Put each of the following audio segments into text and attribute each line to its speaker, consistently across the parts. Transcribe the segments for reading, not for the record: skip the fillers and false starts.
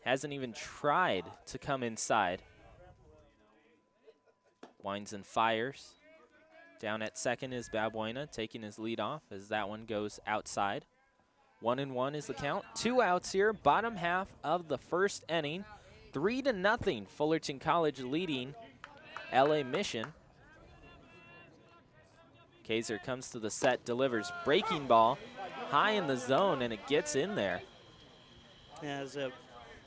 Speaker 1: Hasn't even tried to come inside. Winds and fires. Down at second is Balbuena taking his lead off as that one goes outside. 1-1 is the count. 2 outs here, bottom half of the first inning. 3-0, Fullerton College leading LA Mission. Kaiser comes to the set, delivers breaking ball high in the zone, and it gets in there.
Speaker 2: Yeah, there's a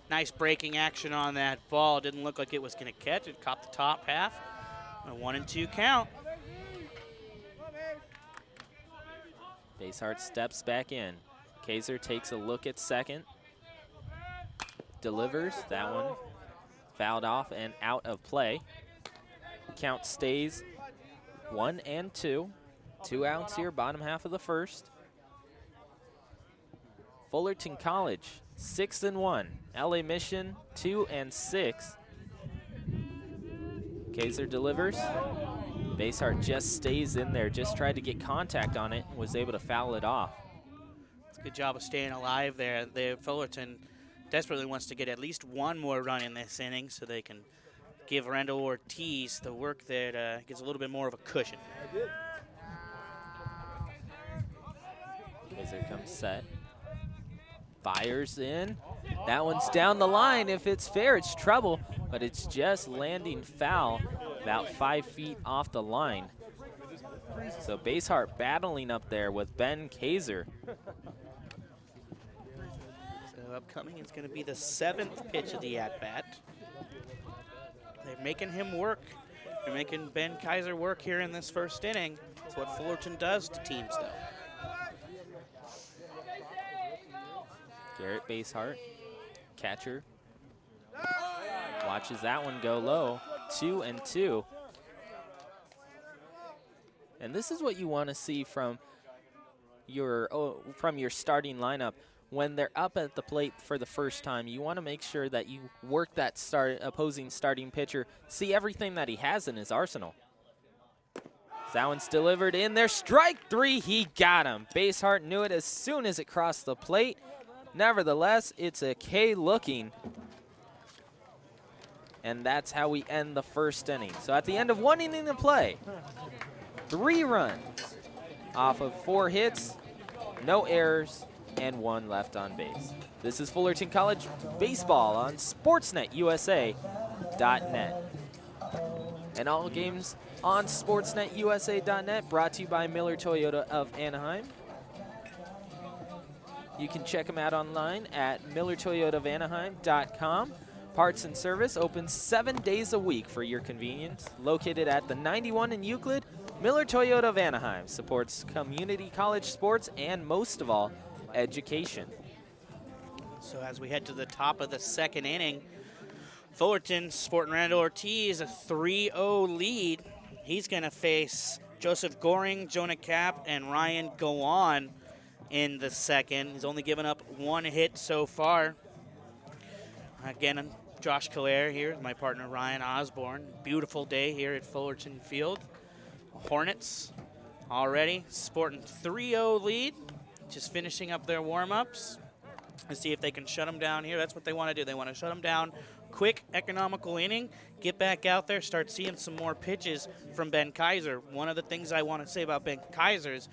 Speaker 2: nice breaking action on that ball. Didn't look like it was going to catch. It caught the top half. A 1-2 count.
Speaker 1: Basehart steps back in. Kaiser takes a look at second. Delivers. That one fouled off and out of play. Count stays 1-2. 2 outs here, bottom half of the first. Fullerton College 6-1. LA Mission 2-6. Kaiser delivers. Basehart just stays in there, just tried to get contact on it, was able to foul it off.
Speaker 2: It's a good job of staying alive there. Fullerton desperately wants to get at least one more run in this inning so they can give Randall Ortiz the work that gives a little bit more of a cushion.
Speaker 1: Kaiser comes set. Fires in. That one's down the line. If it's fair, it's trouble, but it's just landing foul about 5 feet off the line. So Basehart battling up there with Ben Kaiser.
Speaker 2: So upcoming is going to be the 7th pitch of the at-bat. They're making him work. They're making Ben Kaiser work here in this first inning. That's what Fullerton does to teams, though.
Speaker 1: Garrett Basehart, catcher, watches that one go low. 2-2. And this is what you want to see from your starting lineup. When they're up at the plate for the first time, you want to make sure that you work that opposing starting pitcher, see everything that he has in his arsenal. That one's delivered in there. Strike 3, he got him. Basehart knew it as soon as it crossed the plate. Nevertheless, it's a K looking. And that's how we end the first inning. So at the end of 1 inning of play, 3 runs off of 4 hits, no errors, and 1 left on base. This is Fullerton College Baseball on SportsNetUSA.net. And all games on SportsNetUSA.net brought to you by Miller Toyota of Anaheim. You can check them out online at MillerToyotaofAnaheim.com. Parts and service open 7 days a week for your convenience. Located at the 91 in Euclid, Miller Toyota of Anaheim supports community college sports and, most of all, education.
Speaker 2: So as we head to the top of the second inning, Fullerton sporting Randall Ortiz a 3-0 lead. He's going to face Joseph Goring, Jonah Kapp, and Ryan Gowan in the second. He's only given up 1 hit so far. Again, I'm Josh Kalair here with my partner Ryan Osborn. Beautiful day here at Fullerton Field. Hornets already sporting 3-0 lead, just finishing up their warm-ups. Let's see if they can shut them down here. That's what they want to do. They want to shut them down. Quick, economical inning. Get back out there, start seeing some more pitches from Ben Kaiser. One of the things I want to say about Ben Kaiser is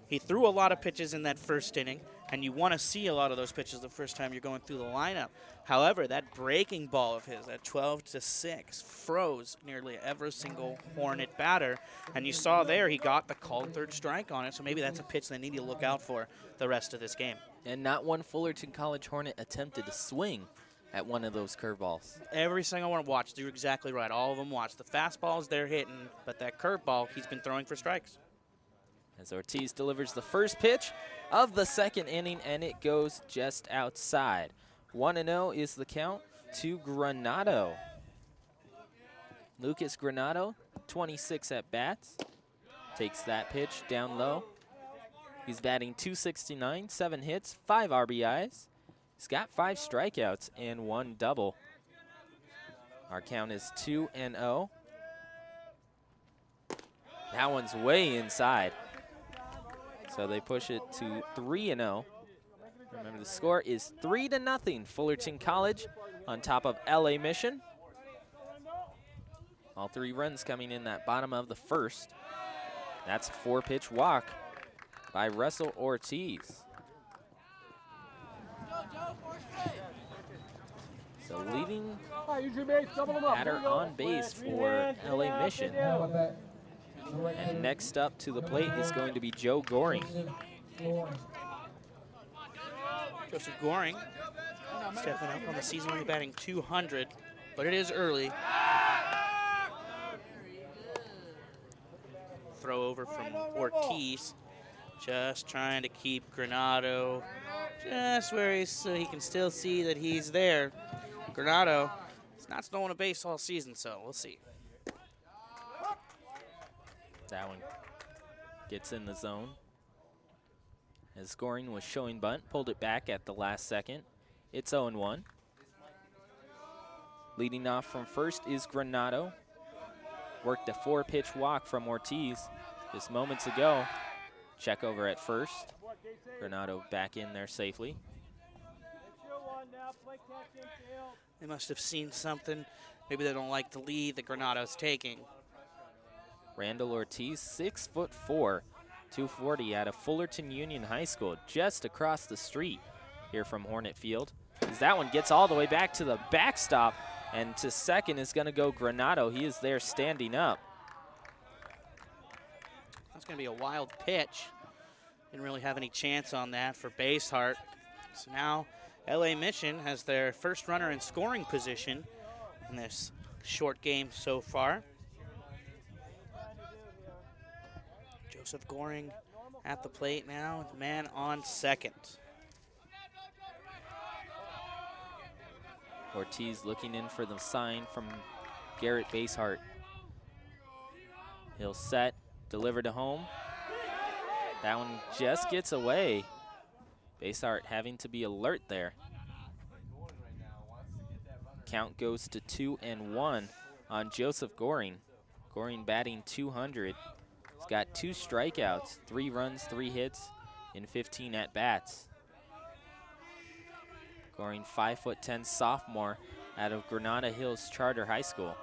Speaker 2: he threw a lot of pitches in that first inning, and you want to see a lot of those pitches the first time you're going through the lineup. However, that breaking ball of his, that 12-6, froze nearly every single Hornet batter. And you saw there he got the called third strike on it, so maybe that's a pitch they need to look out for the rest of this game.
Speaker 1: And not one Fullerton College Hornet attempted to swing at one of those curveballs.
Speaker 2: Every single one watched. You're exactly right. All of them watched. The fastballs they're hitting, but that curveball he's been throwing for strikes.
Speaker 1: As Ortiz delivers the first pitch of the second inning, and it goes just outside. 1-0 is the count to Granado. Lucas Granado, 26 at-bats, takes that pitch down low. He's batting .269, 7 hits, 5 RBIs. He's got 5 strikeouts and 1 double. Our count is 2-0. That one's way inside. So they push it to 3-0. Remember, the score is 3-0, Fullerton College on top of LA Mission. All 3 runs coming in that bottom of the first. That's a 4-pitch walk by Russell Ortiz. So leading batter on base for LA Mission. And next up to the plate is going to be Joe Goring.
Speaker 2: Joseph Goring stepping up on the season, only batting 200, but it is early. Throw over from Ortiz, just trying to keep Granado just where he's, so he can still see that he's there. Granado is not stolen a base all season, so we'll see.
Speaker 1: That one gets in the zone. As scoring was showing bunt, pulled it back at the last second. It's 0-1. Leading off from first is Granado. Worked a 4-pitch walk from Ortiz just moments ago. Check over at first. Granado back in there safely.
Speaker 2: They must have seen something. Maybe they don't like the lead that Granado's taking.
Speaker 1: Randall Ortiz, 6'4", 240 out of Fullerton Union High School, just across the street here from Hornet Field. As that one gets all the way back to the backstop, and to second is going to go Granado. He is there standing up.
Speaker 2: That's going to be a wild pitch. Didn't really have any chance on that for Basehart. So now LA Mission has their first runner in scoring position in this short game so far. Joseph Goring at the plate now, with the man on second.
Speaker 1: Ortiz looking in for the sign from Garrett Basehart. He'll set, deliver to home. That one just gets away. Basehart having to be alert there. Count goes to 2-1 on Joseph Goring. Goring batting 200. He's got 2 strikeouts, 3 runs, 3 hits in 15 at-bats. Goring, 5'10" sophomore out of Granada Hills Charter High School.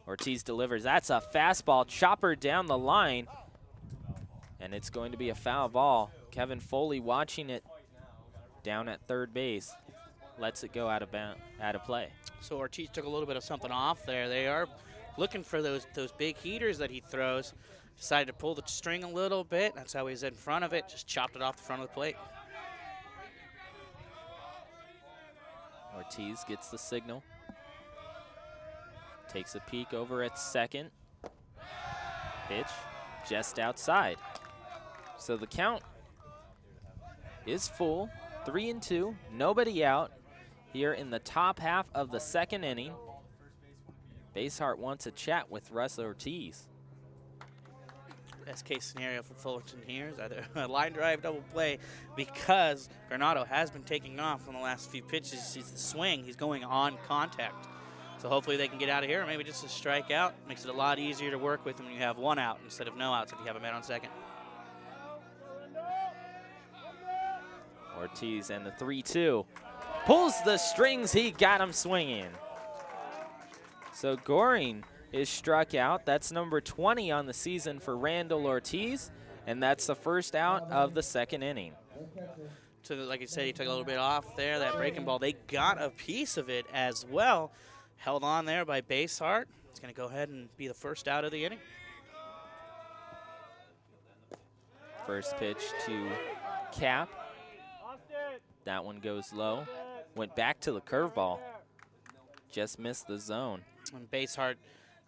Speaker 1: Ortiz delivers. That's a fastball chopper down the line, and it's going to be a foul ball. Kevin Foley watching it down at third base. Lets it go out of play.
Speaker 2: So Ortiz took a little bit of something off there. They are looking for those big heaters that he throws. Decided to pull the string a little bit. That's how he's in front of it. Just chopped it off the front of the plate.
Speaker 1: Ortiz gets the signal. Takes a peek over at second. Pitch just outside. So the count is full, 3-2, nobody out here in the top half of the second inning. Basehart wants a chat with Russ Ortiz.
Speaker 2: Best case scenario for Fullerton here is either a line drive double play, because Granado has been taking off on the last few pitches. He's the swing. He's going on contact. So hopefully they can get out of here, or maybe just a strikeout. Makes it a lot easier to work with when you have 1 out instead of no outs if you have a man on second.
Speaker 1: Ortiz and the 3-2. Pulls the strings. He got him swinging. So Goring is struck out. That's number 20 on the season for Randall Ortiz, and that's the first out of the second inning.
Speaker 2: So like I said, he took a little bit off there, that breaking ball. They got a piece of it as well. Held on there by Basehart. It's going to go ahead and be the first out of the inning.
Speaker 1: First pitch to Cap. That one goes low. Went back to the curveball. Just missed the zone.
Speaker 2: And Basehart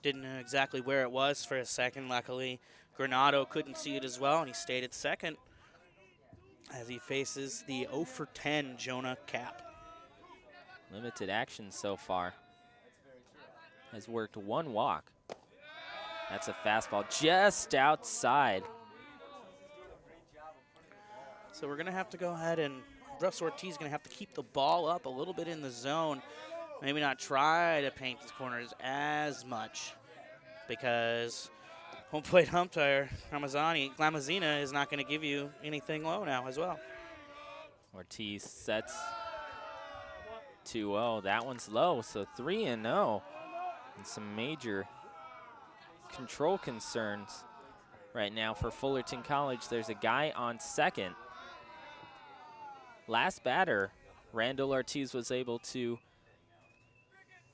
Speaker 2: didn't know exactly where it was for a second. Luckily, Granado couldn't see it as well, and he stayed at second as he faces the 0-for-10 Jonah Cap.
Speaker 1: Limited action so far. Has worked 1 walk. That's a fastball just outside.
Speaker 2: So we're going to have to go ahead and Russ Ortiz is going to have to keep the ball up a little bit in the zone. Maybe not try to paint his corners as much, because home plate umpire Glamazina is not going to give you anything low now as well.
Speaker 1: Ortiz sets 2-0. That one's low, so 3-0. And some major control concerns right now for Fullerton College. There's a guy on second. Last batter, Randall Ortiz was able to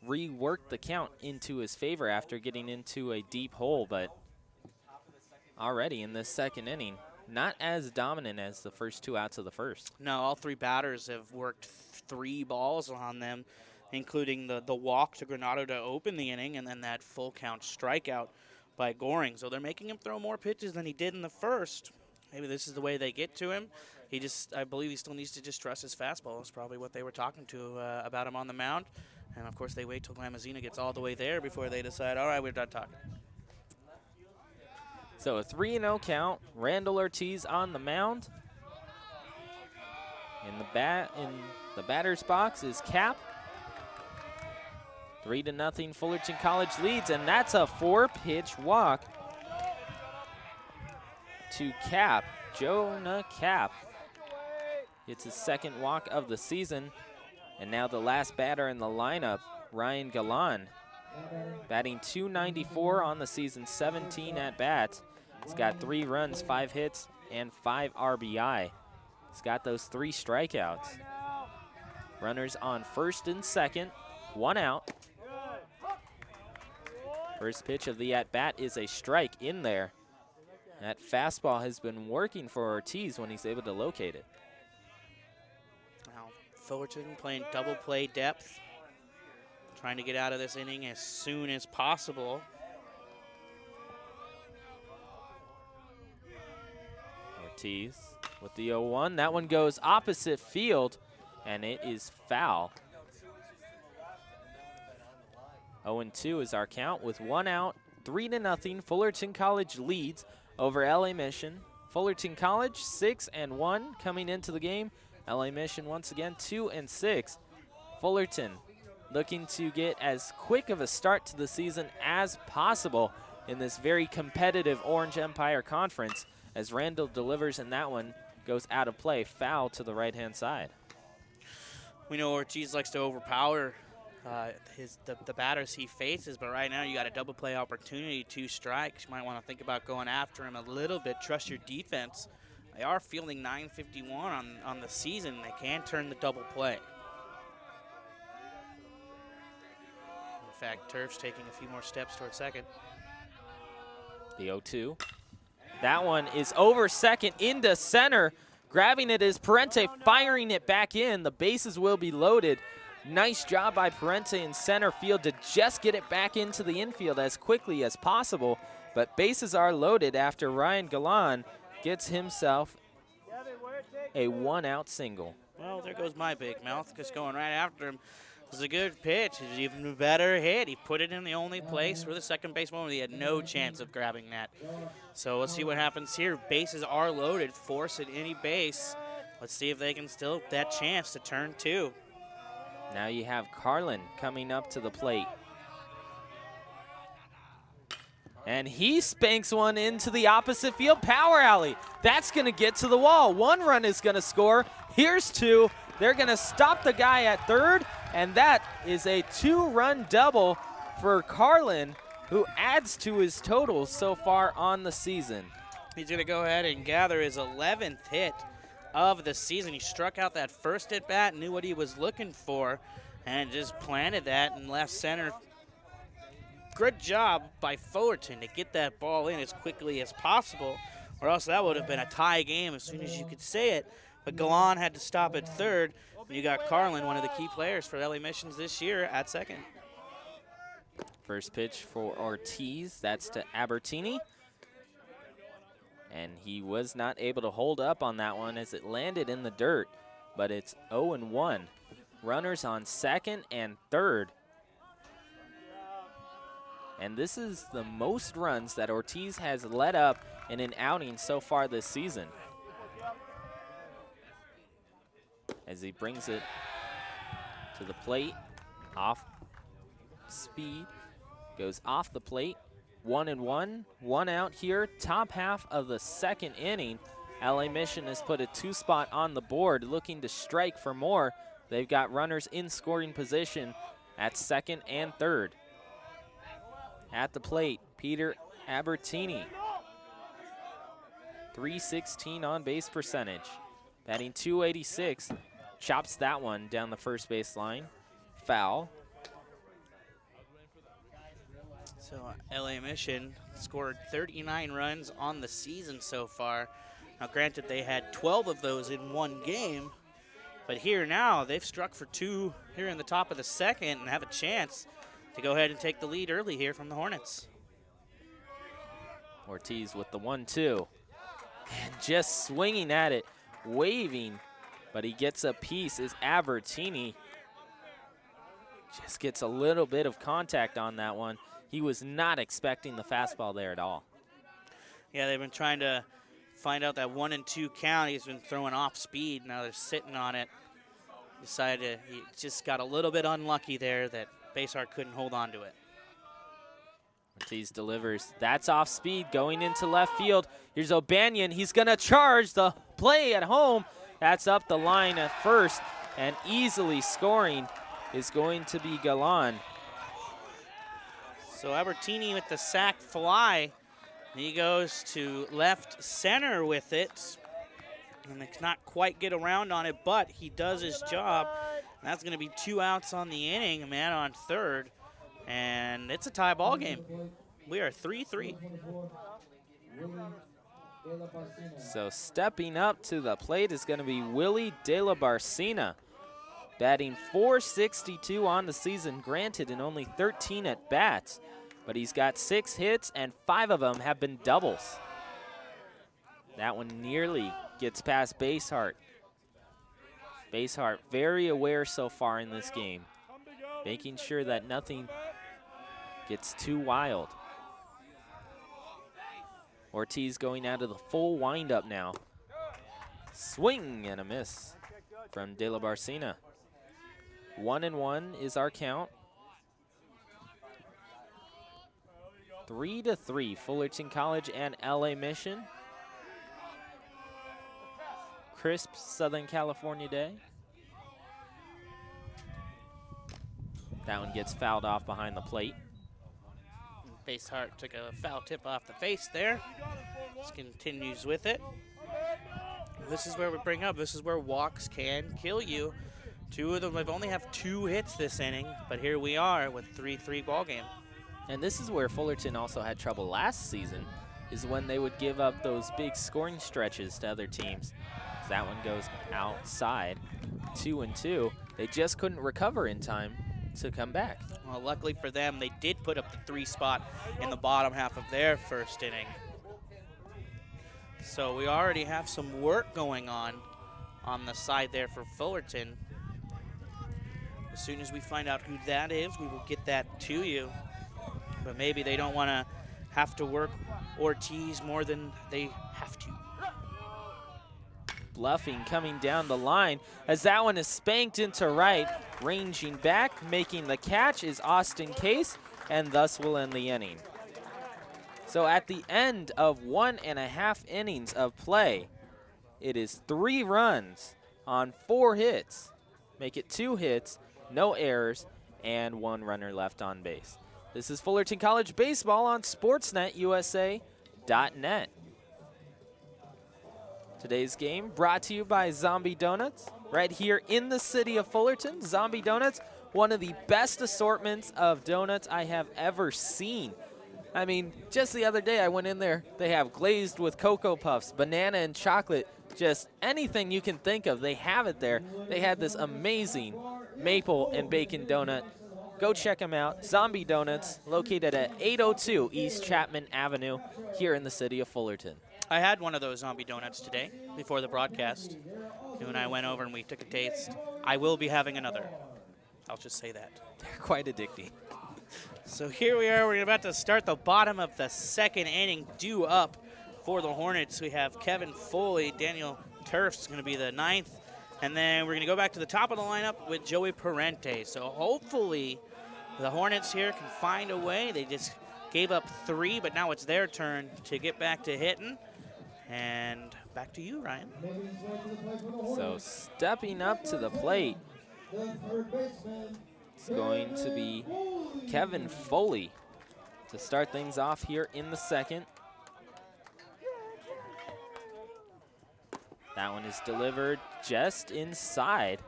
Speaker 1: rework the count into his favor after getting into a deep hole, but already in this second inning, not as dominant as the first 2 outs of the first.
Speaker 2: No, all 3 batters have worked 3 balls on them, including the walk to Granado to open the inning and then that full count strikeout by Goring. So they're making him throw more pitches than he did in the first. Maybe this is the way they get to him. I believe he still needs to just trust his fastball is probably what they were talking to about him on the mound. And, of course, they wait till Lamazina gets all the way there before they decide, all right, we're done talking.
Speaker 1: So a 3-0 count. Randall Ortiz on the mound. In the batter's box is Cap. 3-0 Fullerton College leads, and that's a 4-pitch walk to Cap. Jonah Cap gets his second walk of the season. And now the last batter in the lineup, Ryan Galan, batting .294 on the season, 17 at-bats. He's got 3 runs, 5 hits, and 5 RBI. He's got those 3 strikeouts. Runners on first and second, 1 out. First pitch of the at-bat is a strike in there. That fastball has been working for Ortiz when he's able to locate it.
Speaker 2: Fullerton playing double play depth, trying to get out of this inning as soon as possible.
Speaker 1: Ortiz with the 0-1. That one goes opposite field, and it is foul. 0-2 is our count with 1 out, 3-0. Fullerton College leads over LA Mission. Fullerton College 6-1 coming into the game. LA Mission once again 2-6. Fullerton looking to get as quick of a start to the season as possible in this very competitive Orange Empire Conference, as Randall delivers, and that one goes out of play, foul to the right-hand side.
Speaker 2: We know Ortiz likes to overpower the batters he faces, but right now you got a double play opportunity, 2 strikes. You might want to think about going after him a little bit, trust your defense. They are fielding .951 on the season. They can turn the double play. In fact, Tuerffs taking a few more steps towards second.
Speaker 1: The 0-2. That one is over second into center. Grabbing it is Parente, firing it back in. The bases will be loaded. Nice job by Parente in center field to just get it back into the infield as quickly as possible. But bases are loaded after Ryan Galan gets himself a 1-out single.
Speaker 2: Well, there goes my big mouth, just going right after him. It was a good pitch. It was even a better hit. He put it in the only place where the second baseman, he had no chance of grabbing that. So let's see what happens here. Bases are loaded. Force at any base. Let's see if they can still that chance to turn 2.
Speaker 1: Now you have Carlin coming up to the plate. And he spanks one into the opposite field power alley. That's going to get to the wall. 1 run is going to score. Here's 2. They're going to stop the guy at third, and that is a 2-run double for Carlin, who adds to his total so far on the season.
Speaker 2: He's going to go ahead and gather his 11th hit of the season. He struck out that first at bat, knew what he was looking for, and just planted that in left center. Good job by Fullerton to get that ball in as quickly as possible, or else that would have been a tie game as soon as you could say it. But Galan had to stop at third. You got Carlin, one of the key players for LA Missions this year, at second.
Speaker 1: First pitch for Ortiz, that's to Albertini. And he was not able to hold up on that one as it landed in the dirt, but it's 0-1. Runners on second and third. And this is the most runs that Ortiz has led up in an outing so far this season. As he brings it to the plate, off speed, goes off the plate. 1-1, 1 out here, top half of the second inning. LA Mission has put a 2-spot on the board, looking to strike for more. They've got runners in scoring position at second and third. At the plate, Peter Albertini. .316 on base percentage. Batting .286. Chops that one down the first base line. Foul.
Speaker 2: So LA Mission scored 39 runs on the season so far. Now granted, they had 12 of those in one game, but here now they've struck for 2 here in the top of the second and have a chance to go ahead and take the lead early here from the Hornets.
Speaker 1: Ortiz with the 1-2. And just swinging at it, waving, but he gets a piece is Albertini. Just gets a little bit of contact on that one. He was not expecting the fastball there at all.
Speaker 2: Yeah, they've been trying to find out that 1-2 count. He's been throwing off speed. Now they're sitting on it. He just got a little bit unlucky there that Basehart couldn't hold on to it.
Speaker 1: Ortiz delivers. That's off speed going into left field. Here's O'Banion. He's going to charge the play at home. That's up the line at first, and easily scoring is going to be Galan.
Speaker 2: So Albertini with the sac fly. He goes to left center with it. And they cannot quite get around on it, but he does his job. And that's going to be 2 outs on the inning, a man on third. And it's a tie ball game. We are 3-3.
Speaker 1: So stepping up to the plate is going to be Willie De La Barcina. Batting .462 on the season, granted in only 13 at-bats. But he's got 6 hits, and 5 of them have been doubles. That one nearly gets past Basehart. Basehart very aware so far in this game, making sure that nothing gets too wild. Ortiz going out of the full windup now. Swing and a miss from De La Barcina. 1-1 is our count. 3-3, Fullerton College and LA Mission. Crisp Southern California day. That one gets fouled off behind the plate.
Speaker 2: Basehart took a foul tip off the face there. Just continues with it. This is where we bring up, this is where walks can kill you. 2 of them have only have 2 hits this inning, but here we are with 3-3 ball game.
Speaker 1: And this is where Fullerton also had trouble last season, is when they would give up those big scoring stretches to other teams. That one goes outside, 2-2. They just couldn't recover in time to come back.
Speaker 2: Well, luckily for them, they did put up the 3 spot in the bottom half of their first inning. So we already have some work going on the side there for Fullerton. As soon as we find out who that is, we will get that to you. But maybe they don't want to have to work Ortiz more than they have to.
Speaker 1: Bluffing coming down the line as that one is spanked into right. Ranging back, making the catch is Austin Case, and thus will end the inning. So at the end of 1.5 innings of play, it is 3 runs on 4 hits. Make it 2 hits, no errors, and 1 runner left on base. This is Fullerton College Baseball on SportsNetUSA.net. Today's game brought to you by Zombie Donuts, right here in the city of Fullerton. Zombie Donuts, one of the best assortments of donuts I have ever seen. I mean, just the other day I went in there, they have glazed with Cocoa Puffs, banana and chocolate, just anything you can think of, they have it there. They had this amazing maple and bacon donut. Go check them out. Zombie Donuts, located at 802 East Chapman Avenue here in the city of Fullerton.
Speaker 2: I had one of those zombie donuts today before the broadcast. You and I went over and we took a taste. I will be having another. I'll just say that.
Speaker 1: They're quite addicting.
Speaker 2: So here we are. We're about to start the bottom of the second inning. Due up for the Hornets. We have Kevin Foley. Daniel Tuerffs is going to be the 9th. And then we're going to go back to the top of the lineup with Joey Parente. So hopefully the Hornets here can find a way. They just gave up 3, but now it's their turn to get back to hitting. And back to you, Ryan.
Speaker 1: So stepping up to the plate, it's going to be Kevin Foley to start things off here in the second. That one is delivered just inside.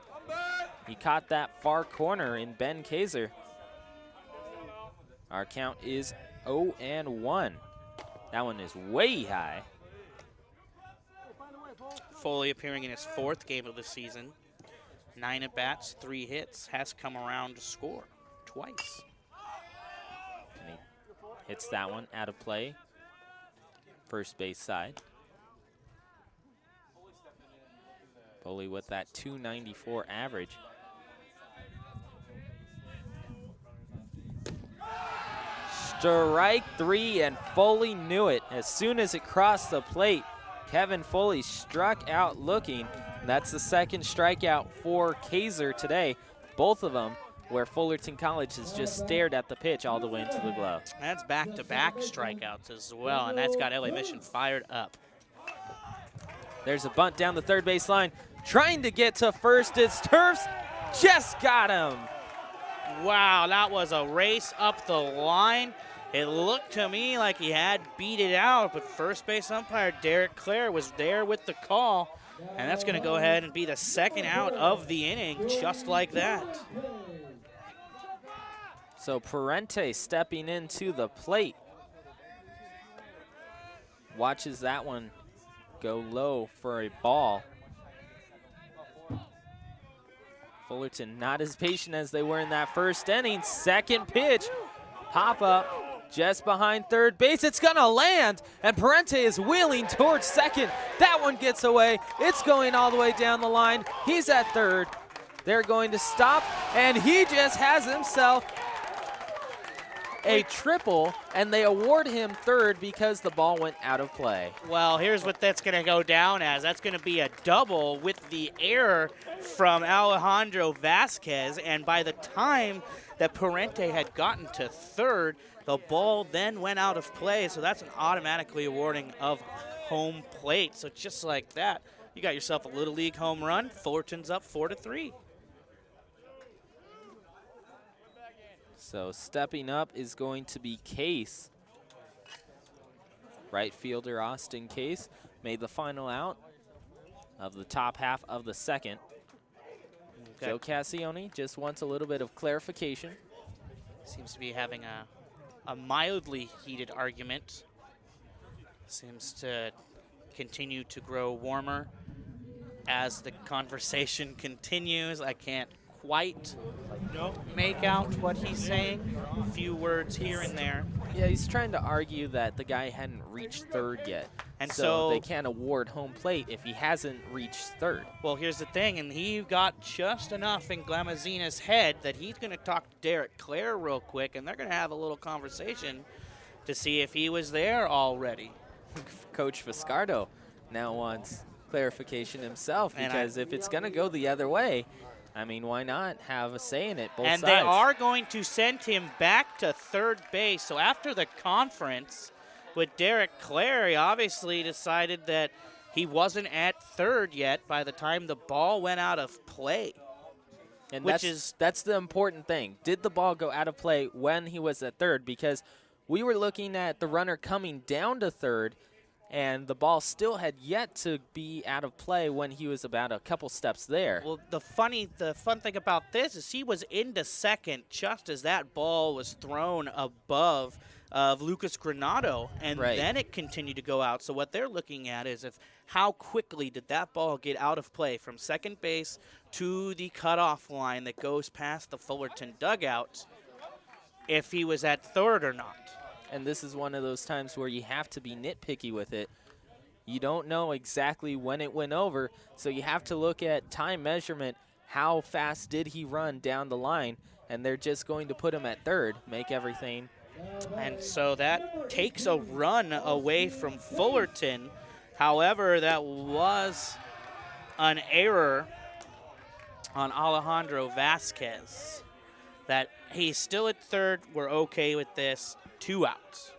Speaker 1: He caught that far corner in Ben Kaiser. Our count is 0-1. That one is way high.
Speaker 2: Foley appearing in his 4th game of the season. 9 at-bats, 3 hits, has come around to score twice.
Speaker 1: And he hits that one out of play. First base side. Foley with that .294 average. Strike 3, and Foley knew it. As soon as it crossed the plate, Kevin Foley struck out looking. That's the second strikeout for Kaiser today. Both of them where Fullerton College has just stared at the pitch all the way into the glove.
Speaker 2: That's back-to-back strikeouts as well, and that's got LA Mission fired up.
Speaker 1: There's a bunt down the third base line. Trying to get to first, it's Tuerffs. Just got him.
Speaker 2: Wow, that was a race up the line. It looked to me like he had beat it out, but first base umpire Derek Clare was there with the call, and that's going to go ahead and be the second out of the inning, just like that.
Speaker 1: So Parente stepping into the plate. Watches that one go low for a ball. Fullerton not as patient as they were in that first inning. Second pitch, pop up just behind third base. It's gonna land, and Parente is wheeling towards second. That one gets away. It's going all the way down the line. He's at third. They're going to stop, and he just has himself a triple, and they award him third because the ball went out of play.
Speaker 2: Well, here's what that's going to go down as. That's going to be a double with the error from Alejandro Vasquez, and by the time that Parente had gotten to third, the ball then went out of play, so that's an automatically awarding of home plate. So just like that, you got yourself a Little League home run. Fullerton's up 4-3.
Speaker 1: So stepping up is going to be Case. Right fielder Austin Case made the final out of the top half of the second. Okay. Joe Cassione just wants a little bit of clarification.
Speaker 2: Seems to be having a mildly heated argument. Seems to continue to grow warmer as the conversation continues. I can't quite make out what he's saying. A few words here and there.
Speaker 1: Yeah, he's trying to argue that the guy hadn't reached third yet.
Speaker 2: And
Speaker 1: so they can't award home plate if he hasn't reached third.
Speaker 2: Well, here's the thing, and he got just enough in Glamazina's head that he's going to talk to Derek Clare real quick, and they're going to have a little conversation to see if he was there already.
Speaker 1: Coach Fiscardo now wants clarification himself, because if it's going to go the other way, I mean, why not have a say in it, both sides?
Speaker 2: And they are going to send him back to third base. So after the conference with Derek Clare, he obviously decided that he wasn't at third yet by the time the ball went out of play.
Speaker 1: And that's the important thing. Did the ball go out of play when he was at third? Because we were looking at the runner coming down to third, and the ball still had yet to be out of play when he was about a couple steps there.
Speaker 2: Well, the fun thing about this is he was into second just as that ball was thrown above of Lucas Granado, and then it continued to go out. So what they're looking at is how quickly did that ball get out of play from second base to the cutoff line that goes past the Fullerton dugout, if he was at third or not.
Speaker 1: And this is one of those times where you have to be nitpicky with it. You don't know exactly when it went over, so you have to look at time measurement. How fast did he run down the line? And they're just going to put him at third, make everything.
Speaker 2: And so that takes a run away from Fullerton. However, that was an error on Alejandro Vasquez. That he's still at third. We're okay with this. 2 outs.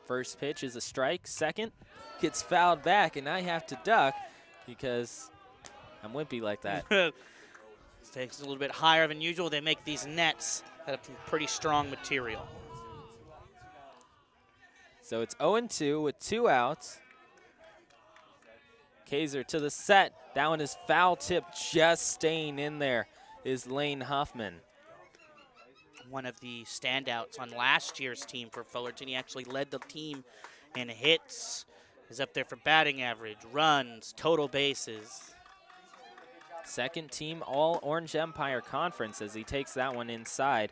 Speaker 1: First pitch is a strike. Second, gets fouled back, and I have to duck because I'm wimpy like that.
Speaker 2: Takes a little bit higher than usual. They make these nets out of some pretty strong material.
Speaker 1: So it's 0-2 with 2 outs. Kaiser to the set. That one is foul tip, just staying in there is Laine Huffman.
Speaker 2: One of the standouts on last year's team for Fullerton. He actually led the team in hits. Is up there for batting average, runs, total bases.
Speaker 1: Second team All Orange Empire Conference as he takes that one inside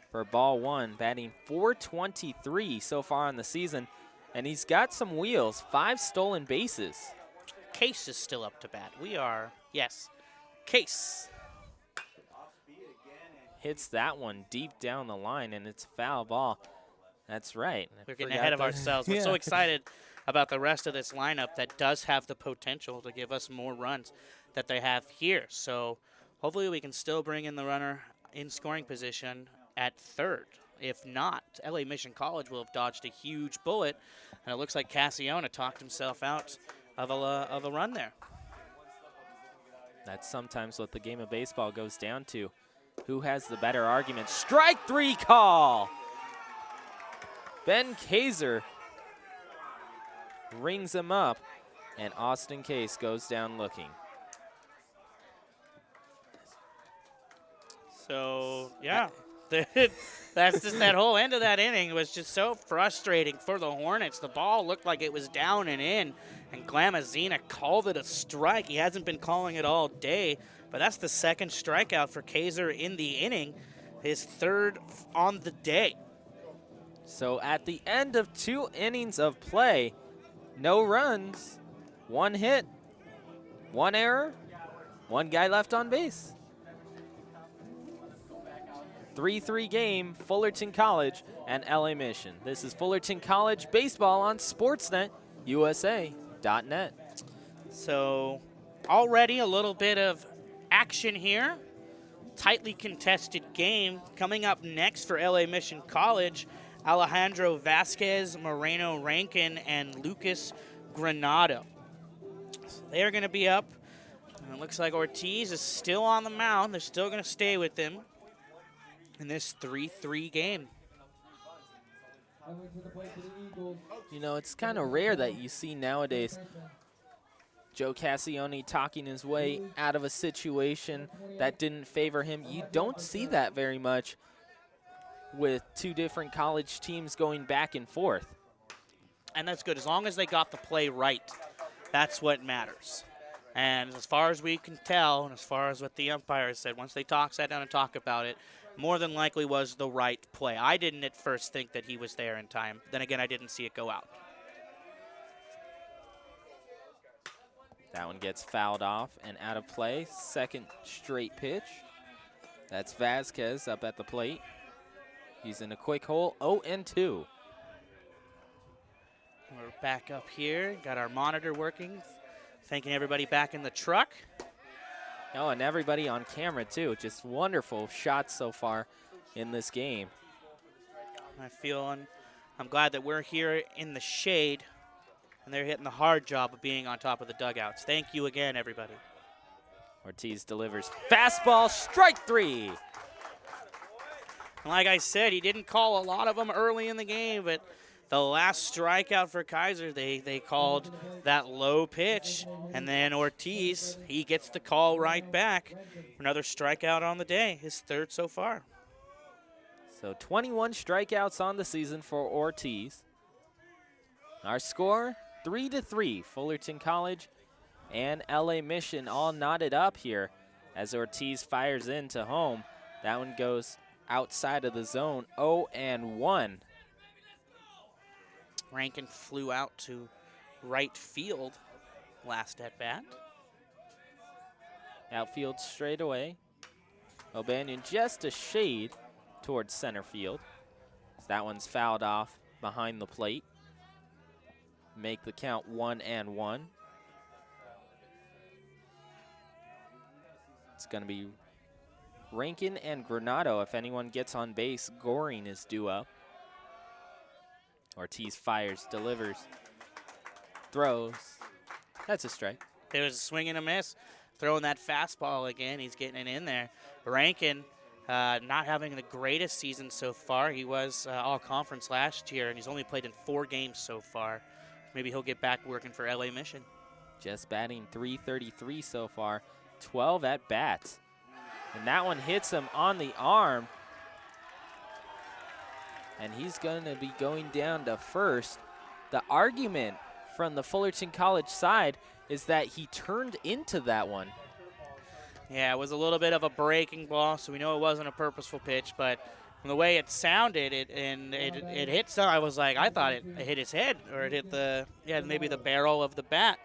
Speaker 1: for ball 1, batting .423 so far on the season. And he's got some wheels, 5 stolen bases.
Speaker 2: Case is still up to bat. Yes, Case.
Speaker 1: Hits that one deep down the line, and it's a foul ball. That's right.
Speaker 2: We're getting ahead of ourselves. We're so excited about the rest of this lineup that does have the potential to give us more runs that they have here. So hopefully we can still bring in the runner in scoring position at third. If not, LA Mission College will have dodged a huge bullet, and it looks like Cassiona talked himself out of a run there.
Speaker 1: That's sometimes what the game of baseball goes down to. Who has the better argument? Strike 3 call! Ben Kaiser rings him up, and Austin Case goes down looking.
Speaker 2: So, yeah, that's just that whole end of that inning was just so frustrating for the Hornets. The ball looked like it was down and in, and Glamazina called it a strike. He hasn't been calling it all day, but that's the second strikeout for Kaiser in the inning, his third on the day.
Speaker 1: So at the end of 2 innings of play, no runs, 1 hit, 1 error, 1 guy left on base. 3-3 game, Fullerton College and LA Mission. This is Fullerton College Baseball on Sportsnet, USA.net.
Speaker 2: So already a little bit of action here. Tightly contested game. Coming up next for LA Mission College, Alejandro Vasquez, Mareno Rankin, and Lucas Granado. So they're going to be up. And it looks like Ortiz is still on the mound. They're still going to stay with him in this 3-3 game.
Speaker 1: You know, it's kind of rare that you see nowadays Joe Cassione talking his way out of a situation that didn't favor him. You don't see that very much with 2 different college teams going back and forth.
Speaker 2: And that's good. As long as they got the play right, that's what matters. And as far as we can tell, and as far as what the umpires said, once they sat down and talk about it, more than likely was the right play. I didn't at first think that he was there in time. Then again, I didn't see it go out.
Speaker 1: That one gets fouled off and out of play. Second straight pitch. That's Vasquez up at the plate. He's in a quick hole, 0-2.
Speaker 2: We're back up here, got our monitor working. Thanking everybody back in the truck.
Speaker 1: Oh, and everybody on camera too. Just wonderful shots so far in this game.
Speaker 2: I'm glad that we're here in the shade and they're hitting the hard job of being on top of the dugouts. Thank you again, everybody.
Speaker 1: Ortiz delivers fastball, strike 3.
Speaker 2: And like I said, he didn't call a lot of them early in the game, but the last strikeout for Kaiser, they called that low pitch, and then Ortiz, he gets the call right back. Another strikeout on the day, his third so far.
Speaker 1: So 21 strikeouts on the season for Ortiz. Our score, 3-3, Fullerton College and LA Mission all knotted up here as Ortiz fires into home. That one goes outside of the zone, 0-1.
Speaker 2: Rankin flew out to right field last at bat.
Speaker 1: Outfield straight away. O'Banion just a shade towards center field. That one's fouled off behind the plate. Make the count 1-1. It's going to be Rankin and Granado. If anyone gets on base, Goring is due up. Ortiz fires, delivers throws. That's a strike.
Speaker 2: It was a swing and a miss. Throwing that fastball again. He's getting it in there. Rankin not having the greatest season so far. He was all-conference last year, and he's only played in 4 games so far. Maybe he'll get back working for LA Mission.
Speaker 1: Just batting .333 so far, 12 at bats. And that one hits him on the arm. And he's going to be going down to first. The argument from the Fullerton College side is that he turned into that one.
Speaker 2: Yeah, it was a little bit of a breaking ball, so we know it wasn't a purposeful pitch, but from the way it sounded, it hit some. I was like, I thought it hit his head, or it hit maybe the barrel of the bat.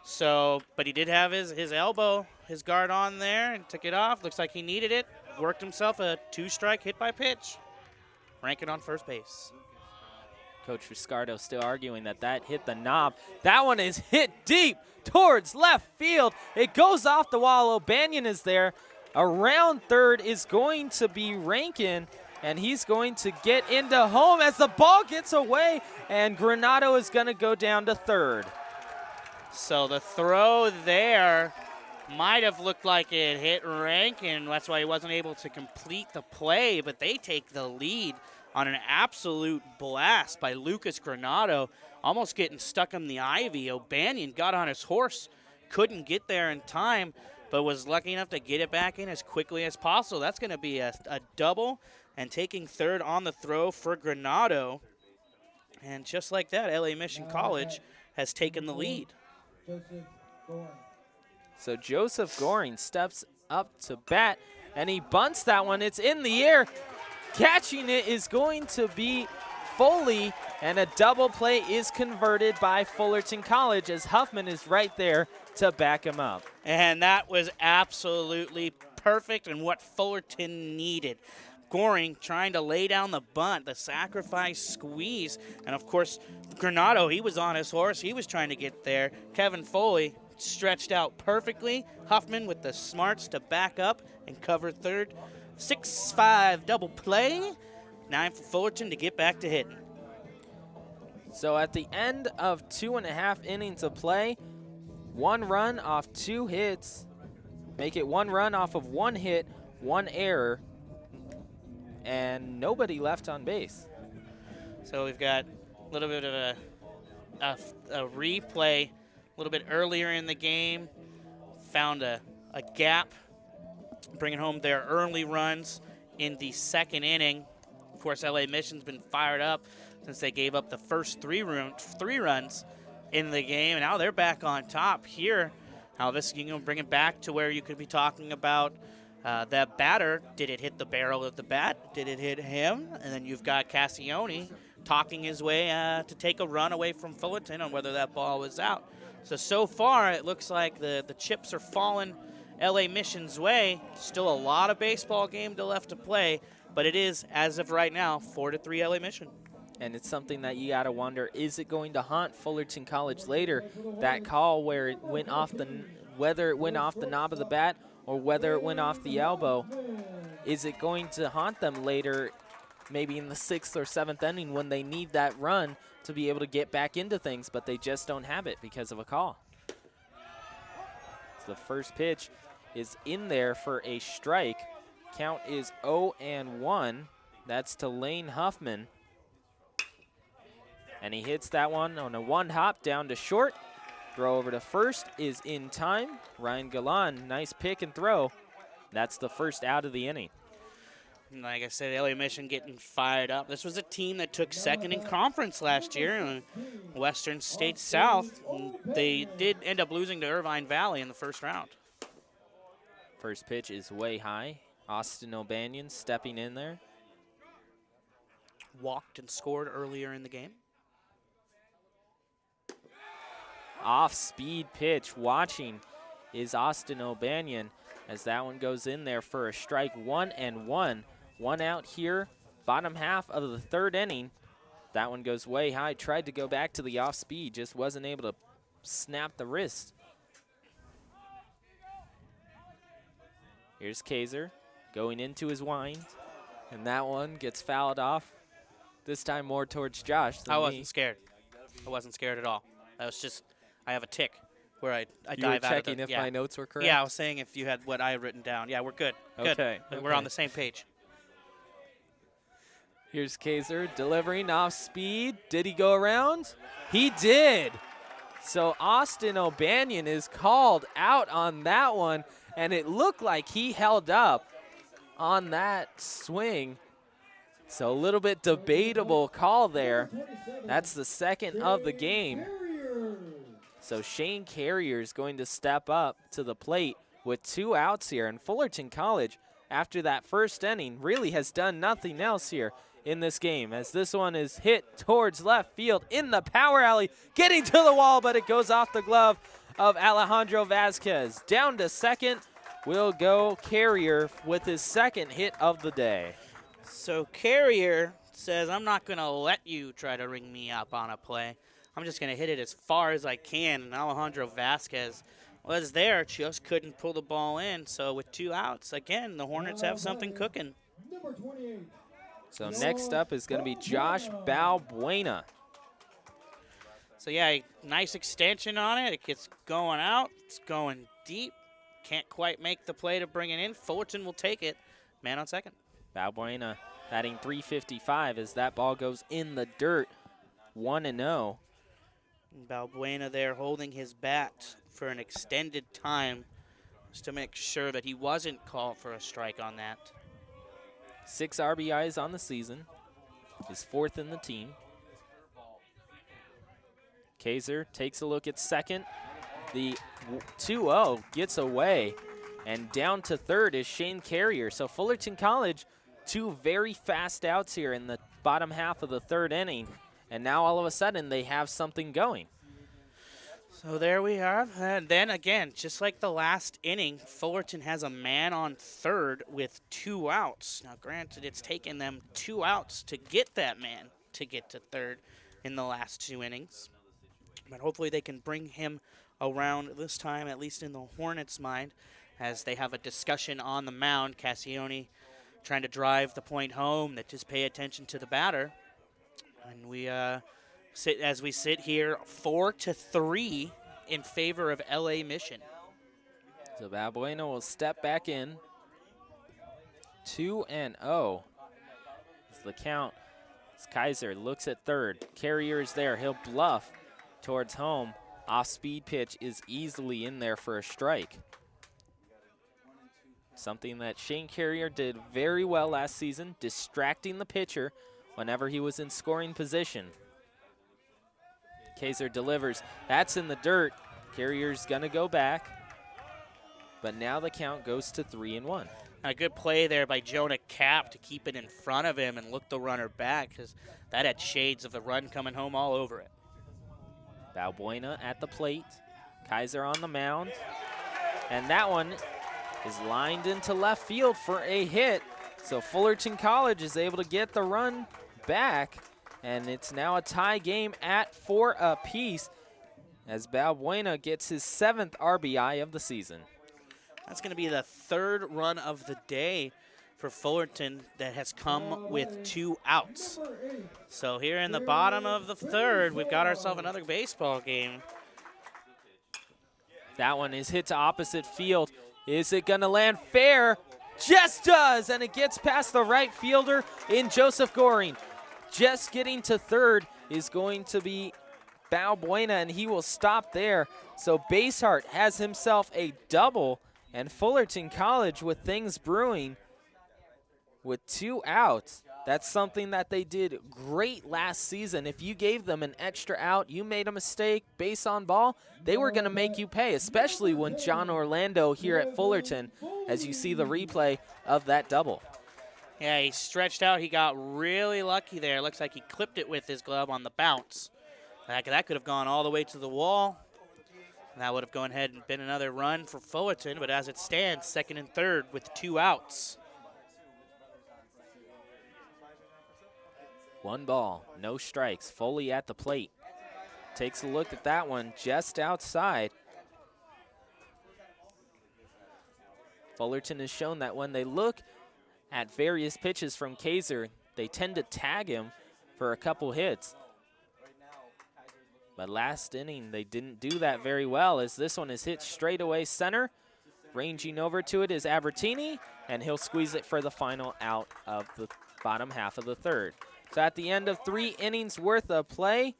Speaker 2: So, but he did have his elbow, his guard on there, and took it off. Looks like he needed it. Worked himself a 2-strike hit by pitch. Rankin on first base.
Speaker 1: Coach Riscardo still arguing that hit the knob. That one is hit deep towards left field. It goes off the wall. O'Banion is there. Around third is going to be Rankin, and he's going to get into home as the ball gets away, and Granado is going to go down to third.
Speaker 2: So the throw there might have looked like it hit Rankin. That's why he wasn't able to complete the play, but they take the lead on an absolute blast by Lucas Granado, almost getting stuck in the ivy. O'Banion got on his horse, couldn't get there in time, but was lucky enough to get it back in as quickly as possible. That's going to be a double, and taking third on the throw for Granado. And just like that, LA Mission College has taken the lead.
Speaker 1: So Joseph Goring steps up to bat, and he bunts that one. It's in the air. Catching it is going to be Foley, and a double play is converted by Fullerton College as Huffman is right there to back him up.
Speaker 2: And that was absolutely perfect and what Fullerton needed. Goring trying to lay down the bunt, the sacrifice squeeze, and of course Granado, he was on his horse, he was trying to get there. Kevin Foley stretched out perfectly. Huffman with the smarts to back up and cover third. 6-5 double play. 9 for Fullerton to get back to hitting.
Speaker 1: So at the end of 2.5 innings of play, 1 run off 2 hits, make it 1 run off of 1 hit, 1 error, and nobody left on base.
Speaker 2: So we've got a little bit of a replay a little bit earlier in the game. Found a gap, bringing home their early runs in the 2nd inning. Of course, LA Mission's been fired up since they gave up the first 3 runs in the game, and now they're back on top here. Now this, you know, bring it back to where you could be talking about that batter. Did it hit the barrel of the bat? Did it hit him? And then you've got Cassione talking his way to take a run away from Fullerton on whether that ball was out. So far, it looks like the chips are falling LA Mission's way. Still a lot of baseball game left to play, but it is, as of right now, 4-3 LA Mission.
Speaker 1: And it's something that you got to wonder, is it going to haunt Fullerton College later? That call where it went off whether it went off the knob of the bat or whether it went off the elbow, is it going to haunt them later, maybe in the 6th or 7th inning when they need that run to be able to get back into things, but they just don't have it because of a call. So the first pitch is in there for a strike. Count is 0-1. That's to Laine Huffman. And he hits that one on a 1-hop down to short. Throw over to first is in time. Ryan Galan, nice pick and throw. That's the first out of the inning.
Speaker 2: Like I said, LA Mission getting fired up. This was a team that took 2nd in conference last year in Western State South. They did end up losing to Irvine Valley in the 1st round.
Speaker 1: First pitch is way high. Austin O'Banion stepping in there.
Speaker 2: Walked and scored earlier in the game.
Speaker 1: Off-speed pitch. Watching is Austin O'Banion as that one goes in there for a strike. 1-1. 1 out here, bottom half of the 3rd inning. That one goes way high. Tried to go back to the off-speed, just wasn't able to snap the wrist. Here's Kaiser going into his wind, and that one gets fouled off. This time more towards Josh than
Speaker 2: I wasn't
Speaker 1: me.
Speaker 2: scared. I wasn't scared at all. That was just, I have a tick where I
Speaker 1: You
Speaker 2: dive
Speaker 1: were
Speaker 2: out of
Speaker 1: checking if
Speaker 2: yeah.
Speaker 1: my notes were correct?
Speaker 2: Yeah, I was saying if you had what I had written down. Yeah, we're good.
Speaker 1: Okay.
Speaker 2: Good. We're on the same page.
Speaker 1: Here's Kaiser delivering off speed. Did he go around? He did. So Austin O'Banion is called out on that one, and it looked like he held up on that swing. So a little bit debatable call there. That's the second of the game. So Shane Carrier is going to step up to the plate with 2 outs here. And Fullerton College, after that first inning, really has done nothing else here in this game, as this one is hit towards left field in the power alley, getting to the wall, but it goes off the glove of Alejandro Vasquez. Down to second will go Carrier with his second hit of the day.
Speaker 2: So Carrier says, I'm not going to let you try to ring me up on a play. I'm just going to hit it as far as I can. And Alejandro Vasquez was there, just couldn't pull the ball in. So with 2 outs, again, the Hornets have something cooking.
Speaker 1: So next up is going to be Josh Balbuena.
Speaker 2: So yeah, nice extension on it. It gets going out. It's going deep. Can't quite make the play to bring it in. Fullerton will take it. Man on second.
Speaker 1: Balbuena batting .355 as that ball goes in the dirt. 1-0.
Speaker 2: Balbuena there holding his bat for an extended time just to make sure that he wasn't called for a strike on that.
Speaker 1: 6 RBIs on the season. His 4th in the team. Kaiser takes a look at second. The 2-0 gets away. And down to third is Shane Carrier. So Fullerton College, 2 very fast outs here in the bottom half of the 3rd inning. And now all of a sudden they have something going.
Speaker 2: So there we are. And then again, just like the last inning, Fullerton has a man on third with 2 outs. Now granted, it's taken them 2 outs to get that man to get to third in the last 2 innings. But hopefully they can bring him around this time, at least in the Hornets' mind, as they have a discussion on the mound. Cassione trying to drive the point home, that just pay attention to the batter. And we sit here 4-3 in favor of LA Mission.
Speaker 1: So Balbuena will step back in. 2-0 is the count. As Kaiser looks at third. Carrier is there. He'll bluff towards home. Off-speed pitch is easily in there for a strike. Something that Shane Carrier did very well last season, distracting the pitcher whenever he was in scoring position. Kaiser delivers. That's in the dirt. Carrier's going to go back. But now the count goes to 3-1.
Speaker 2: A good play there by Jonah Cap to keep it in front of him and look the runner back, because that had shades of the run coming home all over it.
Speaker 1: Balbuena at the plate. Kaiser on the mound. And that one is lined into left field for a hit. So Fullerton College is able to get the run back. And it's now a tie game at 4 apiece as Balbuena gets his 7th RBI of the season.
Speaker 2: That's going to be the 3rd run of the day for Fullerton that has come with 2 outs. So here in the bottom of the 3rd, we've got ourselves another baseball game.
Speaker 1: That one is hit to opposite field. Is it going to land fair? Just does, and it gets past the right fielder in Joseph Goring. Just getting to third is going to be Balbuena, and he will stop there. So Basehart has himself a double, and Fullerton College with things brewing with 2 outs. That's something that they did great last season. If you gave them an extra out, you made a mistake, base on ball, they were going to make you pay, especially when John Orlando here at Fullerton, as you see the replay of that double.
Speaker 2: Yeah, he stretched out. He got really lucky there. Looks like he clipped it with his glove on the bounce. That could have gone all the way to the wall. And that would have gone ahead and been another run for Fullerton. But as it stands, 2nd and 3rd with 2 outs.
Speaker 1: 1 ball, no strikes. Foley at the plate. Takes a look at that one just outside. Fullerton has shown that when they look at various pitches from Kaiser, they tend to tag him for a couple hits. But last inning, they didn't do that very well, as this one is hit straight away center. Ranging over to it is Abertini, and he'll squeeze it for the final out of the bottom half of the third. So at the end of 3 innings worth of play,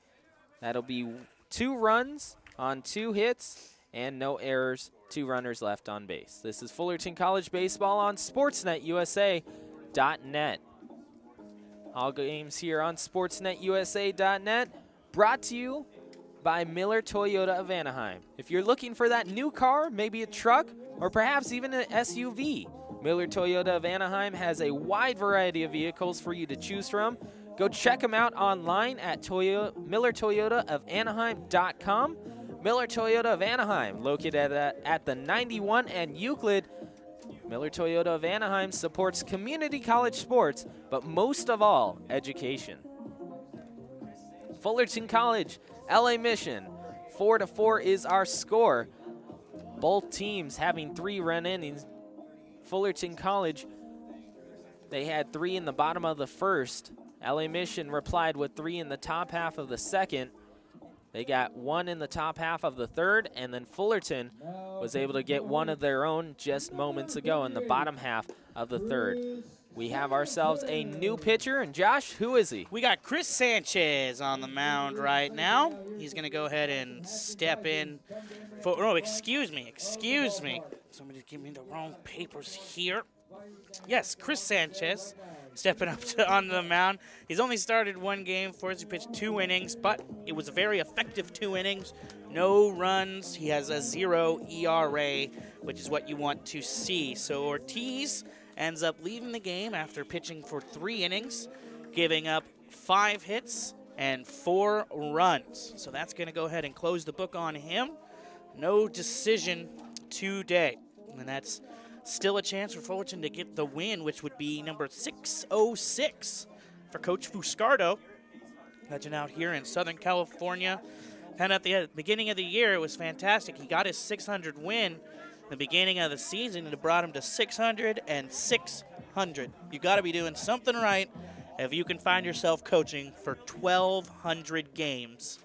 Speaker 1: that'll be 2 runs on 2 hits and no errors, 2 runners left on base. This is Fullerton College Baseball on SportsNetUSA.net. All games here on SportsNetUSA.net, brought to you by Miller Toyota of Anaheim. If you're looking for that new car, maybe a truck, or perhaps even an SUV, Miller Toyota of Anaheim has a wide variety of vehicles for you to choose from. Go check them out online at MillerToyotaofAnaheim.com. Miller Toyota of Anaheim, located at the 91 and Euclid. Miller Toyota of Anaheim supports community college sports, but most of all, education. Fullerton College, LA Mission, 4-4 is our score. Both teams having 3-run innings. Fullerton College, they had 3 in the bottom of the first. LA Mission replied with 3 in the top half of the second. They got 1 in the top half of the third, and then Fullerton was able to get 1 of their own just moments ago in the bottom half of the third. We have ourselves a new pitcher, and Josh, who is he?
Speaker 2: We got Chris Sanchez on the mound right now. He's going to go ahead and step in. Excuse me. Somebody give me the wrong papers here. Yes, Chris Sanchez stepping up on the mound. He's only started 1 game for us. He pitched 2 innings, but it was a very effective 2 innings. No runs. He has a 0 ERA, which is what you want to see. So Ortiz ends up leaving the game after pitching for 3 innings, giving up 5 hits and 4 runs. So that's going to go ahead and close the book on him. No decision today. And that's still a chance for Fullerton to get the win, which would be number 606 for Coach Fuscardo. Legend out here in Southern California. And at the beginning of the year, it was fantastic. He got his 600 win. The beginning of the season, and it brought him to 600 and 600. You got to be doing something right if you can find yourself coaching for 1,200 games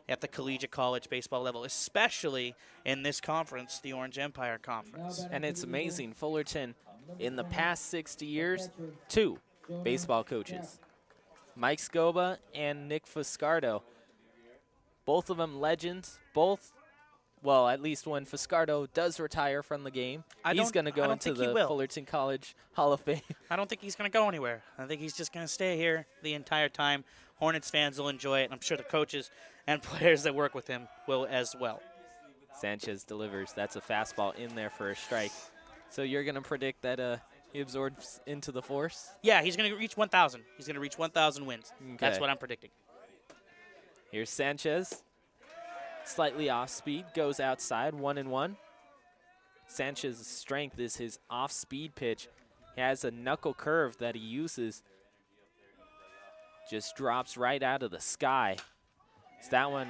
Speaker 2: at the collegiate college baseball level, especially in this conference, the Orange Empire Conference.
Speaker 1: And it's amazing. Fullerton, in the past 60 years, 2 baseball coaches, Mike Scoba and Nick Fuscardo. Both of them legends, well, at least when Fuscardo does retire from the game, he's going to go into the Fullerton College Hall of Fame.
Speaker 2: I don't think he's going to go anywhere. I think he's just going to stay here the entire time. Hornets fans will enjoy it, and I'm sure the coaches and players that work with him will as well.
Speaker 1: Sanchez delivers. That's a fastball in there for a strike. So you're going to predict that he absorbs into the force?
Speaker 2: Yeah, he's going to reach 1,000. He's going to reach 1,000 wins. Okay. That's what I'm predicting.
Speaker 1: Here's Sanchez. Slightly off speed, goes outside, 1-1. Sanchez's strength is his off-speed pitch. He has a knuckle curve that he uses. Just drops right out of the sky. So that one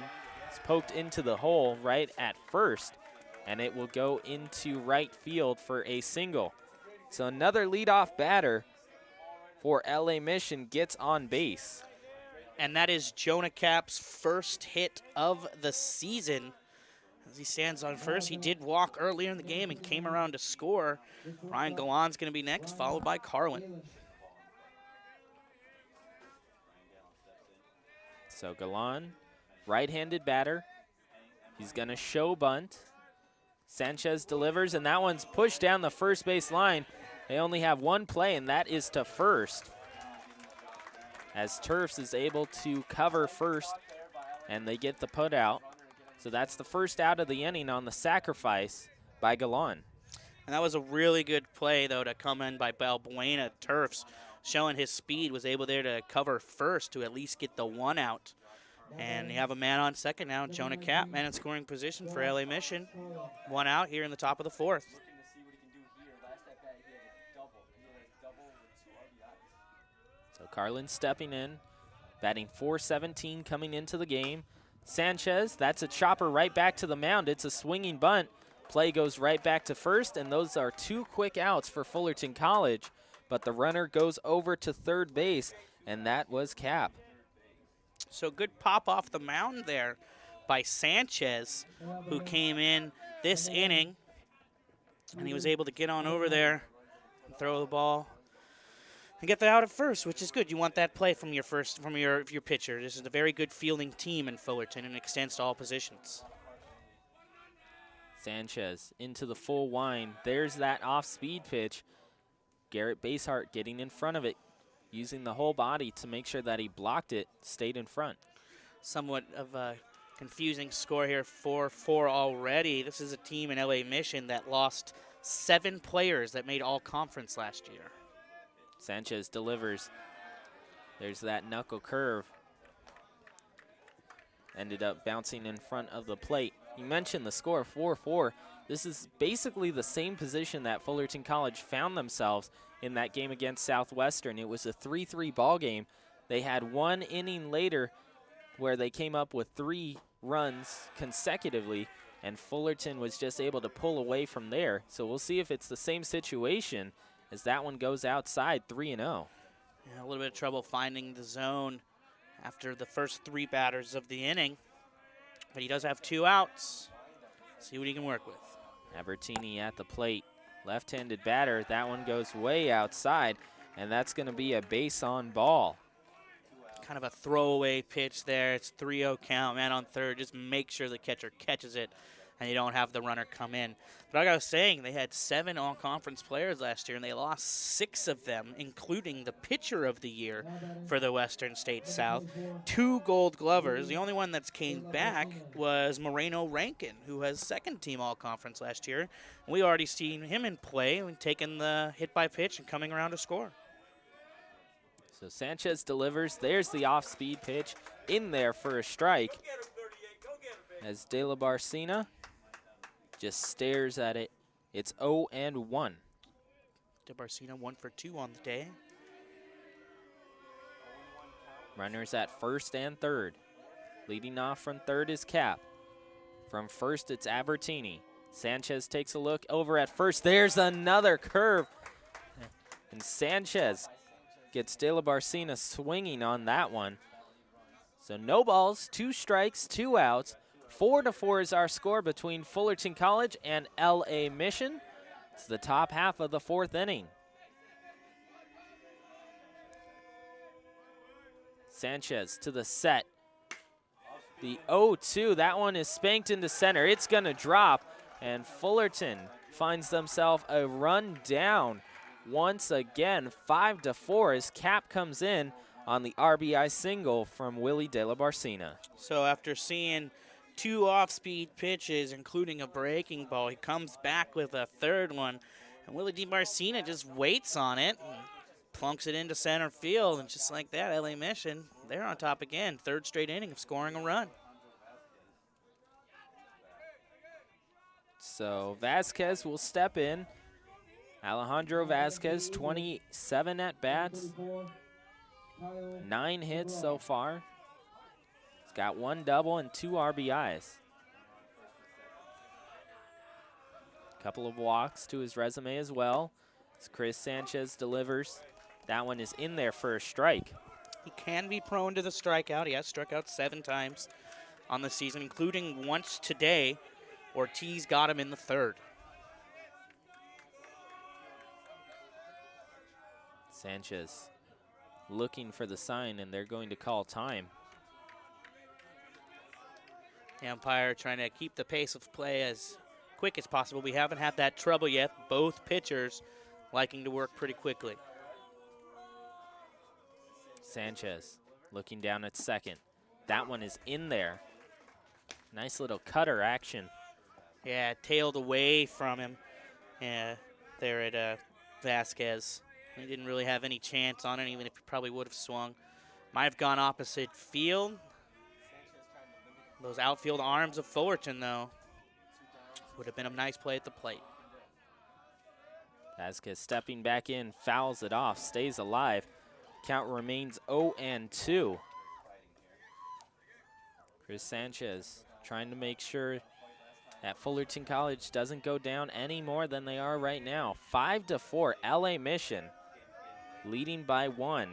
Speaker 1: is poked into the hole right at first, and it will go into right field for a single. So another leadoff batter for LA Mission gets on base.
Speaker 2: And that is Jonah Cap's first hit of the season. As he stands on first, he did walk earlier in the game and came around to score. Ryan Galan's going to be next, followed by Carlin.
Speaker 1: So Galan, right-handed batter. He's going to show bunt. Sanchez delivers, and that one's pushed down the first base line. They only have 1 play, and that is to first, as Tuerffs is able to cover first, and they get the put out. So that's the first out of the inning on the sacrifice by Galan.
Speaker 2: And that was a really good play, though, to come in by Balbuena. Tuerffs, showing his speed, was able there to cover first to at least get the 1 out. And you have a man on second now, Jonah Cap, man in scoring position for LA Mission. 1 out here in the top of the 4th.
Speaker 1: So Carlin stepping in, batting .417 coming into the game. Sanchez, that's a chopper right back to the mound. It's a swinging bunt. Play goes right back to first, and those are 2 quick outs for Fullerton College. But the runner goes over to third base, and that was Cap.
Speaker 2: So good pop off the mound there by Sanchez, who came in this inning, and he was able to get on over there and throw the ball and get the out at first, which is good. You want that play from your pitcher. This is a very good fielding team in Fullerton and extends to all positions.
Speaker 1: Sanchez into the full wind. There's that off-speed pitch. Garrett Basehart getting in front of it, using the whole body to make sure that he blocked it, stayed in front.
Speaker 2: Somewhat of a confusing score here, 4-4 already. This is a team in LA Mission that lost 7 players that made all conference last year.
Speaker 1: Sanchez delivers. There's that knuckle curve. Ended up bouncing in front of the plate. You mentioned the score, 4-4. This is basically the same position that Fullerton College found themselves in that game against Southwestern. It was a 3-3 ball game. They had one inning later where they came up with 3 runs consecutively, and Fullerton was just able to pull away from there. So we'll see if it's the same situation as that one goes outside 3-0.
Speaker 2: Yeah, a little bit of trouble finding the zone after the first 3 batters of the inning, but he does have 2 outs. See what he can work with.
Speaker 1: Albertini at the plate, left-handed batter. That one goes way outside, and that's going to be a base on ball.
Speaker 2: Kind of a throwaway pitch there. It's 3-0 count, man on third. Just make sure the catcher catches it and you don't have the runner come in. But like I was saying, they had 7 all-conference players last year, and they lost 6 of them, including the pitcher of the year for the Western States South. 2 Gold Glovers. The only one that's came back was Mareno Rankin, who has second-team all-conference last year. And we already seen him in play and taking the hit by pitch and coming around to score.
Speaker 1: So Sanchez delivers. There's the off-speed pitch in there for a strike. As De La Barcina just stares at it. It's 0-1.
Speaker 2: De Barcina 1 for 2 on the day.
Speaker 1: Runners at first and third. Leading off from third is Cap. From first, it's Albertini. Sanchez takes a look over at first. There's another curve. And Sanchez gets De La Barcina swinging on that one. So no balls, 2 strikes, 2 outs. 4-4 is our score between Fullerton College and LA Mission. It's the top half of the 4th inning. Sanchez to the set. The 0-2, that one is spanked into center. It's going to drop, and Fullerton finds themselves a run down once again, 5-4, as Cap comes in on the RBI single from Willie De La Barcina.
Speaker 2: So after seeing 2 off-speed pitches, including a breaking ball, he comes back with a third one, and Willie De Barcina just waits on it and plunks it into center field, and just like that, LA Mission, they're on top again. 3rd straight inning of scoring a run.
Speaker 1: So Vasquez will step in. Alejandro Vasquez, 27 at-bats, 9 hits so far. He's got 1 double and 2 RBIs. Couple of walks to his resume as well. As Chris Sanchez delivers. That one is in there for a strike.
Speaker 2: He can be prone to the strikeout. He has struck out 7 times on the season, including once today. Ortiz got him in the 3rd.
Speaker 1: Sanchez looking for the sign, and they're going to call time.
Speaker 2: The umpire trying to keep the pace of play as quick as possible. We haven't had that trouble yet. Both pitchers liking to work pretty quickly.
Speaker 1: Sanchez looking down at second. That one is in there. Nice little cutter action.
Speaker 2: Yeah, tailed away from him there at Vasquez. He didn't really have any chance on it, even if he probably would have swung. Might have gone opposite field. Those outfield arms of Fullerton, though, would have been a nice play at the plate.
Speaker 1: Vasquez stepping back in, fouls it off, stays alive. Count remains 0-2. Chris Sanchez trying to make sure that Fullerton College doesn't go down any more than they are right now. 5-4, LA Mission leading by 1.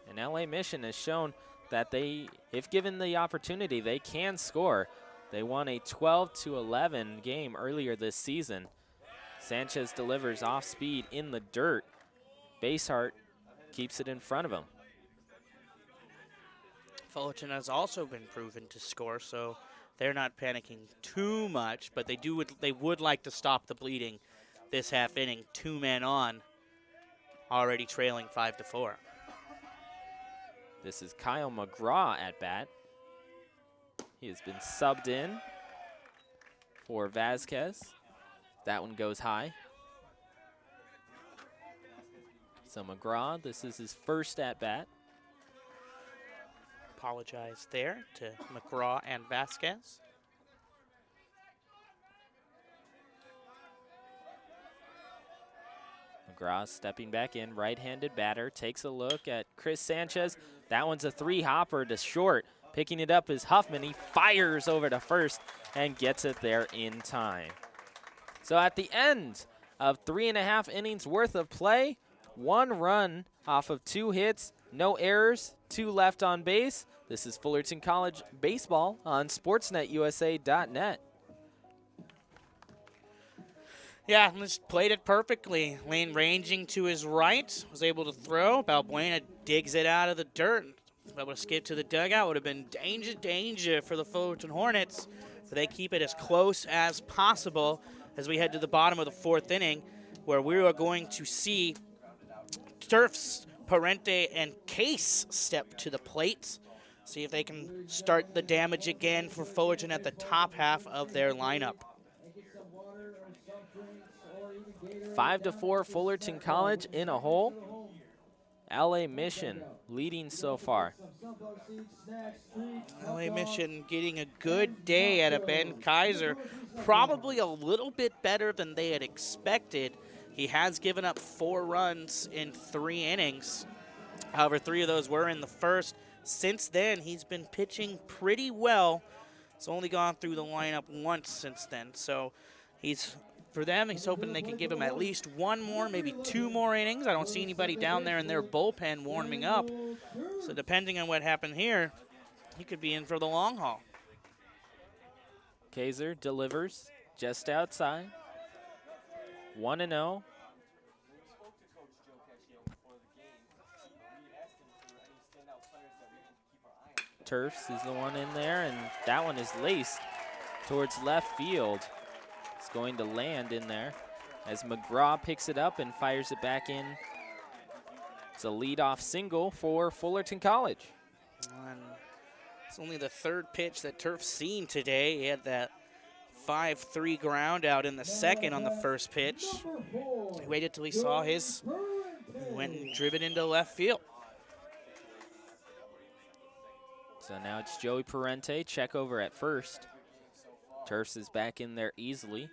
Speaker 1: And LA Mission has shown that they, if given the opportunity, they can score. They won a 12-11 game earlier this season. Sanchez delivers off speed in the dirt. Basehart keeps it in front of him.
Speaker 2: Fullerton has also been proven to score, so they're not panicking too much, but they would like to stop the bleeding this half inning. 2 men on, already trailing 5-4.
Speaker 1: This is Kyle McGraw at bat. He has been subbed in for Vasquez. That one goes high. So McGraw, this is his first at bat.
Speaker 2: Apologize there to McGraw and Vasquez.
Speaker 1: McGraw stepping back in, right-handed batter, takes a look at Chris Sanchez. That one's a 3-hopper to short. Picking it up is Huffman. He fires over to first and gets it there in time. So at the end of 3.5 innings worth of play, 1 run off of 2 hits, no errors, 2 left on base. This is Fullerton College baseball on SportsNetUSA.net.
Speaker 2: Yeah, just played it perfectly. Laine ranging to his right, was able to throw. Balbuena digs it out of the dirt. Able to skip to the dugout. Would have been danger for the Fullerton Hornets. So they keep it as close as possible as we head to the bottom of the 4th inning, where we are going to see Tuerffs, Parente, and Case step to the plate. See if they can start the damage again for Fullerton at the top half of their lineup.
Speaker 1: 5-4 Fullerton College in a hole. LA Mission leading so far.
Speaker 2: LA Mission getting a good day out of Ben Kaiser. Probably a little bit better than they had expected. He has given up 4 runs in 3 innings. However, 3 of those were in the first. Since then, he's been pitching pretty well. He's only gone through the lineup once since then. So for them, he's hoping they can give him at least 1 more, maybe 2 more innings. I don't see anybody down there in their bullpen warming up. So depending on what happened here, he could be in for the long haul.
Speaker 1: Kaiser delivers just outside. 1-0. Tuerffs is the one in there, and that one is laced towards left field. It's going to land in there as McGraw picks it up and fires it back in. It's a leadoff single for Fullerton College.
Speaker 2: And it's only the 3rd pitch that Tuerffs seen today. He had that 5-3 ground out in the 2nd on the 1st pitch. He waited till he saw his, went and driven into left field.
Speaker 1: So now it's Joey Parente, check over at first. Tuerffs is back in there easily.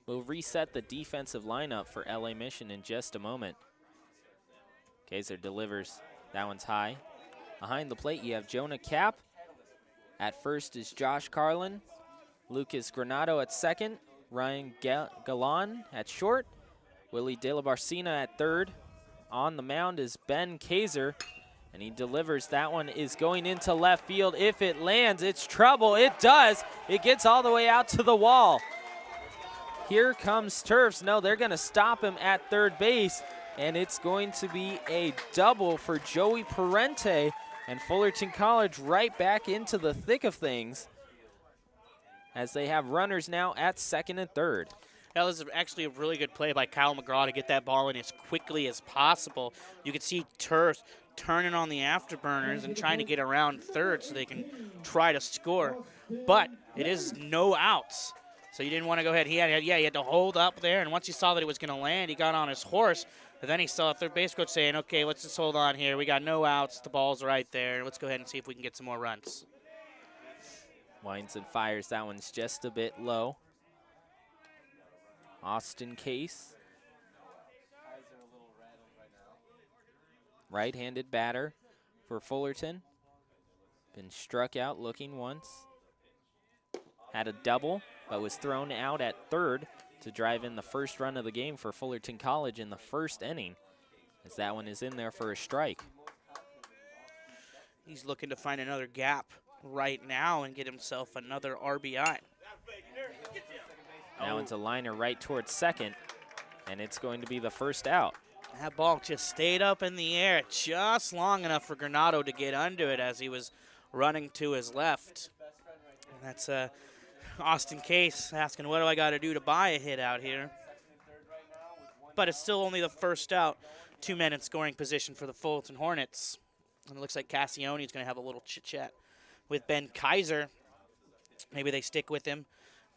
Speaker 1: We'll reset the defensive lineup for LA Mission in just a moment. Kaiser delivers. That one's high. Behind the plate, you have Jonah Cap. At first is Josh Carlin. Lucas Granado at second. Ryan Galan at short. Willie De La Barcina at third. On the mound is Ben Kaiser. And he delivers. That one is going into left field. If it lands, it's trouble. It does. It gets all the way out to the wall. Here comes Tuerffs. No, they're going to stop him at third base. And it's going to be a double for Joey Parente. And Fullerton College right back into the thick of things as they have runners now at 2nd and 3rd.
Speaker 2: That was actually a really good play by Kyle McGraw to get that ball in as quickly as possible. You could see Tuerffs turning on the afterburners and trying to get around third so they can try to score. But it is no outs. So you didn't want to go ahead. He had to hold up there, and once he saw that it was going to land, he got on his horse. But then he saw a third base coach saying, okay, let's just hold on here. We got no outs. The ball's right there. Let's go ahead and see if we can get some more runs.
Speaker 1: Winds and fires. That one's just a bit low. Austin Case. Right-handed batter for Fullerton. Been struck out looking once. Had a double, but was thrown out at third to drive in the first run of the game for Fullerton College in the first inning, as that one is in there for a strike.
Speaker 2: He's looking to find another gap right now and get himself another RBI.
Speaker 1: Now into liner right towards second, and it's going to be the first out.
Speaker 2: That ball just stayed up in the air just long enough for Granado to get under it as he was running to his left. And that's Austin Case asking, what do I got to do to buy a hit out here? But it's still only the first out. 2 men in scoring position for the Fullerton Hornets. And it looks like Cassione is going to have a little chit-chat with Ben Kaiser. Maybe they stick with him.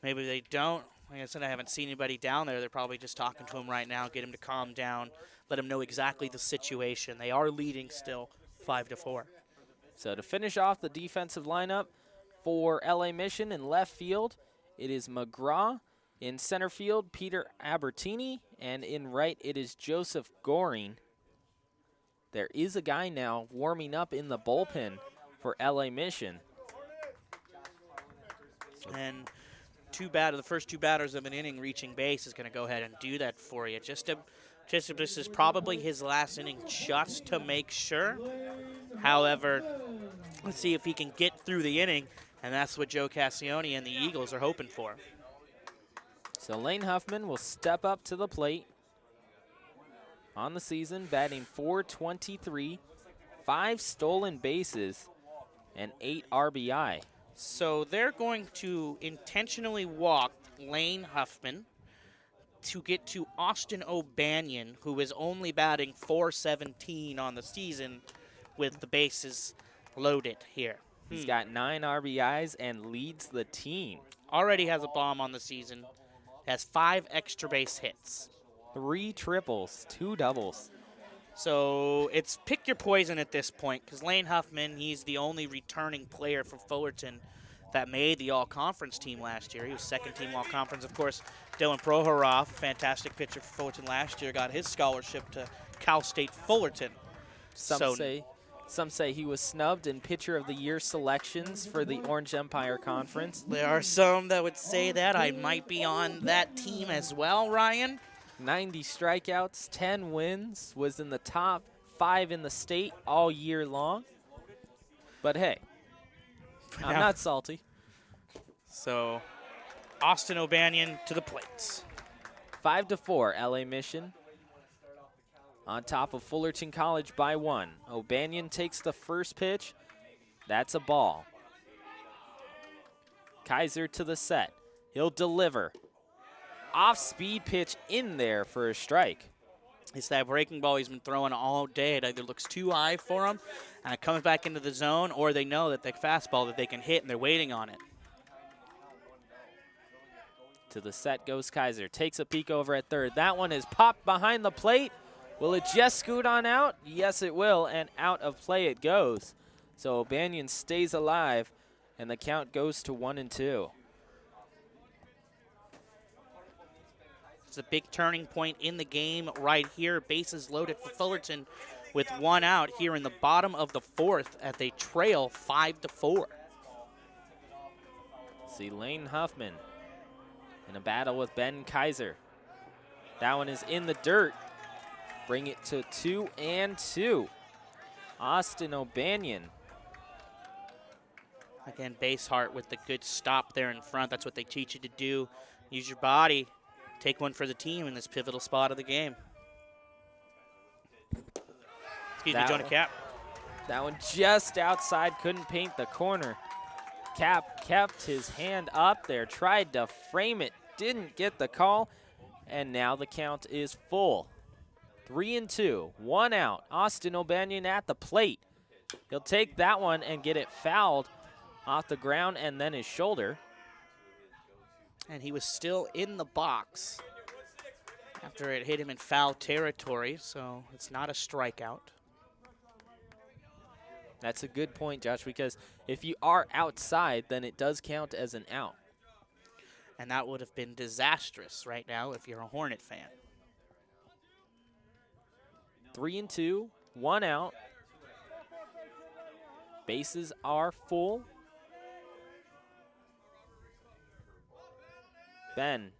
Speaker 2: Maybe they don't. Like I said, I haven't seen anybody down there. They're probably just talking to him right now, get him to calm down, let him know exactly the situation. They are leading still 5-4.
Speaker 1: So to finish off the defensive lineup for LA Mission in left field, it is McGraw. In center field, Peter Albertini. And in right, it is Joseph Goring. There is a guy now warming up in the bullpen for LA Mission.
Speaker 2: And the first two batters of an inning reaching base is going to go ahead and do that for you. This is probably his last inning just to make sure. However, let's see if he can get through the inning, and that's what Joe Cassione and the Eagles are hoping for.
Speaker 1: So Laine Huffman will step up to the plate on the season, batting .423, 5 stolen bases, and 8 RBI.
Speaker 2: So they're going to intentionally walk Laine Huffman to get to Austin O'Banion, who is only batting .417 on the season with the bases loaded here.
Speaker 1: He's got 9 RBIs and leads the team.
Speaker 2: Already has a bomb on the season. Has 5 extra base hits.
Speaker 1: 3 triples, 2 doubles.
Speaker 2: So it's pick your poison at this point, because Laine Huffman, he's the only returning player for Fullerton that made the all-conference team last year. He was second-team all-conference. Of course, Dylan Prohorov, fantastic pitcher for Fullerton last year, got his scholarship to Cal State Fullerton.
Speaker 1: Some say he was snubbed in Pitcher of the Year selections for the Orange Empire Conference.
Speaker 2: There are some that would say that. I might be on that team as well, Ryan.
Speaker 1: 90 strikeouts, 10 wins, was in the top 5 in the state all year long. But hey, I'm not salty.
Speaker 2: So, Austin O'Banion to the plate.
Speaker 1: 5-4, LA Mission on top of Fullerton College by 1. O'Banion takes the first pitch. That's a ball. Kaiser to the set. He'll deliver. Off-speed pitch in there for a strike.
Speaker 2: It's that breaking ball he's been throwing all day. It either looks too high for him, and it comes back into the zone, or they know that the fastball that they can hit, and they're waiting on it.
Speaker 1: To the set goes Kaiser. Takes a peek over at third. That one is popped behind the plate. Will it just scoot on out? Yes, it will, and out of play it goes. So O'Banion stays alive, and the count goes to 1-2.
Speaker 2: It's a big turning point in the game right here. Bases loaded for Fullerton with 1 out here in the bottom of the 4th as they trail 5-4.
Speaker 1: See Laine Huffman in a battle with Ben Kaiser. That one is in the dirt. Bring it to 2-2. Austin O'Banion.
Speaker 2: Again, Basehart with the good stop there in front. That's what they teach you to do. Use your body. Take one for the team in this pivotal spot of the game. Excuse me, Jonah Cap.
Speaker 1: That one just outside, couldn't paint the corner. Cap kept his hand up there, tried to frame it, didn't get the call, and now the count is full. 3-2, 1 out. Austin O'Banion at the plate. He'll take that one and get it fouled off the ground and then his shoulder.
Speaker 2: And he was still in the box after it hit him in foul territory, so it's not a strikeout.
Speaker 1: That's a good point, Josh, because if you are outside, then it does count as an out.
Speaker 2: And that would have been disastrous right now if you're a Hornet fan.
Speaker 1: 3-2, 1 out. Bases are full. Ben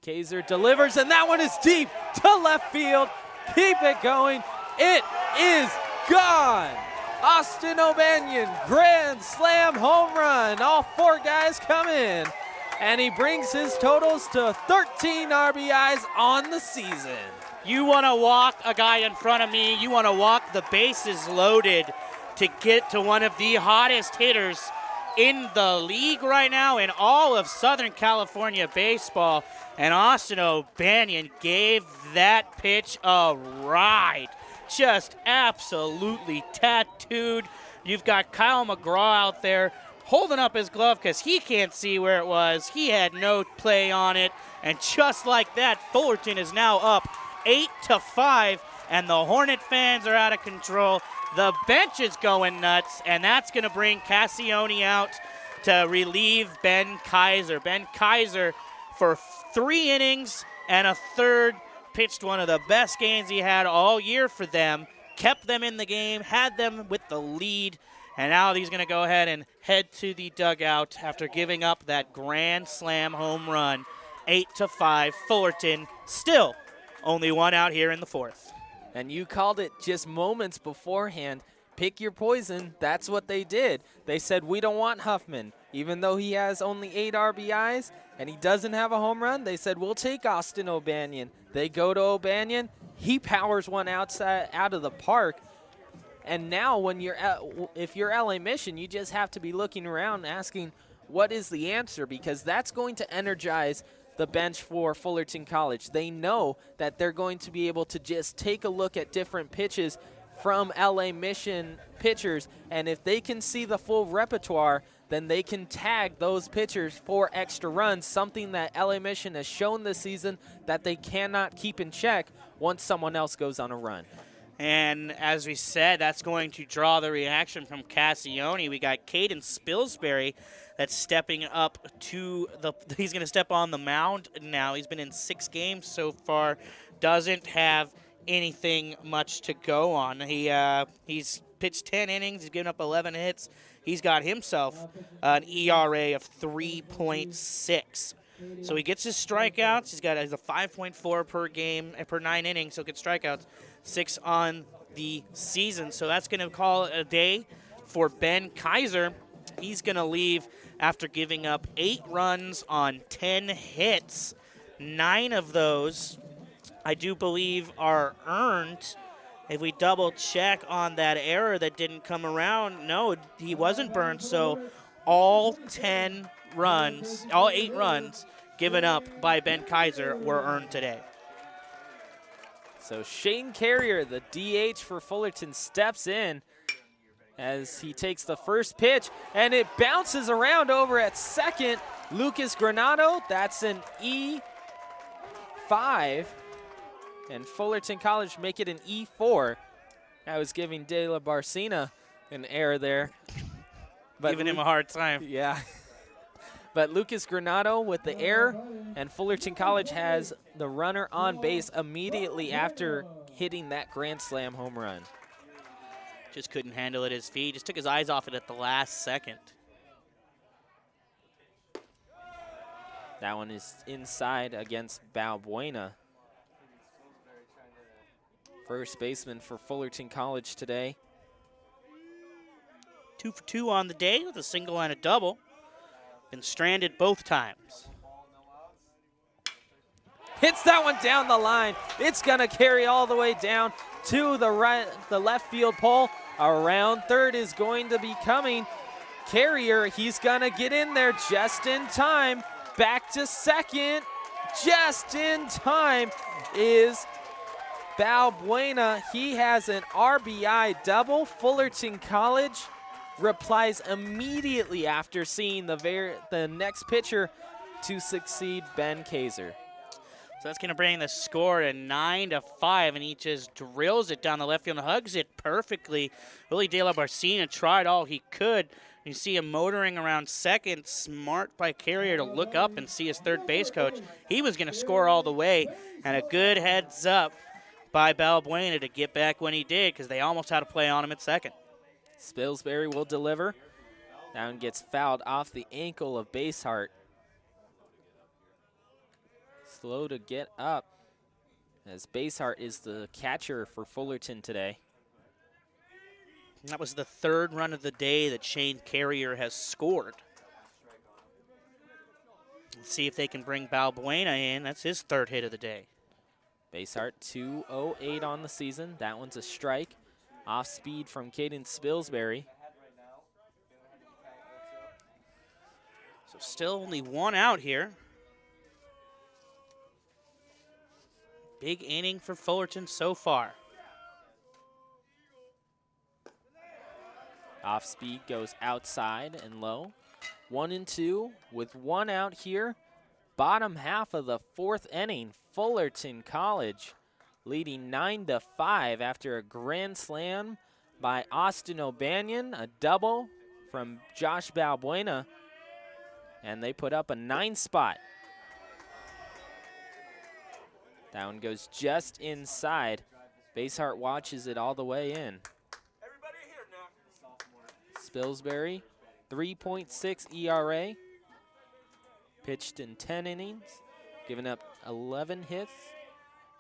Speaker 1: Kaiser delivers, and that one is deep to left field. Keep it going. It is gone. Austin O'Banion, grand slam home run. All 4 guys come in, and he brings his totals to 13 RBIs on the season.
Speaker 2: You want to walk a guy in front of me. You want to walk the bases loaded to get to one of the hottest hitters in the league right now in all of Southern California baseball. And Austin O'Banion gave that pitch a ride. Just absolutely tattooed. You've got Kyle McGraw out there holding up his glove because he can't see where it was. He had no play on it. And just like that, Fullerton is now up 8-5, and the Hornet fans are out of control. The bench is going nuts, and that's going to bring Cassione out to relieve Ben Kaiser. Ben Kaiser, for 3 innings and a third, pitched one of the best games he had all year for them, kept them in the game, had them with the lead, and now he's going to go ahead and head to the dugout after giving up that grand slam home run. 8-5, Fullerton still only 1 out here in the 4th.
Speaker 1: And you called it just moments beforehand. Pick your poison. That's what they did. They said, we don't want Huffman. Even though he has only 8 RBIs and he doesn't have a home run, they said, we'll take Austin O'Banion. They go to O'Banion. He powers one outside out of the park. And now when if you're LA Mission, you just have to be looking around asking, what is the answer? Because that's going to energize the bench for Fullerton College. They know that they're going to be able to just take a look at different pitches from LA Mission pitchers, and if they can see the full repertoire, then they can tag those pitchers for extra runs, something that LA Mission has shown this season that they cannot keep in check once someone else goes on a run.
Speaker 2: And as we said, that's going to draw the reaction from Cassione. We got Caden Spilsbury that's stepping up to he's going to step on the mound now. He's been in 6 games so far, doesn't have anything much to go on. He's pitched 10 innings, he's given up 11 hits. He's got himself an ERA of 3.6. So he gets his strikeouts. He's got a 5.4 per game, per 9 innings, so he gets strikeouts, 6 on the season. So that's going to call it a day for Ben Kaiser. He's going to leave after giving up 8 runs on 10 hits. 9 of those, I do believe, are earned. If we double check on that error that didn't come around, no, he wasn't burned. So all 8 runs given up by Ben Kaiser were earned today.
Speaker 1: So Shane Carrier, the DH for Fullerton, steps in as he takes the first pitch, and it bounces around over at second. Lucas Granado, that's an E5. And Fullerton College make it an E4. I was giving De La Barcina an error there.
Speaker 2: But giving him a hard time.
Speaker 1: Yeah. But Lucas Granado with the error, and Fullerton College has the runner on base immediately after hitting that grand slam home run.
Speaker 2: Just couldn't handle it at his feet. Just took his eyes off it at the last second.
Speaker 1: That one is inside against Balbuena. First baseman for Fullerton College today.
Speaker 2: 2 for 2 on the day with a single and a double. Been stranded both times.
Speaker 1: Hits that one down the line. It's going to carry all the way down to the left field pole. Around third is going to be coming. Carrier, he's going to get in there just in time. Back to second. Just in time is Balbuena. He has an RBI double. Fullerton College replies immediately after seeing the next pitcher to succeed, Ben Kaiser.
Speaker 2: So that's going to bring the score to 9-5, and he just drills it down the left field and hugs it perfectly. Willie De La Barcina tried all he could. You see him motoring around second. Smart by Carrier to look up and see his third base coach. He was going to score all the way, and a good heads up by Balbuena to get back when he did, because they almost had a play on him at second.
Speaker 1: Spilsbury will deliver. That one gets fouled off the ankle of Basehart. Slow to get up, as Basehart is the catcher for Fullerton today.
Speaker 2: That was the third run of the day that Shane Carrier has scored. Let's see if they can bring Balbuena in. That's his third hit of the day.
Speaker 1: Basehart 208 on the season. That one's a strike. Off speed from Caden Spilsbury.
Speaker 2: So still only one out here. Big inning for Fullerton so far.
Speaker 1: Off speed goes outside and low. 1-2 with one out here. Bottom half of the fourth inning, Fullerton College leading 9-5 after a grand slam by Austin O'Banion, a double from Josh Balbuena, and they put up a 9 spot. That one goes just inside. Basehart watches it all the way in. Spilsbury, 3.6 ERA. Pitched in 10 innings, given up 11 hits,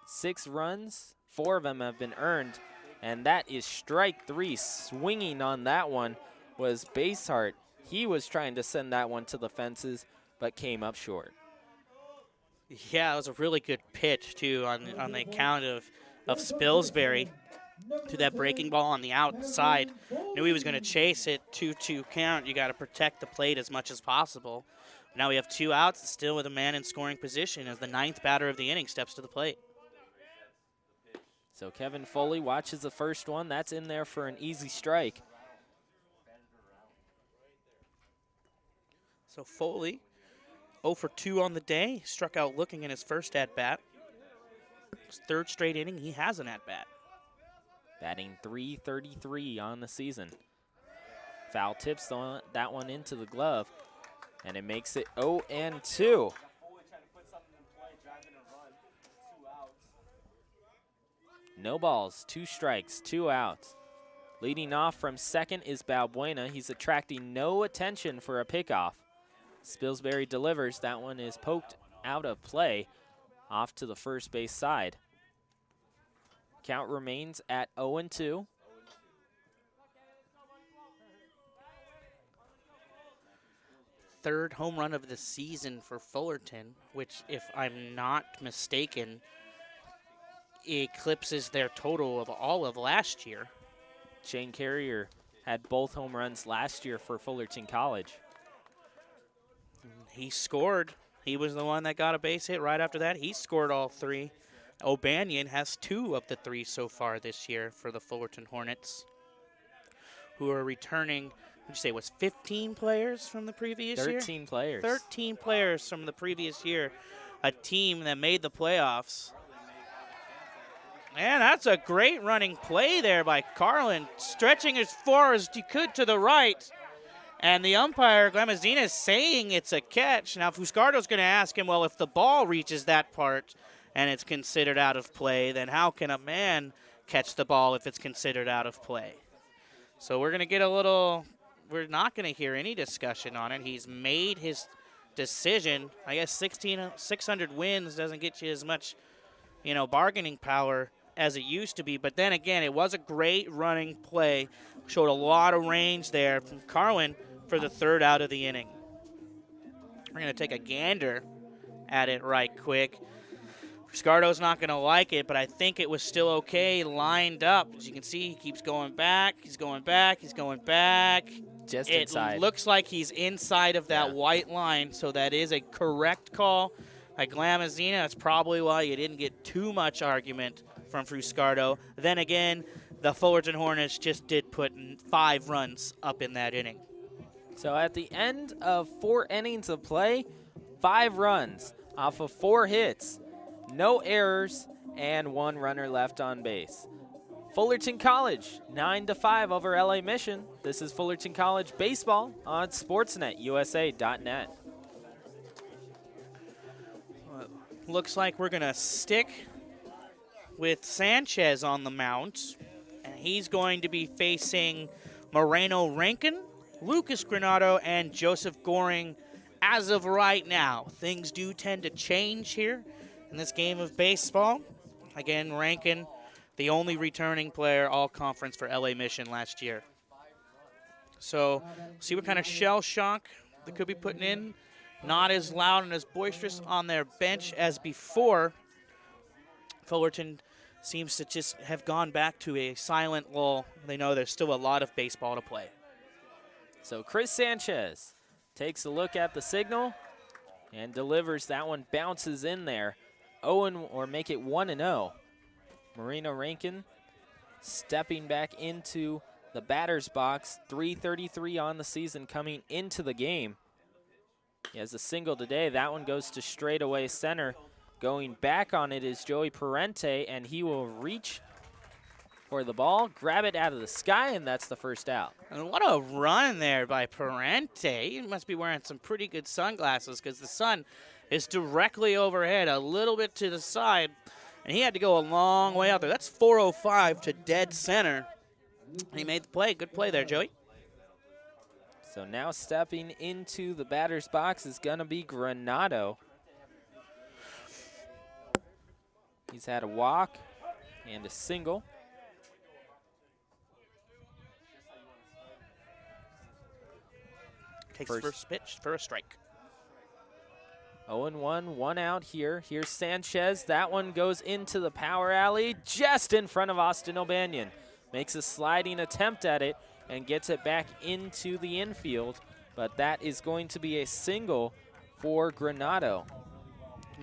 Speaker 1: 6 runs, 4 of them have been earned, and that is strike 3. Swinging on that one was Basehart. He was trying to send that one to the fences, but came up short.
Speaker 2: Yeah, it was a really good pitch, too, on the account of Spilsbury to that breaking ball on the outside. Knew he was going to chase it, 2-2 count. You got to protect the plate as much as possible. Now we have 2 outs, still with a man in scoring position as the 9th batter of the inning steps to the plate.
Speaker 1: So Kevin Foley watches the first one. That's in there for an easy strike.
Speaker 2: So Foley, 0 for 2 on the day. Struck out looking in his first at-bat. His 3rd straight inning, he has an at-bat.
Speaker 1: Batting .333 on the season. Foul tips that one into the glove, and it makes it 0-2. No balls, 2 strikes, 2 outs. Leading off from second is Balbuena. He's attracting no attention for a pickoff. Spilsbury delivers. That one is poked out of play off to the first base side. Count remains at 0-2.
Speaker 2: Third home run of the season for Fullerton, which, if I'm not mistaken, eclipses their total of all of last year.
Speaker 1: Shane Carrier had both home runs last year for Fullerton College.
Speaker 2: He scored. He was the one that got a base hit right after that. He scored all 3. O'Banion has 2 of the 3 so far this year for the Fullerton Hornets, who are returning, would you say, was 15 players from the previous year?
Speaker 1: 13 players.
Speaker 2: 13 players from the previous year, a team that made the playoffs. And that's a great running play there by Carlin, stretching as far as he could to the right. And the umpire, Glamazina, is saying it's a catch. Now, Fuscardo's going to ask him, well, if the ball reaches that part and it's considered out of play, then how can a man catch the ball if it's considered out of play? So we're going to get a little, we're not going to hear any discussion on it. He's made his decision. I guess 600 wins doesn't get you as much, bargaining power as it used to be. But then again, it was a great running play. Showed a lot of range there from Carlin for the 3rd out of the inning. We're going to take a gander at it right quick. Fuscardo's not going to like it, but I think it was still okay lined up. As you can see, he keeps going back. He's going back. He's going back.
Speaker 1: Just inside.
Speaker 2: It looks like he's inside of that white line, so that is a correct call by Glamazina. That's probably why you didn't get too much argument from Fuscardo. Then again, the Fullerton Hornets just did put 5 runs up in that inning.
Speaker 1: So at the end of 4 innings of play, 5 runs off of 4 hits, no errors, and 1 runner left on base. Fullerton College, 9-5 over LA Mission. This is Fullerton College baseball on SportsNetUSA.net.
Speaker 2: Looks like we're going to stick with Sanchez on the mound, and he's going to be facing Mareno Rankin, Lucas Granado, and Joseph Goring as of right now. Things do tend to change here in this game of baseball. Again, Rankin, the only returning player all conference for LA Mission last year. So see what kind of shell shock they could be putting in. Not as loud and as boisterous on their bench as before. Fullerton seems to just have gone back to a silent lull. They know there's still a lot of baseball to play.
Speaker 1: So Chris Sanchez takes a look at the signal and delivers. That one bounces in there. 0 or make it 1-0. Mareno Rankin stepping back into the batter's box. 3:33 on the season coming into the game. He has a single today. That one goes to straightaway center. Going back on it is Joey Parente, and he will reach for the ball, grab it out of the sky, and that's the first out.
Speaker 2: And what a run there by Parente. He must be wearing some pretty good sunglasses because the sun is directly overhead, a little bit to the side, and he had to go a long way out there. That's 405 to dead center. He made the play. Good play there, Joey.
Speaker 1: So now stepping into the batter's box is going to be Granado. He's had a walk and a single.
Speaker 2: Takes first pitch for a strike.
Speaker 1: 0-1, 1 out here. Here's Sanchez. That one goes into the power alley just in front of Austin O'Banion. Makes a sliding attempt at it and gets it back into the infield, but that is going to be a single for Granado.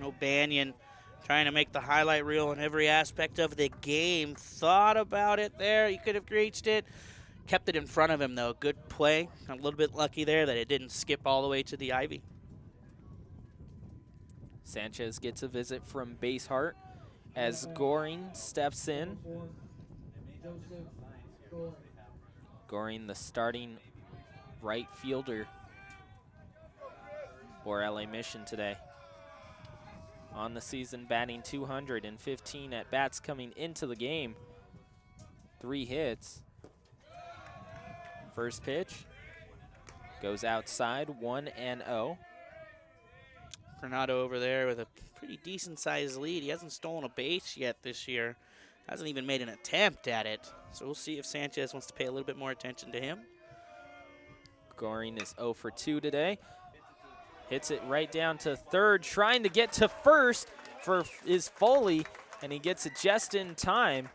Speaker 2: O'Banion trying to make the highlight reel in every aspect of the game. Thought about it there. He could have reached it. Kept it in front of him, though. Good play. A little bit lucky there that it didn't skip all the way to the ivy.
Speaker 1: Sanchez gets a visit from Basehart as Goring steps in. Goring, the starting right fielder for LA Mission today. On the season, batting 215 at bats coming into the game. 3 hits. First pitch goes outside, 1-0.
Speaker 2: Granado over there with a pretty decent-sized lead. He hasn't stolen a base yet this year. Hasn't even made an attempt at it. So we'll see if Sanchez wants to pay a little bit more attention to him.
Speaker 1: Goring is 0 for 2 today. Hits it right down to third, trying to get to first is Foley, and he gets it just in time.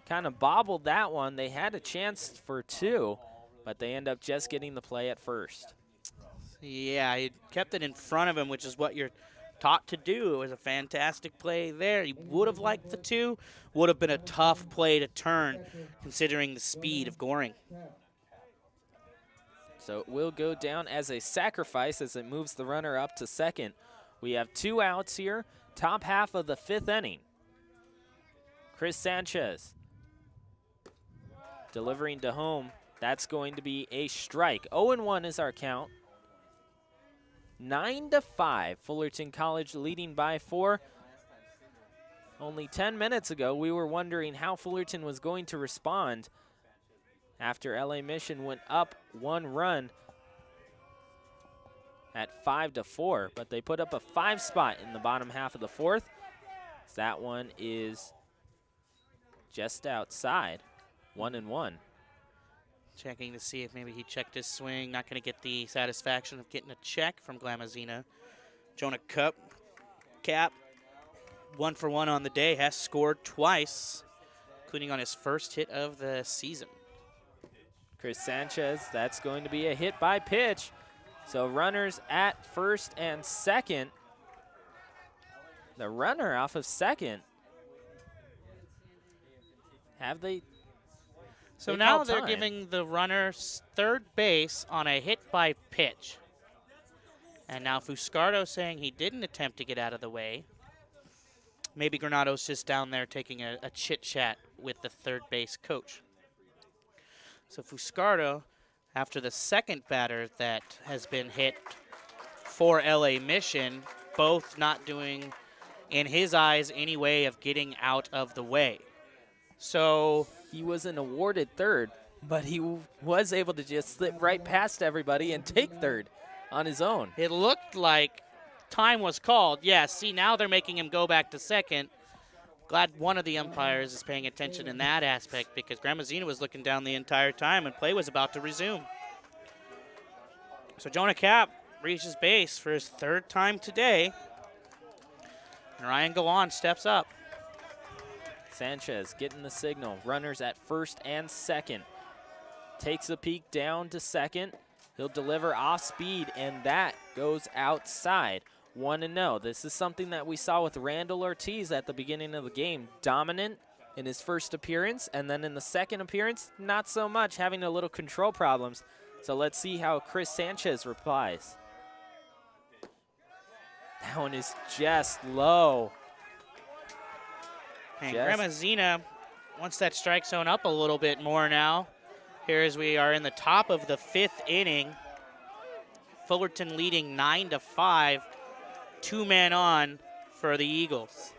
Speaker 1: Kind of bobbled that one. They had a chance for 2, but they end up just getting the play at first.
Speaker 2: Yeah, he kept it in front of him, which is what you're taught to do. It was a fantastic play there. He would have liked the 2. Would have been a tough play to turn, considering the speed of Goring.
Speaker 1: So it will go down as a sacrifice as it moves the runner up to second. We have 2 outs here, top half of the 5th inning. Chris Sanchez delivering to home. That's going to be a strike. 0-1 is our count. 9-5, Fullerton College leading by 4. Only 10 minutes ago, we were wondering how Fullerton was going to respond after LA Mission went up 1 run at 5-4, but they put up a 5 spot in the bottom half of the 4th. That one is just outside, 1-1.
Speaker 2: Checking to see if maybe he checked his swing. Not going to get the satisfaction of getting a check from Glamazina. Jonah Cap, 1 for 1 on the day, has scored twice, including on his first hit of the season.
Speaker 1: Chris Sanchez, that's going to be a hit by pitch. So runners at first and second. The runner off of second. Have they?
Speaker 2: So now they're giving the runner third base on a hit by pitch. And now Fuscardo saying he didn't attempt to get out of the way. Maybe Granado's just down there taking a chit-chat with the third base coach. So Fuscardo, after the second batter that has been hit for LA Mission, both not doing, in his eyes, any way of getting out of the way. So
Speaker 1: he was an awarded third, but he was able to just slip right past everybody and take third on his own.
Speaker 2: It looked like time was called. Yeah, see, now they're making him go back to second. Glad one of the umpires is paying attention in that aspect, because Gramazina was looking down the entire time and play was about to resume. So Jonah Cap reaches base for his 3rd time today. And Ryan Gallan steps up.
Speaker 1: Sanchez getting the signal. Runners at first and second. Takes a peek down to second. He'll deliver off speed, and that goes outside. 1-0. This is something that we saw with Randall Ortiz at the beginning of the game. Dominant in his first appearance, and then in the second appearance, not so much, having a little control problems. So let's see how Chris Sanchez replies. That one is just low.
Speaker 2: And Gramazina wants that strike zone up a little bit more now. Here as we are in the top of the 5th inning. Fullerton leading 9-5. 2 men on for the Eagles.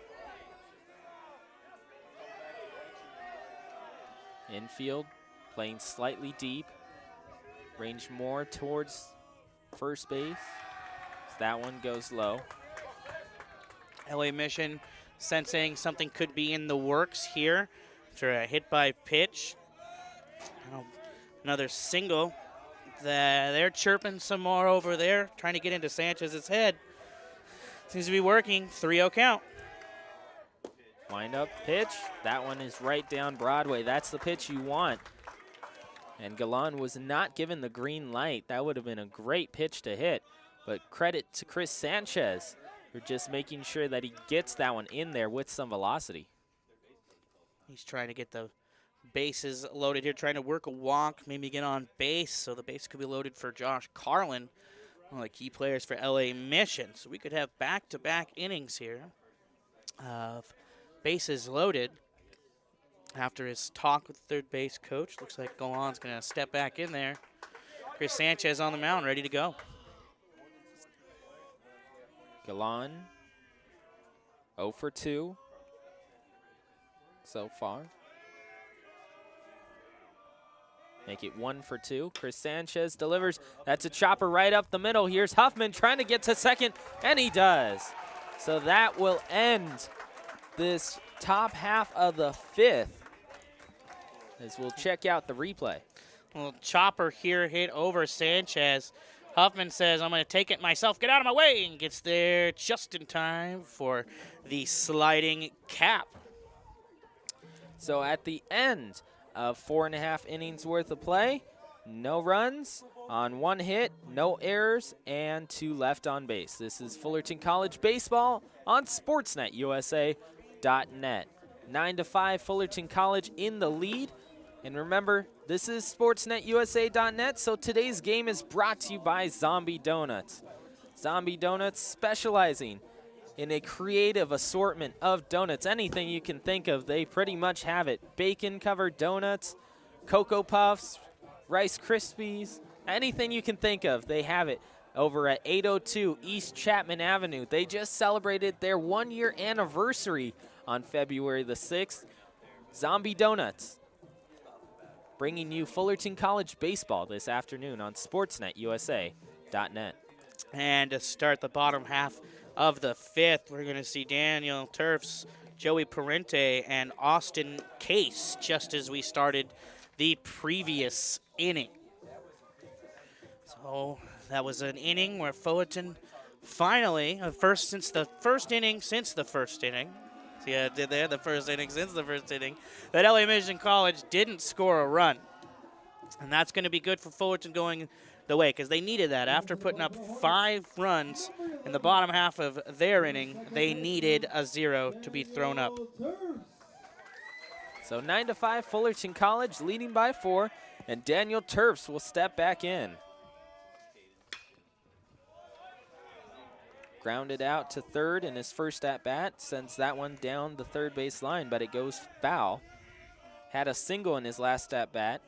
Speaker 1: Infield playing slightly deep. Range more towards first base. So that one goes low.
Speaker 2: LA Mission sensing something could be in the works here after a hit by pitch. Another single. They're chirping some more over there, trying to get into Sanchez's head. Seems to be working. 3-0 count.
Speaker 1: Wind up pitch. That one is right down Broadway. That's the pitch you want. And Gallan was not given the green light. That would have been a great pitch to hit. But credit to Chris Sanchez for just making sure that he gets that one in there with some velocity.
Speaker 2: He's trying to get the bases loaded here, trying to work a walk, maybe get on base, so the base could be loaded for Josh Carlin, one of the key players for LA Mission. So we could have back-to-back innings here of bases loaded. After his talk with the third base coach, looks like Gallan's going to step back in there. Chris Sanchez on the mound, ready to go.
Speaker 1: Gallan, 0 for 2 so far. Make it 1 for 2. Chris Sanchez delivers. That's a chopper right up the middle. Here's Huffman trying to get to second, and he does. So that will end this top half of the 5th, as we'll check out the replay.
Speaker 2: Well, chopper here hit over Sanchez. Huffman says, I'm going to take it myself. Get out of my way, and gets there just in time for the sliding cap.
Speaker 1: So at the end of 4.5 innings worth of play, no runs on 1 hit, no errors, and 2 left on base. This is Fullerton College baseball on SportsNetUSA.net. 9-5 Fullerton College in the lead. And remember, this is SportsNetUSA.net, so today's game is brought to you by Zombie Donuts. Zombie Donuts specializing in a creative assortment of donuts. Anything you can think of, they pretty much have it. Bacon-covered donuts, Cocoa Puffs, Rice Krispies, anything you can think of, they have it over at 802 East Chapman Avenue. They just celebrated their 1-year anniversary on February the 6th. Zombie Donuts, bringing you Fullerton College baseball this afternoon on SportsNetUSA.net.
Speaker 2: And to start the bottom half of the 5th, we're going to see Daniel Tuerffs, Joey Parente, and Austin Case, just as we started the previous inning. So that was an inning where Fullerton finally, since the first inning. Yeah, did they have the first inning since the first inning? That LA Mission College didn't score a run. And that's going to be good for Fullerton going the way, because they needed that. After putting up 5 runs in the bottom half of their inning, they needed a 0 to be thrown up.
Speaker 1: So 9-5 Fullerton College leading by 4, and Daniel Tuerffs will step back in. Grounded out to third in his first at-bat, sends that one down the third base line, but it goes foul. Had a single in his last at-bat.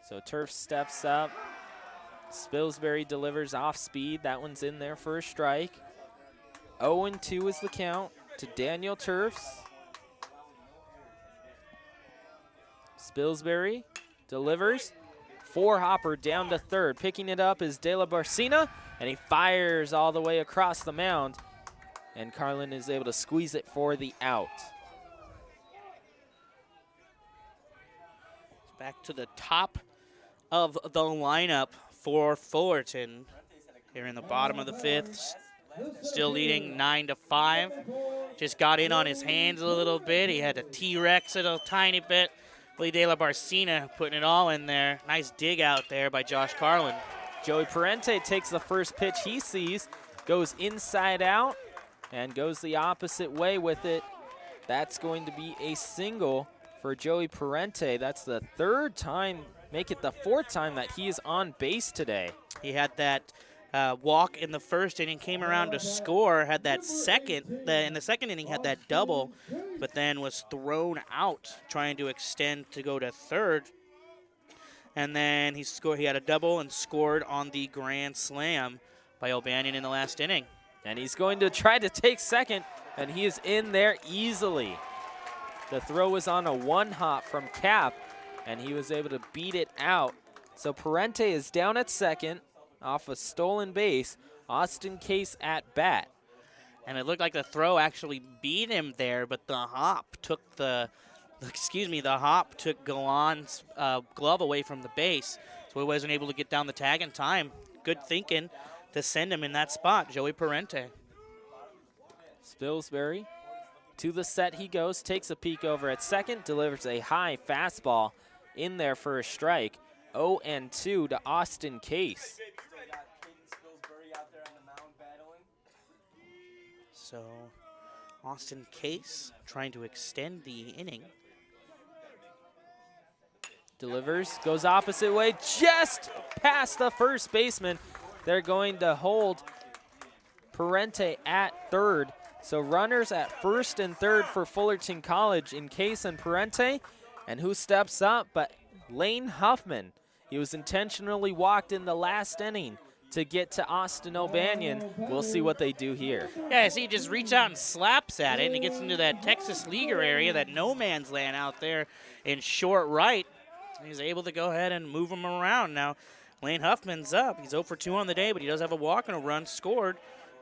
Speaker 1: So Tuerffs steps up. Spilsbury delivers off speed. That one's in there for a strike. 0-2 is the count to Daniel Tuerffs. Spilsbury delivers. Four-hopper down to third. Picking it up is De La Barcina, and he fires all the way across the mound. And Carlin is able to squeeze it for the out.
Speaker 2: Back to the top of the lineup for Fullerton. Here in the bottom of the fifth, still leading 9-5. Just got in on his hands a little bit. He had to T-Rex it a tiny bit. Lee De La Barcina putting it all in there. Nice dig out there by Josh Carlin.
Speaker 1: Joey Parente takes the first pitch he sees, goes inside out, and goes the opposite way with it. That's going to be a single for Joey Parente. That's the third time, make it the fourth time that he is on base today.
Speaker 2: He had that walk in the first inning, came around to score, had that in the second inning had that double, but then was thrown out trying to extend to go to third. And then he had a double and scored on the grand slam by O'Banion in the last inning.
Speaker 1: And he's going to try to take second, and he is in there easily. The throw was on a one-hop from Cap, and he was able to beat it out. So Parente is down at second off a stolen base. Austin Case at bat.
Speaker 2: And it looked like the throw actually beat him there, but the hop took Galan's glove away from the base, so he wasn't able to get down the tag in time. Good thinking to send him in that spot, Joey Parente.
Speaker 1: Spilsbury to the set he goes, takes a peek over at second, delivers a high fastball in there for a strike. 0-2 to Austin Case.
Speaker 2: So Austin Case trying to extend the inning.
Speaker 1: Delivers, goes opposite way, just past the first baseman. They're going to hold Parente at third. So runners at first and third for Fullerton College in Case and Parente. And who steps up but Laine Huffman. He was intentionally walked in the last inning to get to Austin O'Banion. We'll see what they do here.
Speaker 2: Yeah, see, he just reaches out and slaps at it, and he gets into that Texas Leaguer area, that no man's land out there in short right. He's able to go ahead and move him around. Now, Laine Huffman's up. He's 0 for 2 on the day, but he does have a walk and a run scored.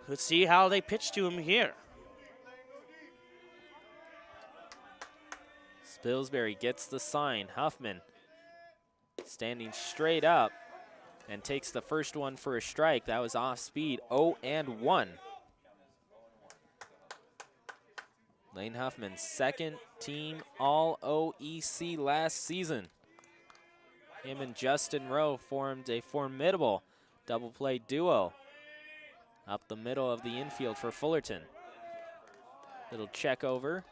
Speaker 2: Let's see how they pitch to him here.
Speaker 1: Spilsbury gets the sign. Huffman standing straight up and takes the first one for a strike. That was off speed. 0-1. Laine Huffman, second team All-OEC last season. Him and Justin Rowe formed a formidable double play duo up the middle of the infield for Fullerton. Little check over.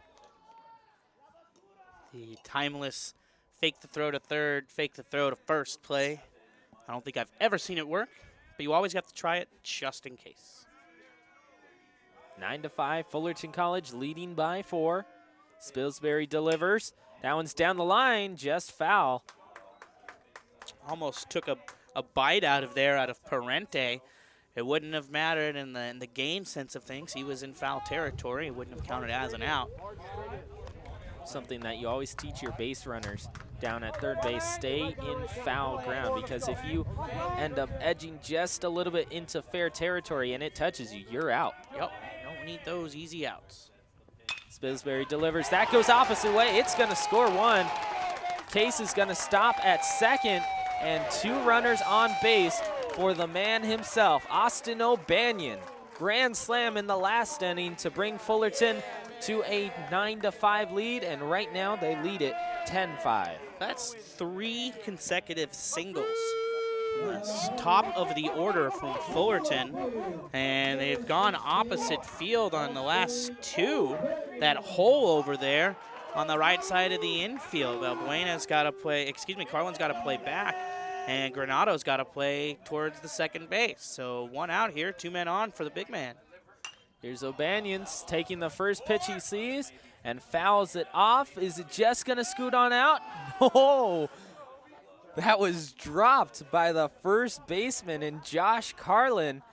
Speaker 2: The timeless fake the throw to third, fake the throw to first play. I don't think I've ever seen it work, but you always have to try it just in case.
Speaker 1: 9-5, Fullerton College leading by 4. Spilsbury delivers. That one's down the line, just foul.
Speaker 2: Almost took a bite out of Parente. It wouldn't have mattered in the game sense of things. He was in foul territory. It wouldn't have counted as an out.
Speaker 1: Something that you always teach your base runners down at third base, stay in foul ground, because if you end up edging just a little bit into fair territory and it touches you, you're out.
Speaker 2: Yep, don't need those easy outs.
Speaker 1: Spilsbury delivers. That goes opposite way. It's going to score one. Case is going to stop at second, and 2 runners on base for the man himself, Austin O'Banion. Grand slam in the last inning to bring Fullerton to a 9-5 lead, and right now they lead it 10-5.
Speaker 2: That's 3 consecutive singles. That's top of the order from Fullerton, and they've gone opposite field on the last 2. That hole over there on the right side of the infield. Carlin's got to play back, and Granado's got to play towards the second base. So 1 out here, 2 men on for the big man.
Speaker 1: Here's O'Banion taking the first pitch he sees and fouls it off. Is it just going to scoot on out? No! That was dropped by the first baseman and Josh Carlin.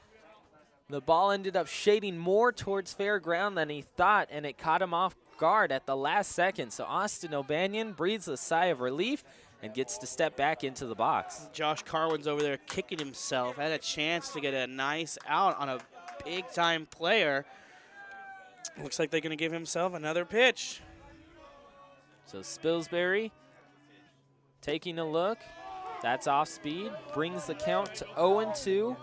Speaker 1: The ball ended up shading more towards fair ground than he thought, and it caught him off guard at the last second. So Austin O'Banion breathes a sigh of relief and gets to step back into the box.
Speaker 2: Josh Carwin's over there kicking himself. Had a chance to get a nice out on a big-time player. Looks like they're going to give himself another pitch.
Speaker 1: So Spilsbury taking a look. That's off speed. Brings the count to 0-2.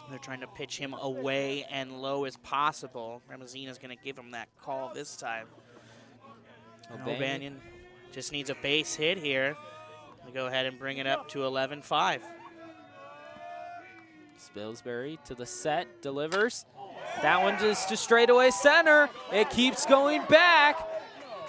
Speaker 2: They're trying to pitch him away and low as possible. Ramazina's going to give him that call this time. O'Banion just needs a base hit here to go ahead and bring it up to 11-5.
Speaker 1: Spilsbury to the set, delivers. That one just to straightaway center. It keeps going back,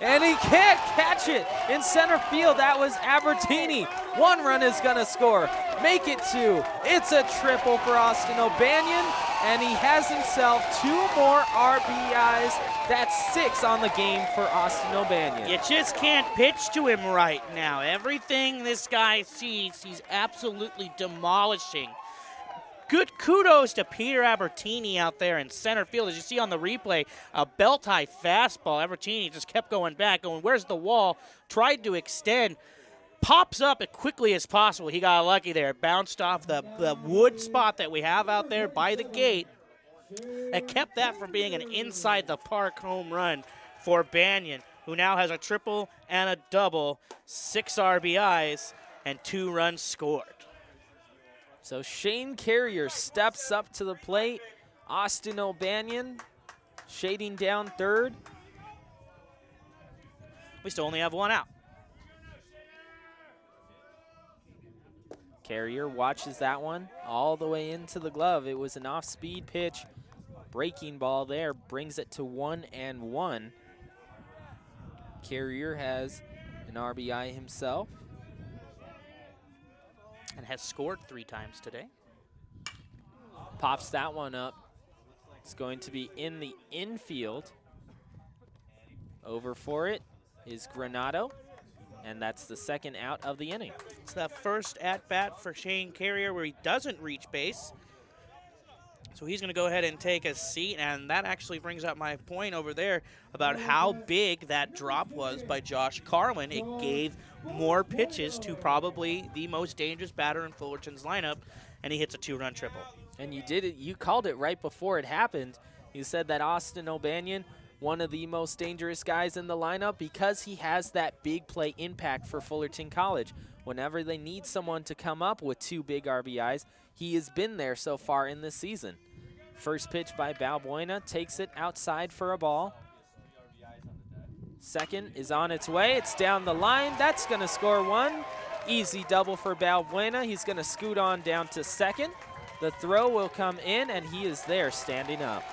Speaker 1: and he can't catch it in center field. That was Albertini. 1 run is gonna score. Make it 2. It's a triple for Austin O'Banion, and he has himself 2 more RBIs. That's 6 on the game for Austin O'Banion.
Speaker 2: You just can't pitch to him right now. Everything this guy sees, he's absolutely demolishing. Good kudos to Peter Albertini out there in center field. As you see on the replay, a belt-high fastball. Albertini just kept going back, going, where's the wall? Tried to extend. Pops up as quickly as possible. He got lucky there. Bounced off the wood spot that we have out there by the gate. It kept that from being an inside-the-park home run for Banyan, who now has a triple and a double, 6 RBIs, and 2 runs scored.
Speaker 1: So Shane Carrier steps up to the plate. Austin O'Banion shading down third.
Speaker 2: We still only have 1 out.
Speaker 1: Carrier watches that one all the way into the glove. It was an off-speed pitch. Breaking ball there brings it to 1-1. Carrier has an RBI himself.
Speaker 2: And has scored 3 times today.
Speaker 1: Pops that one up. It's going to be in the infield. Over for it is Granado, and that's the 2nd out of the inning.
Speaker 2: It's the first at-bat for Shane Carrier where he doesn't reach base. So he's going to go ahead and take a seat, and that actually brings up my point over there about how big that drop was by Josh Carlin. It gave more pitches to probably the most dangerous batter in Fullerton's lineup, and he hits a 2-run triple.
Speaker 1: And you did it. You called it right before it happened. You said that Austin O'Banion, one of the most dangerous guys in the lineup, because he has that big play impact for Fullerton College. Whenever they need someone to come up with 2 big RBIs, he has been there so far in this season. First pitch by Balbuena, takes it outside for a ball. Second is on its way. It's down the line. That's going to score 1. Easy double for Balbuena. He's going to scoot on down to second. The throw will come in, and he is there standing up.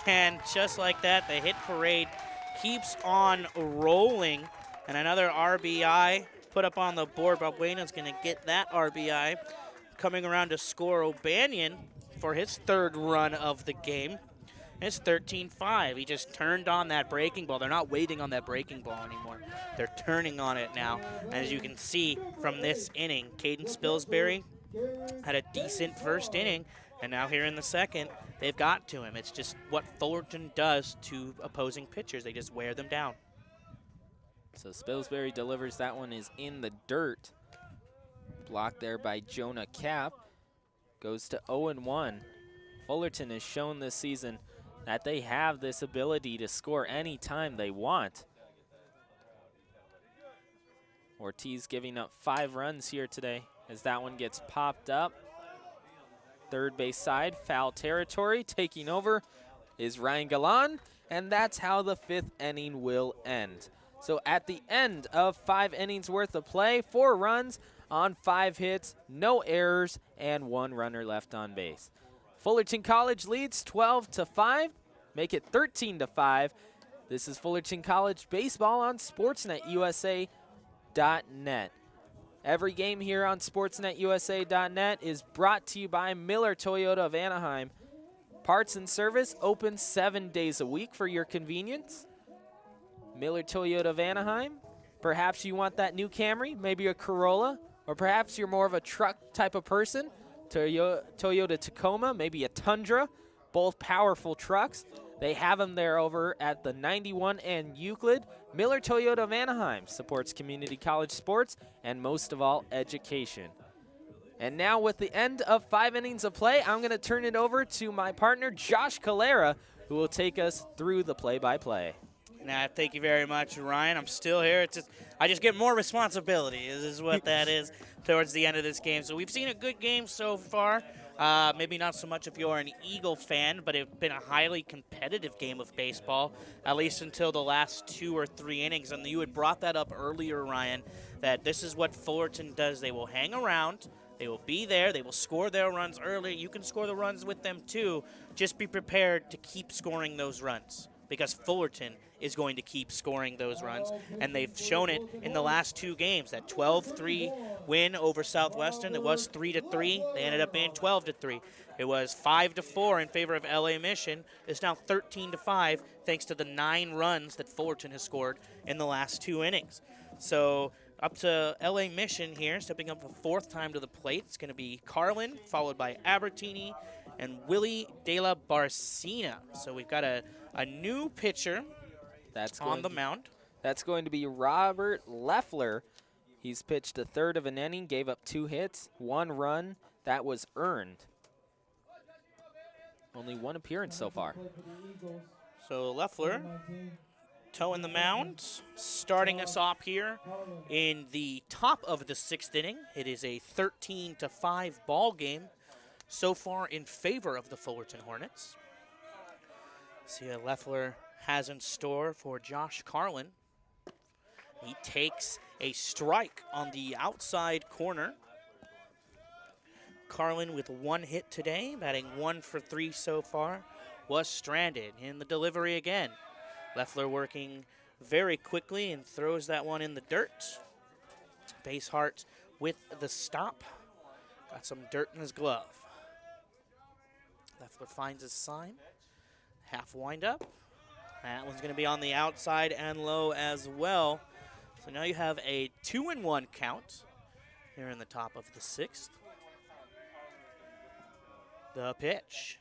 Speaker 2: And just like that, the hit parade keeps on rolling. And another RBI put up on the board. Balbuena's going to get that RBI. Coming around to score O'Banion for his 3rd run of the game. It's 13-5. He just turned on that breaking ball. They're not waiting on that breaking ball anymore. They're turning on it now. And as you can see from this inning, Caden Spilsbury had a decent first inning, and now here in the 2nd, they've got to him. It's just what Fullerton does to opposing pitchers. They just wear them down.
Speaker 1: So Spilsbury delivers. That one is in the dirt. Blocked there by Jonah Cap. Goes to 0-1. Fullerton has shown this season that they have this ability to score any time they want. Ortiz giving up 5 runs here today as that one gets popped up. Third base side, foul territory. Taking over is Ryan Galan, and that's how the 5th inning will end. So at the end of 5 innings worth of play, 4 runs on 5 hits, no errors, and 1 runner left on base. Fullerton College leads 12-5, make it 13-5. This is Fullerton College baseball on SportsNetUSA.net. Every game here on SportsNetUSA.net is brought to you by Miller Toyota of Anaheim. Parts and service open 7 days a week for your convenience. Miller Toyota of Anaheim. Perhaps you want that new Camry, maybe a Corolla, or perhaps you're more of a truck type of person. Toyota Tacoma, maybe a Tundra, both powerful trucks. They have them there over at the 91 and Euclid. Miller Toyota of Anaheim supports community college sports and most of all, education. And now with the end of 5 innings of play, I'm going to turn it over to my partner, Josh Calera, who will take us through the play-by-play.
Speaker 2: Nah, thank you very much, Ryan. I'm still here. I just get more responsibility. This is what that is towards the end of this game. So we've seen a good game so far. Maybe not so much if you're an Eagle fan, but it's been a highly competitive game of baseball, at least until the last 2 or 3 innings. And you had brought that up earlier, Ryan, that this is what Fullerton does. They will hang around. They will be there. They will score their runs early. You can score the runs with them, too. Just be prepared to keep scoring those runs because Fullerton is going to keep scoring those runs. And they've shown it in the last 2 games. That 12-3 win over Southwestern, it was 3-3. They ended up being 12-3. It was 5-4 in favor of LA Mission. It's now 13-5 thanks to the 9 runs that Fullerton has scored in the last 2 innings. So up to LA Mission here, stepping up a 4th time to the plate. It's going to be Carlin, followed by Abertini and Willie De La Barcina. So we've got a new pitcher on the mound.
Speaker 1: That's going to be Robert Leffler. He's pitched a 1/3 of an inning, gave up 2 hits, 1 run. That was earned. Only 1 appearance so far.
Speaker 2: So Leffler toeing the mound, starting us off here in the top of the 6th inning. It is a 13-5 ball game so far in favor of the Fullerton Hornets. See what Leffler has in store for Josh Carlin. He takes a strike on the outside corner. Carlin with 1 hit today, batting 1 for 3 so far, was stranded in the delivery again. Leffler working very quickly and throws that one in the dirt. Basehart with the stop. Got some dirt in his glove. Leffler finds his sign. Half windup. That one's going to be on the outside and low as well. So now you have a 2-1 count here in the top of the 6th. The pitch.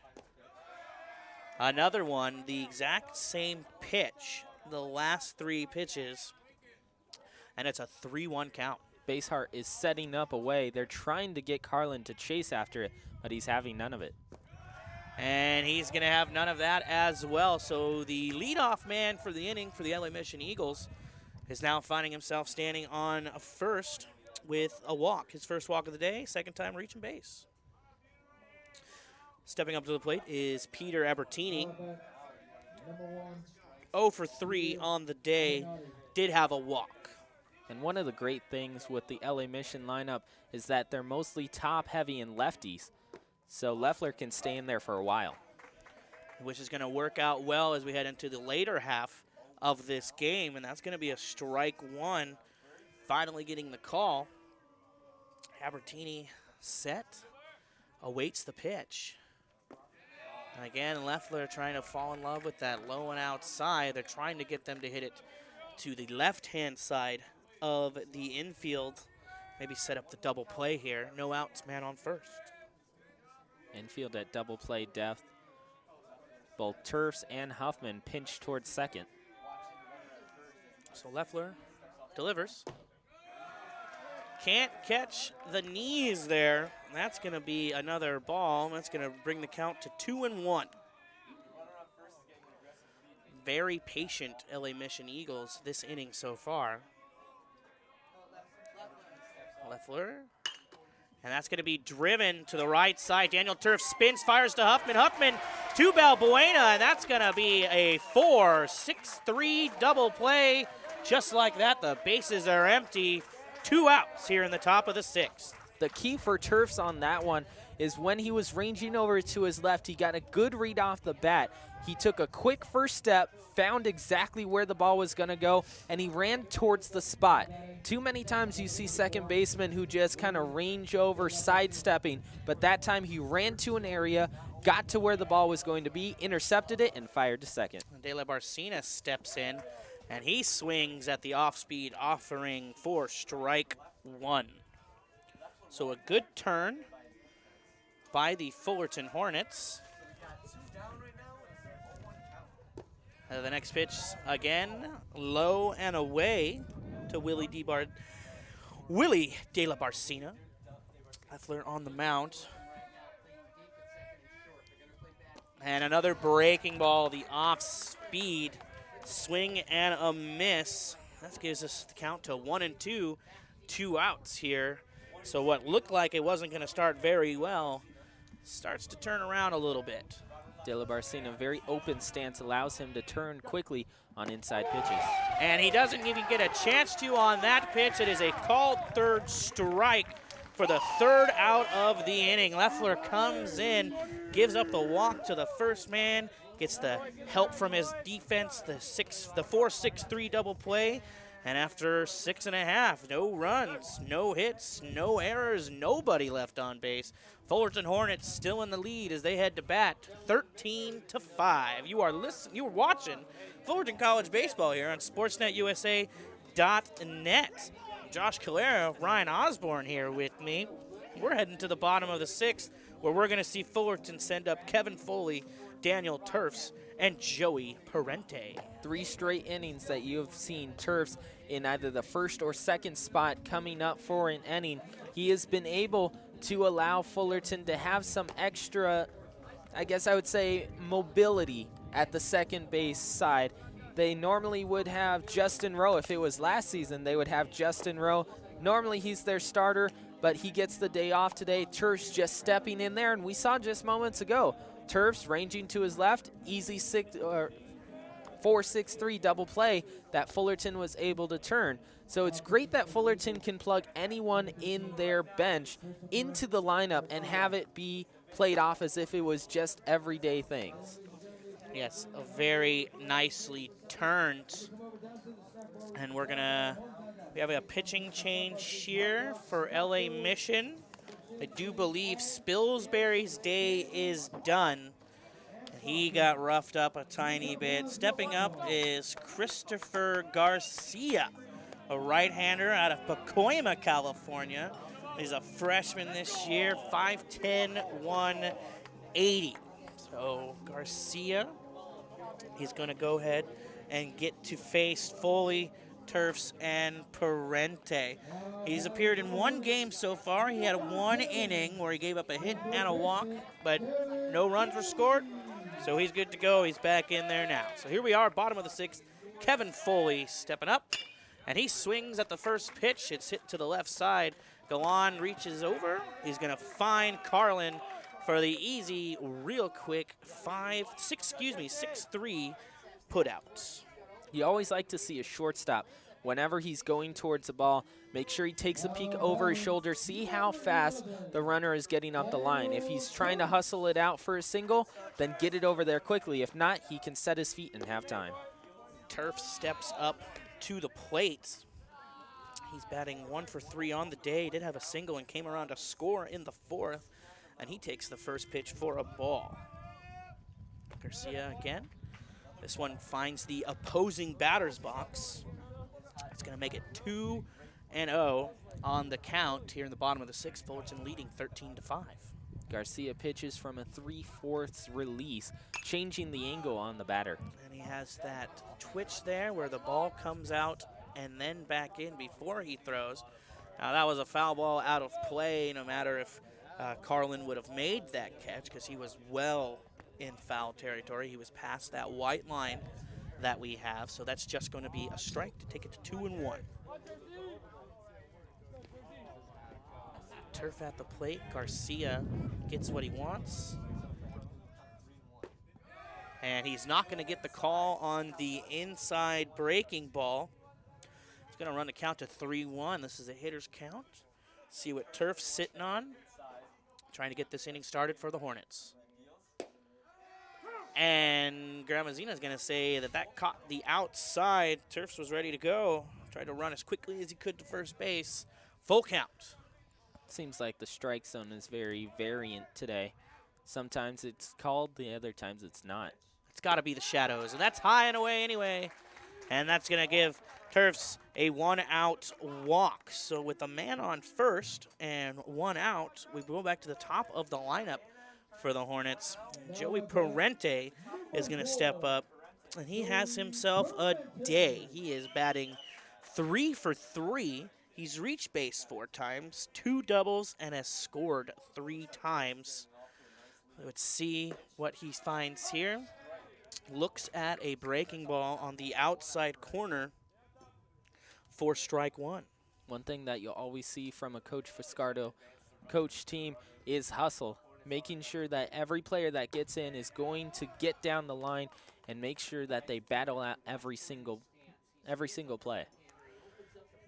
Speaker 2: Another one, the exact same pitch, the last 3 pitches, and it's a 3-1 count.
Speaker 1: Basehart is setting up a way. They're trying to get Carlin to chase after it, but he's having none of it.
Speaker 2: And he's going to have none of that as well. So the leadoff man for the inning for the LA Mission Eagles is now finding himself standing on first with a walk. His first walk of the day, 2nd time reaching base. Stepping up to the plate is Peter Abertini. 0 for 3 on the day, did have a walk.
Speaker 1: And one of the great things with the LA Mission lineup is that they're mostly top-heavy and lefties, so Leffler can stay in there for a while.
Speaker 2: Which is going to work out well as we head into the later half of this game, and that's going to be a strike 1, finally getting the call. Abertini set, awaits the pitch. And again, Leffler trying to fall in love with that low and outside. They're trying to get them to hit it to the left-hand side of the infield. Maybe set up the double play here. No outs, man on first.
Speaker 1: Infield at double play depth. Both Tuerffs and Huffman pinch towards second.
Speaker 2: So Leffler delivers. Can't catch the knees there. That's going to be another ball. That's going to bring the count to 2-1. Very patient LA Mission Eagles this inning so far. Leffler. And that's going to be driven to the right side. Daniel Tuerffs spins, fires to Huffman. Huffman to Balbuena, and that's going to be a 4-6-3 double play. Just like that, the bases are empty. 2 outs here in the top of the 6th.
Speaker 1: The key for Tuerffs on that one is when he was ranging over to his left, he got a good read off the bat. He took a quick first step, found exactly where the ball was going to go, and he ran towards the spot. Too many times you see second basemen who just kind of range over, sidestepping, but that time he ran to an area, got to where the ball was going to be, intercepted it, and fired to second.
Speaker 2: De La Barcina steps in, and he swings at the off-speed offering for strike 1. So a good turn by the Fullerton Hornets. The next pitch, again, low and away to Willie De La Barcina. Leffler on the mound. And another breaking ball, the off-speed swing and a miss. That gives us the count to 1-2, 2 outs here. So what looked like it wasn't going to start very well starts to turn around a little bit.
Speaker 1: De La Barcina, very open stance, allows him to turn quickly on inside pitches.
Speaker 2: And he doesn't even get a chance to on that pitch. It is a called third strike for the third out of the inning. Leffler comes in, gives up the walk to the first man, gets the help from his defense, the 4-6-3 double play. And after 6.5, no runs, no hits, no errors, nobody left on base. Fullerton Hornets still in the lead as they head to bat, 13-5. You are watching Fullerton College baseball here on SportsNetUSA.net. Josh Calera, Ryan Osborn here with me. We're heading to the bottom of the 6th, where we're going to see Fullerton send up Kevin Foley, Daniel Tuerffs, and Joey Parente.
Speaker 1: 3 straight innings that you have seen Tuerffs in either the first or second spot coming up for an inning. He has been able to allow Fullerton to have some extra, I guess I would say, mobility at the second base side. They normally would have Justin Rowe. If it was last season, they would have Justin Rowe. Normally he's their starter, but he gets the day off today. Tuerffs just stepping in there, and we saw just moments ago, Tuerffs ranging to his left, easy 4-6-3 double play that Fullerton was able to turn. So it's great that Fullerton can plug anyone in their bench into the lineup and have it be played off as if it was just everyday things.
Speaker 2: Yes, very nicely turned. And we have a pitching change here for LA Mission. I do believe Spilsbury's day is done. He got roughed up a tiny bit. Stepping up is Christopher Garcia, a right-hander out of Pacoima, California. He's a freshman this year, 5'10", 180. So Garcia, he's going to go ahead and get to face Foley, Tuerffs, and Parente. He's appeared in 1 game so far. He had 1 inning where he gave up a hit and a walk, but no runs were scored. So he's good to go. He's back in there now. So here we are, bottom of the 6th. Kevin Foley stepping up, and he swings at the first pitch. It's hit to the left side. Galan reaches over. He's going to find Carlin for the easy, real quick 6-3 putouts.
Speaker 1: You always like to see a shortstop whenever he's going towards the ball. Make sure he takes a peek over his shoulder, see how fast the runner is getting up the line. If he's trying to hustle it out for a single, then get it over there quickly. If not, he can set his feet and have time.
Speaker 2: Tuerffs steps up to the plate. He's batting 1 for 3 on the day. He did have a single and came around to score in the 4th, and he takes the first pitch for a ball. Garcia again. This one finds the opposing batter's box. It's going to make it 2-0 on the count here in the bottom of the 6th. Fullerton leading 13-5.
Speaker 1: Garcia pitches from a 3/4 release, changing the angle on the batter.
Speaker 2: And he has that twitch there where the ball comes out and then back in before he throws. Now that was a foul ball out of play, no matter if Carlin would have made that catch, because he was well in foul territory. He was past that white line that we have, so that's just going to be a strike to take it to 2-1. Turf at the plate. Garcia gets what he wants. And he's not going to get the call on the inside breaking ball. He's going to run the count to 3-1. This is a hitter's count. See what Tuerffs sitting on. Trying to get this inning started for the Hornets. And Gramazina is going to say that caught the outside. Tuerffs was ready to go. Tried to run as quickly as he could to first base. Full count.
Speaker 1: Seems like the strike zone is very variant today. Sometimes it's called, the other times it's not.
Speaker 2: It's got to be the shadows, and that's high and away anyway. And that's going to give Tuerffs a 1-out walk. So with a man on first and 1 out, we go back to the top of the lineup for the Hornets. Joey Parente is going to step up and he has himself a day. He is batting 3 for 3. He's reached base 4 times, 2 doubles, and has scored 3 times. Let's see what he finds here. Looks at a breaking ball on the outside corner for strike 1.
Speaker 1: One thing that you'll always see from a Coach Fiscardo coach team is hustle, making sure that every player that gets in is going to get down the line and make sure that they battle out every single play.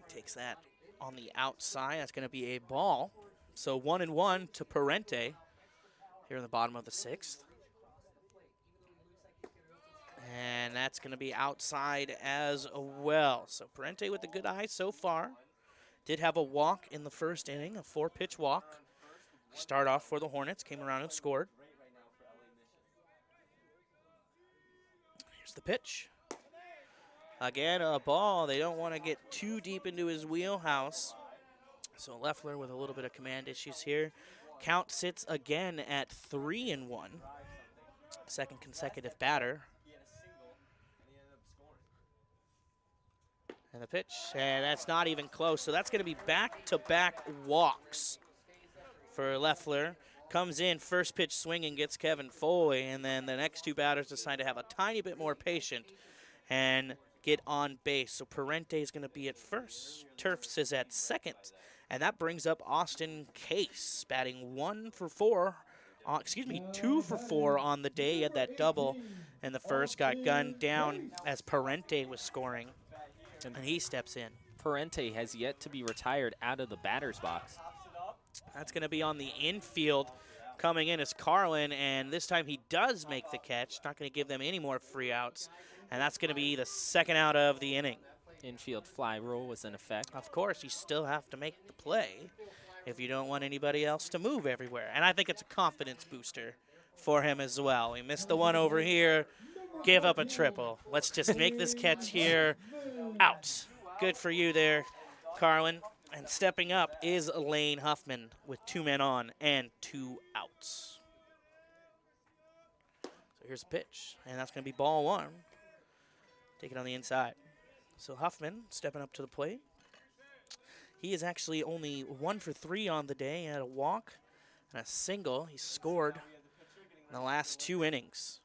Speaker 2: Takes that on the outside. That's going to be a ball. So 1-1 to Parente here in the bottom of the 6th. And that's going to be outside as well. So Parente with a good eye so far. Did have a walk in the first inning, a 4-pitch walk. Start off for the Hornets, came around and scored. Here's the pitch. Again, a ball. They don't want to get too deep into his wheelhouse. So Leffler with a little bit of command issues here. Count sits again at 3-1. Second consecutive batter. And the pitch, and that's not even close. So that's going to be back-to-back walks for Leffler. Comes in, first pitch swinging, gets Kevin Foley, and then the next 2 batters decide to have a tiny bit more patient and get on base. So Parente is going to be at first. Tuerffs is at second. And that brings up Austin Case, batting 2 for 4 on the day. He had that double in the first, got gunned down as Parente was scoring. And he steps in.
Speaker 1: Parente has yet to be retired out of the batter's box.
Speaker 2: That's going to be on the infield. Coming in is Carlin, and this time he does make the catch. Not going to give them any more free outs. And that's going to be the second out of the inning.
Speaker 1: Infield fly rule was in effect.
Speaker 2: Of course, you still have to make the play if you don't want anybody else to move everywhere. And I think it's a confidence booster for him as well. He missed the one over here, gave up a triple. Let's just make this catch here. Out. Good for you there, Carlin. And stepping up is Laine Huffman with 2 men on and 2 outs. So here's a pitch, and that's going to be ball 1. Take it on the inside. So Huffman stepping up to the plate. He is actually only 1 for 3 on the day. He had a walk and a single. He scored in the last 2 innings.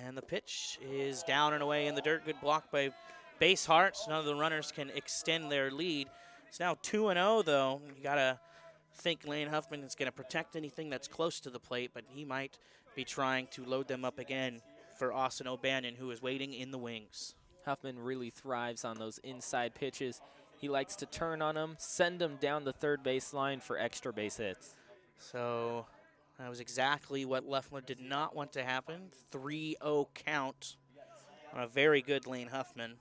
Speaker 2: And the pitch is down and away in the dirt. Good block by Basehart, so none of the runners can extend their lead. It's now 2-0, though. You got to think Laine Huffman is going to protect anything that's close to the plate, but he might be trying to load them up again for Austin O'Bannon, who is waiting in the wings.
Speaker 1: Huffman really thrives on those inside pitches. He likes to turn on them, send them down the third base line for extra base hits.
Speaker 2: So that was exactly what Leffler did not want to happen. 3-0 count on a very good Laine Huffman.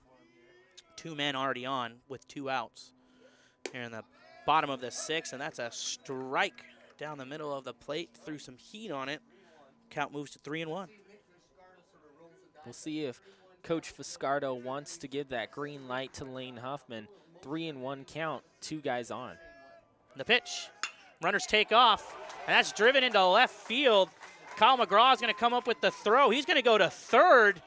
Speaker 2: 2 men already on with 2 outs here in the bottom of the 6th, and that's a strike down the middle of the plate. Threw some heat on it. Count moves to 3-1.
Speaker 1: We'll see if Coach Fiscardo wants to give that green light to Laine Huffman. 3-1 count, 2 guys on.
Speaker 2: The pitch. Runners take off, and that's driven into left field. Kyle McGraw is going to come up with the throw. He's going to go to third,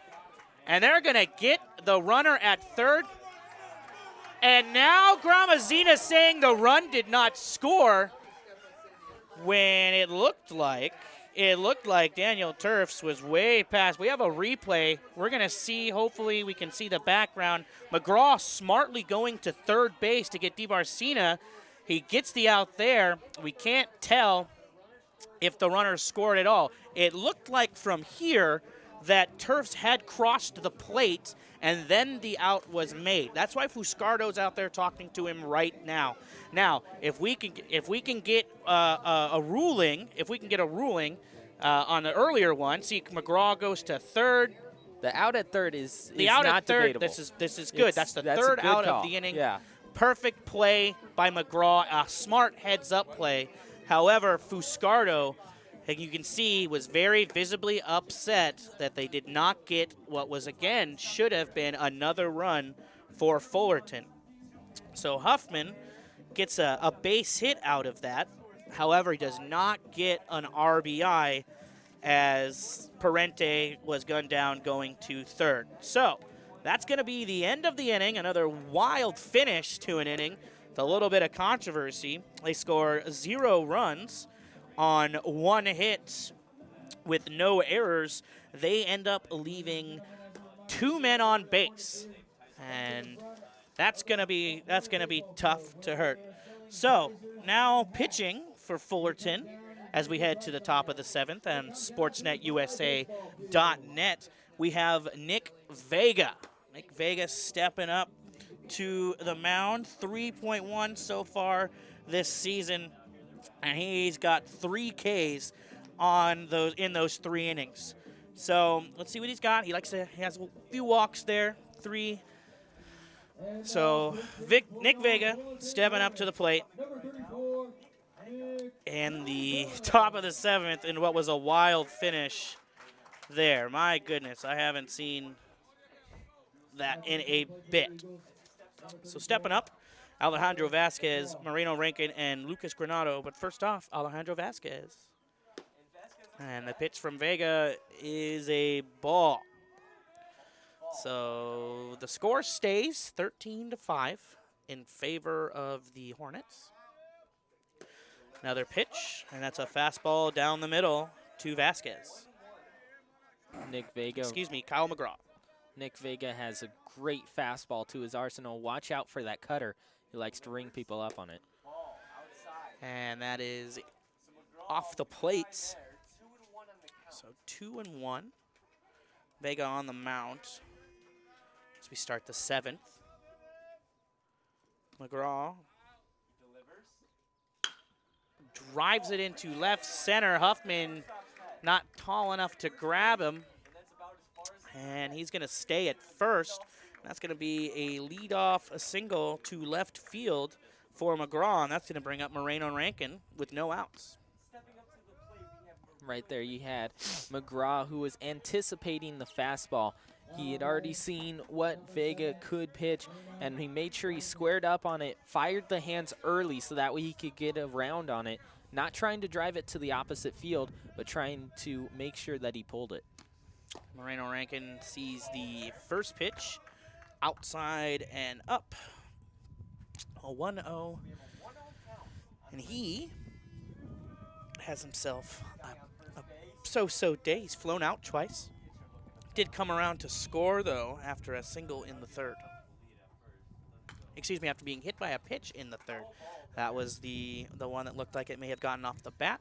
Speaker 2: and they're going to get the runner at third. And now Gramazina saying the run did not score when it looked like Daniel Tuerffs was way past. We have a replay. We're going to see, hopefully we can see the background. McGraw smartly going to third base to get DiBarcina. He gets the out there. We can't tell if the runner scored at all. It looked like from here that Tuerffs had crossed the plate and then the out was made. That's why Fuscardo's out there talking to him right now. Now, if we can get a ruling on the earlier one, see McGraw goes to third.
Speaker 1: The out at third is
Speaker 2: out
Speaker 1: not
Speaker 2: at third.
Speaker 1: debatable.
Speaker 2: This is good. That's the third out
Speaker 1: call.
Speaker 2: of the inning.
Speaker 1: Yeah.
Speaker 2: Perfect play by McGraw. A smart heads-up play. However, Fuscardo, you can see, was very visibly upset that they did not get what was, again, should have been another run for Fullerton. So Huffman gets a base hit out of that. However, he does not get an RBI, as Parente was gunned down going to third. So that's going to be the end of the inning. Another wild finish to an inning with a little bit of controversy. They score 0 runs on 1 hit with no errors. They end up leaving 2 men on base, and that's gonna be tough to hurt. So now pitching for Fullerton as we head to the top of the 7th and SportsNetUSA.net, we have Nick Vega. Nick Vega stepping up to the mound, 3.1 so far this season, and he's got 3 Ks in those 3 innings. So let's see what he's got. He has a few walks there, 3. So Nick Vega stepping up to the plate. And the top of the 7th in what was a wild finish there. My goodness, I haven't seen that in a bit. So stepping up, Alejandro Vasquez, Mareno, Rankin, and Lucas Granado. But first off, Alejandro Vasquez. And the pitch from Vega is a ball. So the score stays 13-5 in favor of the Hornets. Another pitch, and that's a fastball down the middle to Vasquez. Kyle McGraw.
Speaker 1: Nick Vega has a great fastball to his arsenal. Watch out for that cutter. He likes to ring people up on it.
Speaker 2: And that is off the plate. So 2-1. Vega on the mound as we start the 7th. McGraw drives it into left center. Huffman not tall enough to grab him. And he's going to stay at first. That's going to be a leadoff, a single to left field for McGraw. And that's going to bring up Mareno and Rankin with no outs.
Speaker 1: Right there you had McGraw, who was anticipating the fastball. He had already seen what Vega could pitch, and he made sure he squared up on it, fired the hands early so that way he could get around on it, not trying to drive it to the opposite field, but trying to make sure that he pulled it.
Speaker 2: Mareno Rankin sees the first pitch, outside and up, a 1-0, and he has himself a so-so day. He's flown out twice. Did come around to score, though, after a single in the 3rd. Excuse me, after being hit by a pitch in the 3rd. That was the one that looked like it may have gotten off the bat.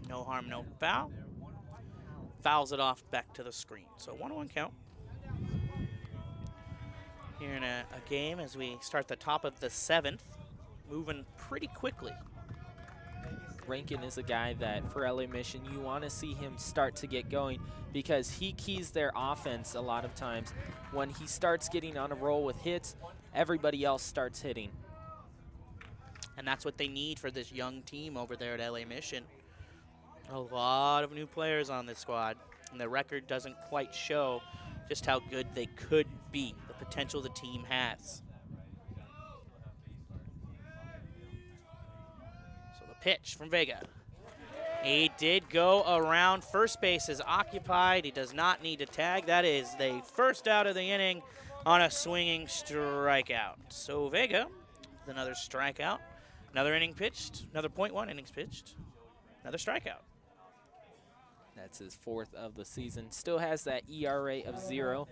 Speaker 2: No harm, no foul. Fouls it off back to the screen. So 1-1 count. Here in a game as we start the top of the 7th. Moving pretty quickly.
Speaker 1: Rankin is a guy that, for LA Mission, you want to see him start to get going because he keys their offense a lot of times. When he starts getting on a roll with hits, everybody else starts hitting.
Speaker 2: And that's what they need for this young team over there at LA Mission. A lot of new players on this squad, and the record doesn't quite show just how good they could be, the potential the team has. Pitch from Vega. He did go around. First base is occupied. He does not need to tag. That is the first out of the inning on a swinging strikeout. So Vega, another strikeout. Another inning pitched. Another .1 innings pitched. Another strikeout.
Speaker 1: That's his 4th of the season. Still has that ERA of 0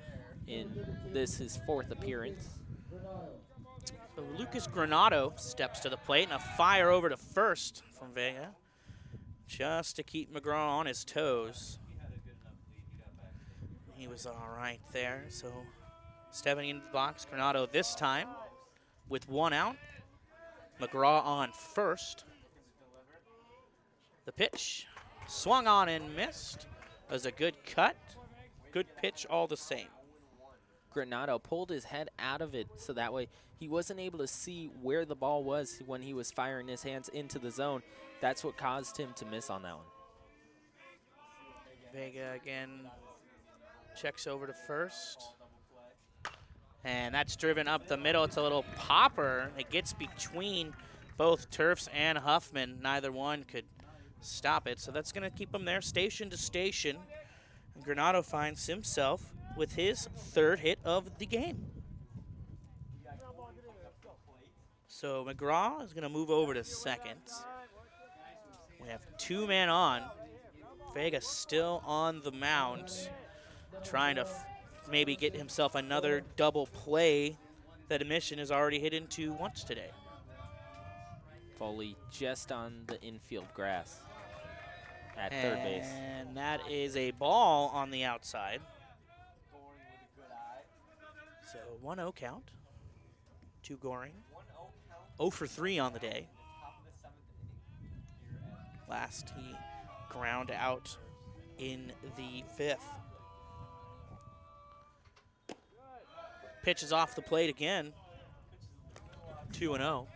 Speaker 1: in his 4th appearance.
Speaker 2: So Lucas Granado steps to the plate, and a fire over to first from Vega, just to keep McGraw on his toes. He was all right there. So stepping into the box, Granado this time with 1 out. McGraw on first. The pitch swung on and missed. It was a good cut. Good pitch all the same.
Speaker 1: Granado pulled his head out of it so that way he wasn't able to see where the ball was when he was firing his hands into the zone. That's what caused him to miss on that one.
Speaker 2: Vega again checks over to first. And that's driven up the middle. It's a little popper. It gets between both Tuerffs and Huffman. Neither one could stop it. So that's going to keep him there, station to station. And Granado finds himself with his 3rd hit of the game. So McGraw is going to move over to second. We have 2 men on. Vega still on the mound, trying to maybe get himself another double play that MISSON has already hit into once today.
Speaker 1: Foley just on the infield grass at third base.
Speaker 2: And that is a ball on the outside. So 1-0 count to Goring. 0 for 3 on the day. Last he ground out in the 5th. Pitch is off the plate again. 2-0.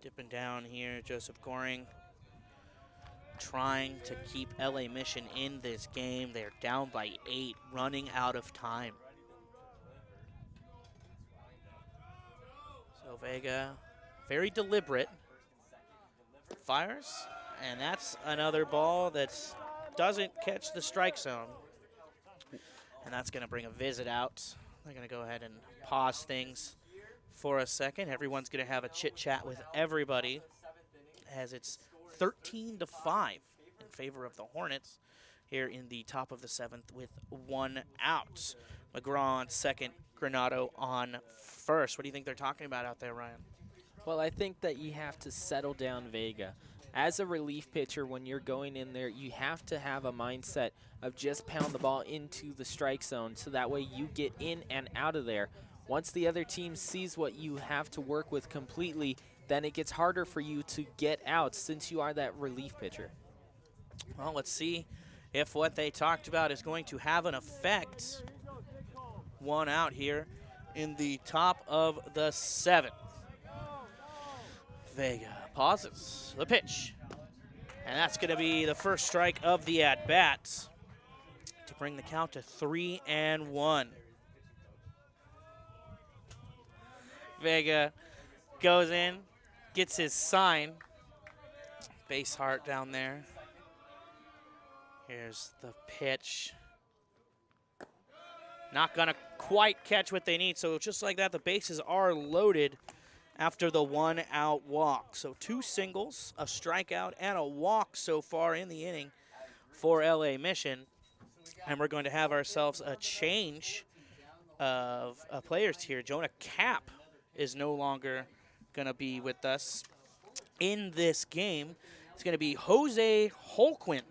Speaker 2: Dipping down here, Joseph Goring trying to keep LA MISSON in this game. They're down by 8, running out of time. So Vega, very deliberate, fires, and that's another ball that doesn't catch the strike zone. And that's going to bring a visit out. They're going to go ahead and pause things for a second. Everyone's going to have a chit-chat with everybody as it's 13-5 in favor of the Hornets here in the top of the 7th with 1 out. McGraw on second, Granado on first. What do you think they're talking about out there, Ryan?
Speaker 1: Well, I think that you have to settle down Vega. As a relief pitcher, when you're going in there, you have to have a mindset of just pound the ball into the strike zone so that way you get in and out of there. Once the other team sees what you have to work with completely, then it gets harder for you to get out since you are that relief pitcher.
Speaker 2: Well, let's see if what they talked about is going to have an effect. 1 out here in the top of the 7th. Vega pauses the pitch. And that's going to be the first strike of the at-bat to bring the count to 3-1. Vega goes in, gets his sign. Basehart down there. Here's the pitch. Not going to quite catch what they need. So just like that, the bases are loaded after the 1 out walk. So 2 singles, a strikeout, and a walk so far in the inning for LA MISSON. And we're going to have ourselves a change of players here. Jonah Cap is no longer going to be with us in this game. It's going to be Jose Holquin.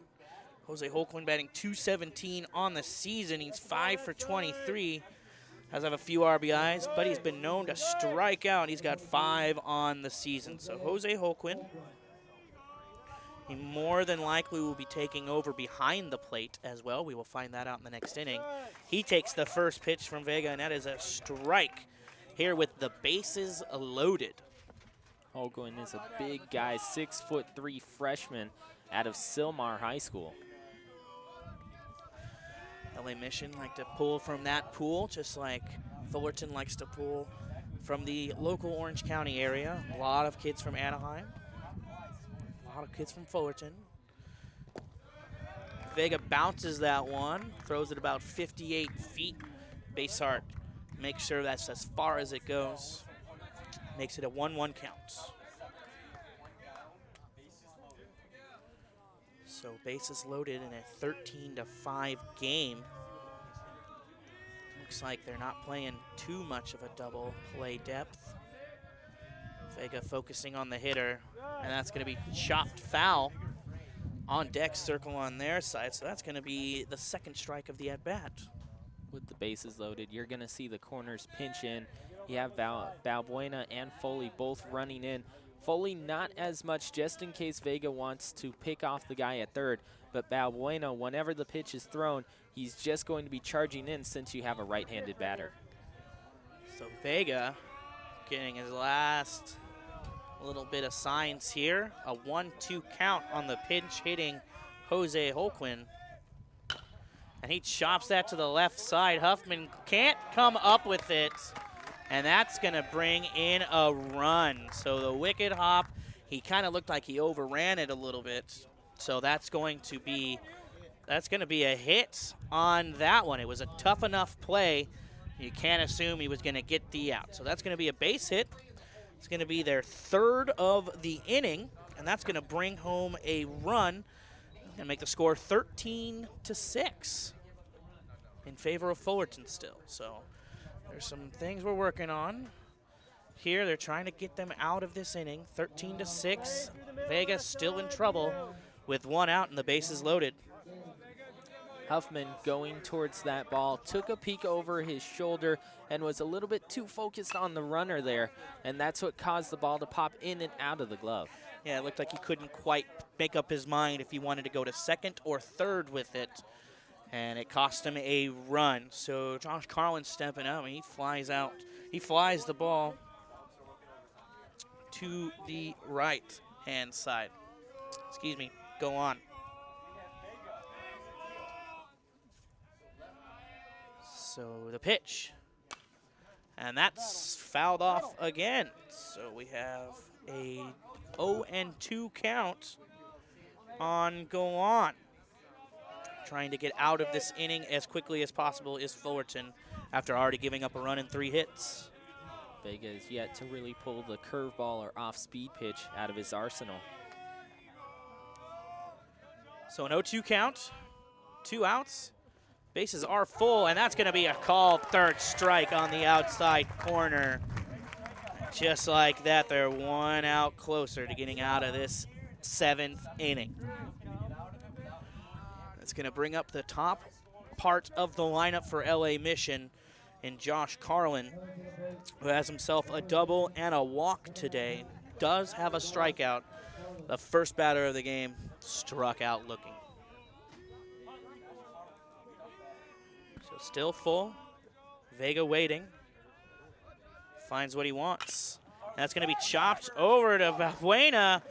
Speaker 2: Jose Holquin batting .217 on the season. He's 5 for 23. Does have a few RBIs, but he's been known to strike out. He's got 5 on the season. So Jose Holquin, he more than likely will be taking over behind the plate as well. We will find that out in the next inning. He takes the first pitch from Vega, and that is a strike here with the bases loaded.
Speaker 1: Holguin is a big guy, 6'3" freshman out of Sylmar High School. LA MISSON like to pull from that pool, just like Fullerton likes to pull from the local Orange County area. A lot of kids from Anaheim, a lot of kids from Fullerton. Vega bounces that one, throws it about 58 feet. Basehart makes sure that's as far as it goes. Makes it a 1-1 count. So bases loaded in a 13-5 game. Looks like they're not playing too much of a double play depth. Vega focusing on the hitter, and that's going to be chopped foul on deck, circle on their side. So that's going to be the second strike of the at-bat. With the bases loaded, you're going to see the corners pinch in. You have Balbuena and Foley both running in. Foley not as much, just in case Vega wants to pick off the guy at third. But Balbuena, whenever the pitch is thrown, he's just going to be charging in since you have a right-handed batter.
Speaker 2: So Vega getting his last little bit of signs here. A 1-2 count on the pinch hitting Jose Holquin. And he chops that to the left side. Huffman can't come up with it. And that's going to bring in a run. So the wicked hop he kind of looked like he overran it a little bit. So that's going to be a hit on that one. It was a tough enough play. You can't assume he was going to get the out. So that's going to be a base hit. It's going to be their third of the inning, and that's going to bring home a run and make the score 13-6 in favor of Fullerton still. So there's some things we're working on. Here they're trying to get them out of this inning. 13-6. Vegas still in trouble with one out and the bases loaded.
Speaker 1: Huffman going towards that ball, took a peek over his shoulder and was a little bit too focused on the runner there, and that's what caused the ball to pop in and out of the glove.
Speaker 2: Yeah, it looked like he couldn't quite make up his mind if he wanted to go to second or third with it, and it cost him a run. So Josh Carlin stepping up, and he flies out. He flies the ball to the right-hand side. Excuse me, go on. So the pitch, and that's fouled off again. So we have a 0-2 count on go on. Trying to get out of this inning as quickly as possible is Fullerton after already giving up a run in 3 hits.
Speaker 1: Vega is yet to really pull the curveball or off-speed pitch out of his arsenal.
Speaker 2: So an 0-2 count, 2 outs. Bases are full, and that's going to be a called third strike on the outside corner. Just like that, they're 1 out closer to getting out of this 7th inning. That's going to bring up the top part of the lineup for LA Mission in Josh Carlin, who has himself a double and a walk today. Does have a strikeout. The first batter of the game struck out looking. Still full. Vega waiting. Finds what he wants. That's going to be chopped over to Balbuena.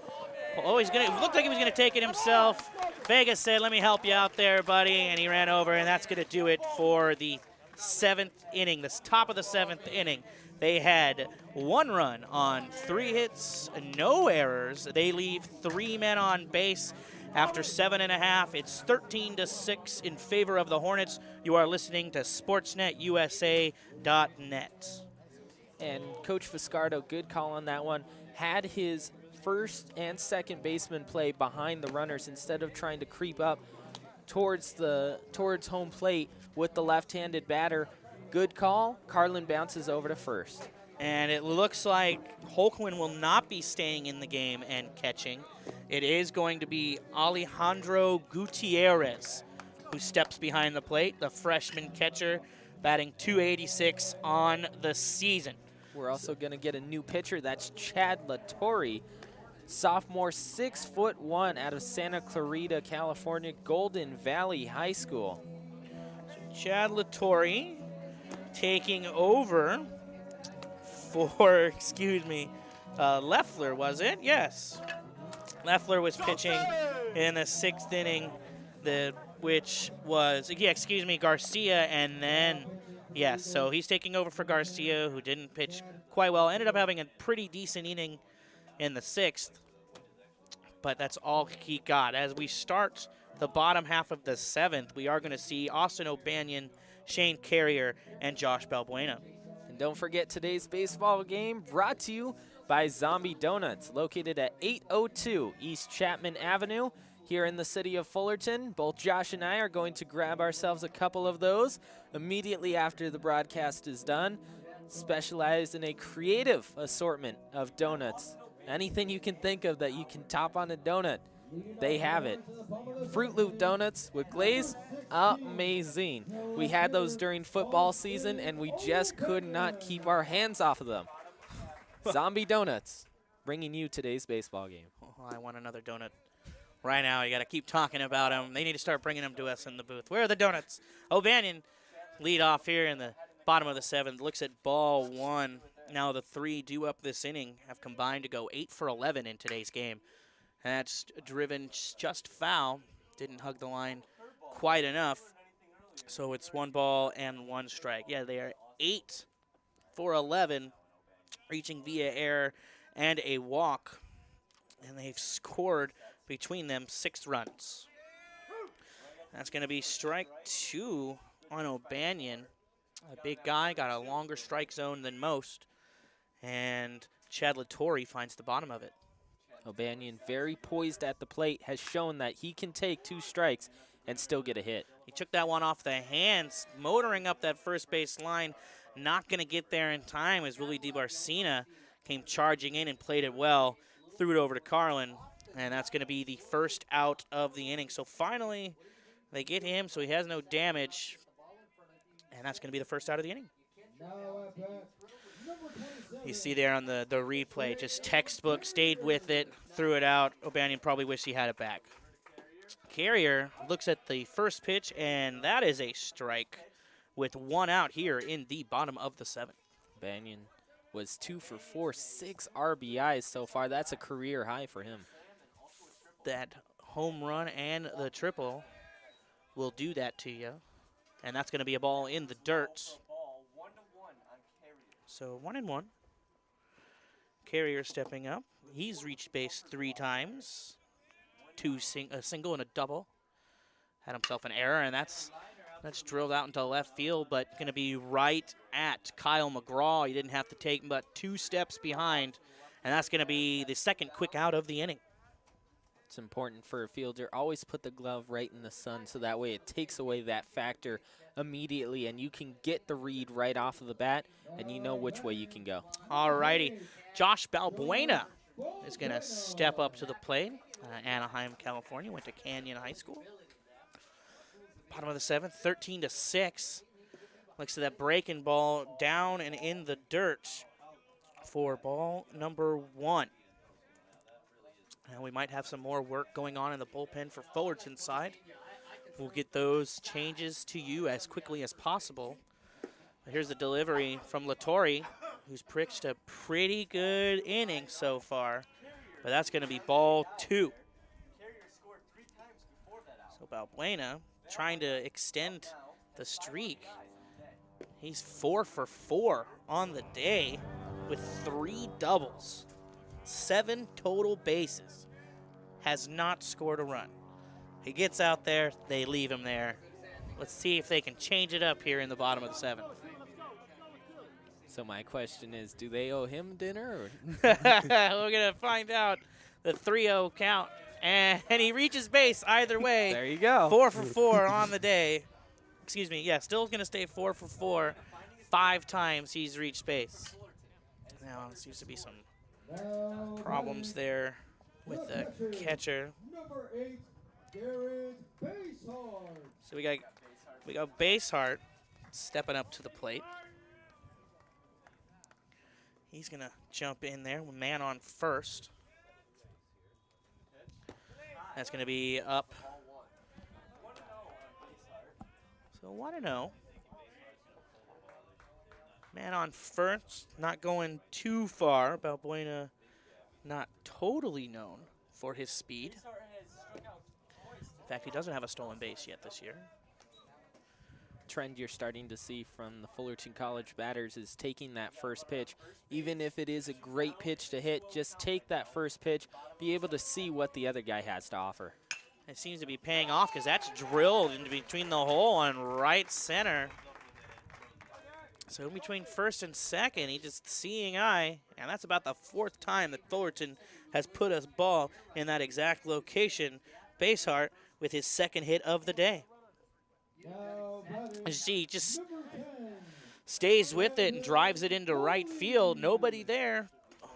Speaker 2: Oh, it looked like he was going to take it himself. Vega said, let me help you out there, buddy. And he ran over, and that's going to do it for the 7th inning, the top of the 7th inning. They had 1 run on 3 hits, no errors. They leave 3 men on base. After 7.5, it's 13-6 in favor of the Hornets. You are listening to SportsNetUSA.net.
Speaker 1: And Coach Viscardo, good call on that one, had his first and second baseman play behind the runners instead of trying to creep up towards home plate with the left-handed batter. Good call. Carlin bounces over to first.
Speaker 2: And it looks like Holquin will not be staying in the game and catching. It is going to be Alejandro Gutierrez who steps behind the plate, the freshman catcher, batting .286 on the season.
Speaker 1: We're also going to get a new pitcher. That's Chad Latore, sophomore, 6'1", out of Santa Clarita, California, Golden Valley High School.
Speaker 2: So Chad Latore taking over for, Leffler, was it? Yes. Leffler was pitching in the 6th inning, which was, Garcia, and then, yes, so he's taking over for Garcia, who didn't pitch quite well. Ended up having a pretty decent inning in the 6th, but that's all he got. As we start the bottom half of the 7th, we are going to see Austin O'Banion, Shane Carrier, and Josh Balbuena.
Speaker 1: And don't forget today's baseball game brought to you by Zombie Donuts, located at 802 East Chapman Avenue here in the city of Fullerton. Both Josh and I are going to grab ourselves a couple of those immediately after the broadcast is done. Specialized in a creative assortment of donuts. Anything you can think of that you can top on a donut, they have it. Fruit Loop donuts with glaze, amazing. We had those during football season, and we just could not keep our hands off of them. Zombie Donuts, bringing you today's baseball game.
Speaker 2: Oh, I want another donut right now. You got to keep talking about them. They need to start bringing them to us in the booth. Where are the donuts? O'Banion lead off here in the bottom of the 7th. Looks at ball 1. Now the 3 due up this inning have combined to go 8 for 11 in today's game. That's driven just foul. Didn't hug the line quite enough. So it's 1 ball and 1 strike. Yeah, they are 8 for 11, reaching via error and a walk. and they've scored between them 6 runs. That's going to be strike 2 on O'Banion. A big guy, got a longer strike zone than most, and Chad Latore finds the bottom of it.
Speaker 1: O'Banion, very poised at the plate, has shown that he can take 2 strikes and still get a hit.
Speaker 2: He took that one off the hands, motoring up that first base line. Not going to get there in time as Willie DiBarcina came charging in and played it well. Threw it over to Carlin, and that's going to be the first out of the inning. So finally, they get him, so he has no damage, and that's going to be the first out of the inning. You see there on the replay, just textbook, stayed with it, threw it out. O'Banion probably wished he had it back. Carrier looks at the first pitch, and that is a strike with 1 out here in the bottom of the 7th.
Speaker 1: O'Banion was 2 for 4, 6 RBIs so far. That's a career high for him.
Speaker 2: That home run and the triple will do that to you, and that's going to be a ball in the dirt. So 1-1. Carrier stepping up. He's reached base 3 times. A single and a double. Had himself an error, and that's drilled out into left field, but going to be right at Kyle McGraw. He didn't have to take but 2 steps behind, and that's going to be the second quick out of the inning.
Speaker 1: It's important for a fielder. Always put the glove right in the sun so that way it takes away that factor immediately, and you can get the read right off of the bat, and you know which way you can go.
Speaker 2: All righty. Josh Balbuena is going to step up to the plate. Anaheim, California, went to Canyon High School. Bottom of the 7th, 13-6. Looks at that breaking ball down and in the dirt for ball number 1. And we might have some more work going on in the bullpen for Fullerton's side. We'll get those changes to you as quickly as possible. Here's the delivery from Latore, who's pitched a pretty good inning so far. But that's going to be ball 2. So Balbuena trying to extend the streak. He's 4 for 4 on the day with 3 doubles. 7 total bases. Has not scored a run. He gets out there, they leave him there. Let's see if they can change it up here in the bottom of the 7th.
Speaker 1: So my question is, do they owe him dinner? Or?
Speaker 2: We're going to find out. The 3-0 count, and he reaches base either way.
Speaker 1: There you go.
Speaker 2: 4 for 4 on the day. Excuse me, yeah, still going to stay 4 for 4. 5 times he's reached base. Now, there seems to be some problems there with the catcher.
Speaker 3: Number 8, Garrett Basehart.
Speaker 2: So we got Basehart stepping up to the plate. He's going to jump in there with man on first. That's going to be up. So 1-0. Man on first, not going too far. Balbuena not totally known for his speed. In fact, he doesn't have a stolen base yet this year.
Speaker 1: Trend you're starting to see from the Fullerton College batters is taking that first pitch. Even if it is a great pitch to hit, just take that first pitch, be able to see what the other guy has to offer.
Speaker 2: It seems to be paying off because that's drilled into between the hole on right center. So in between first and second, he just seeing eye, and that's about the 4th time that Fullerton has put a ball in that exact location. Basehart with his 2nd hit of the day. As you see, he just stays with it and drives it into right field. Nobody there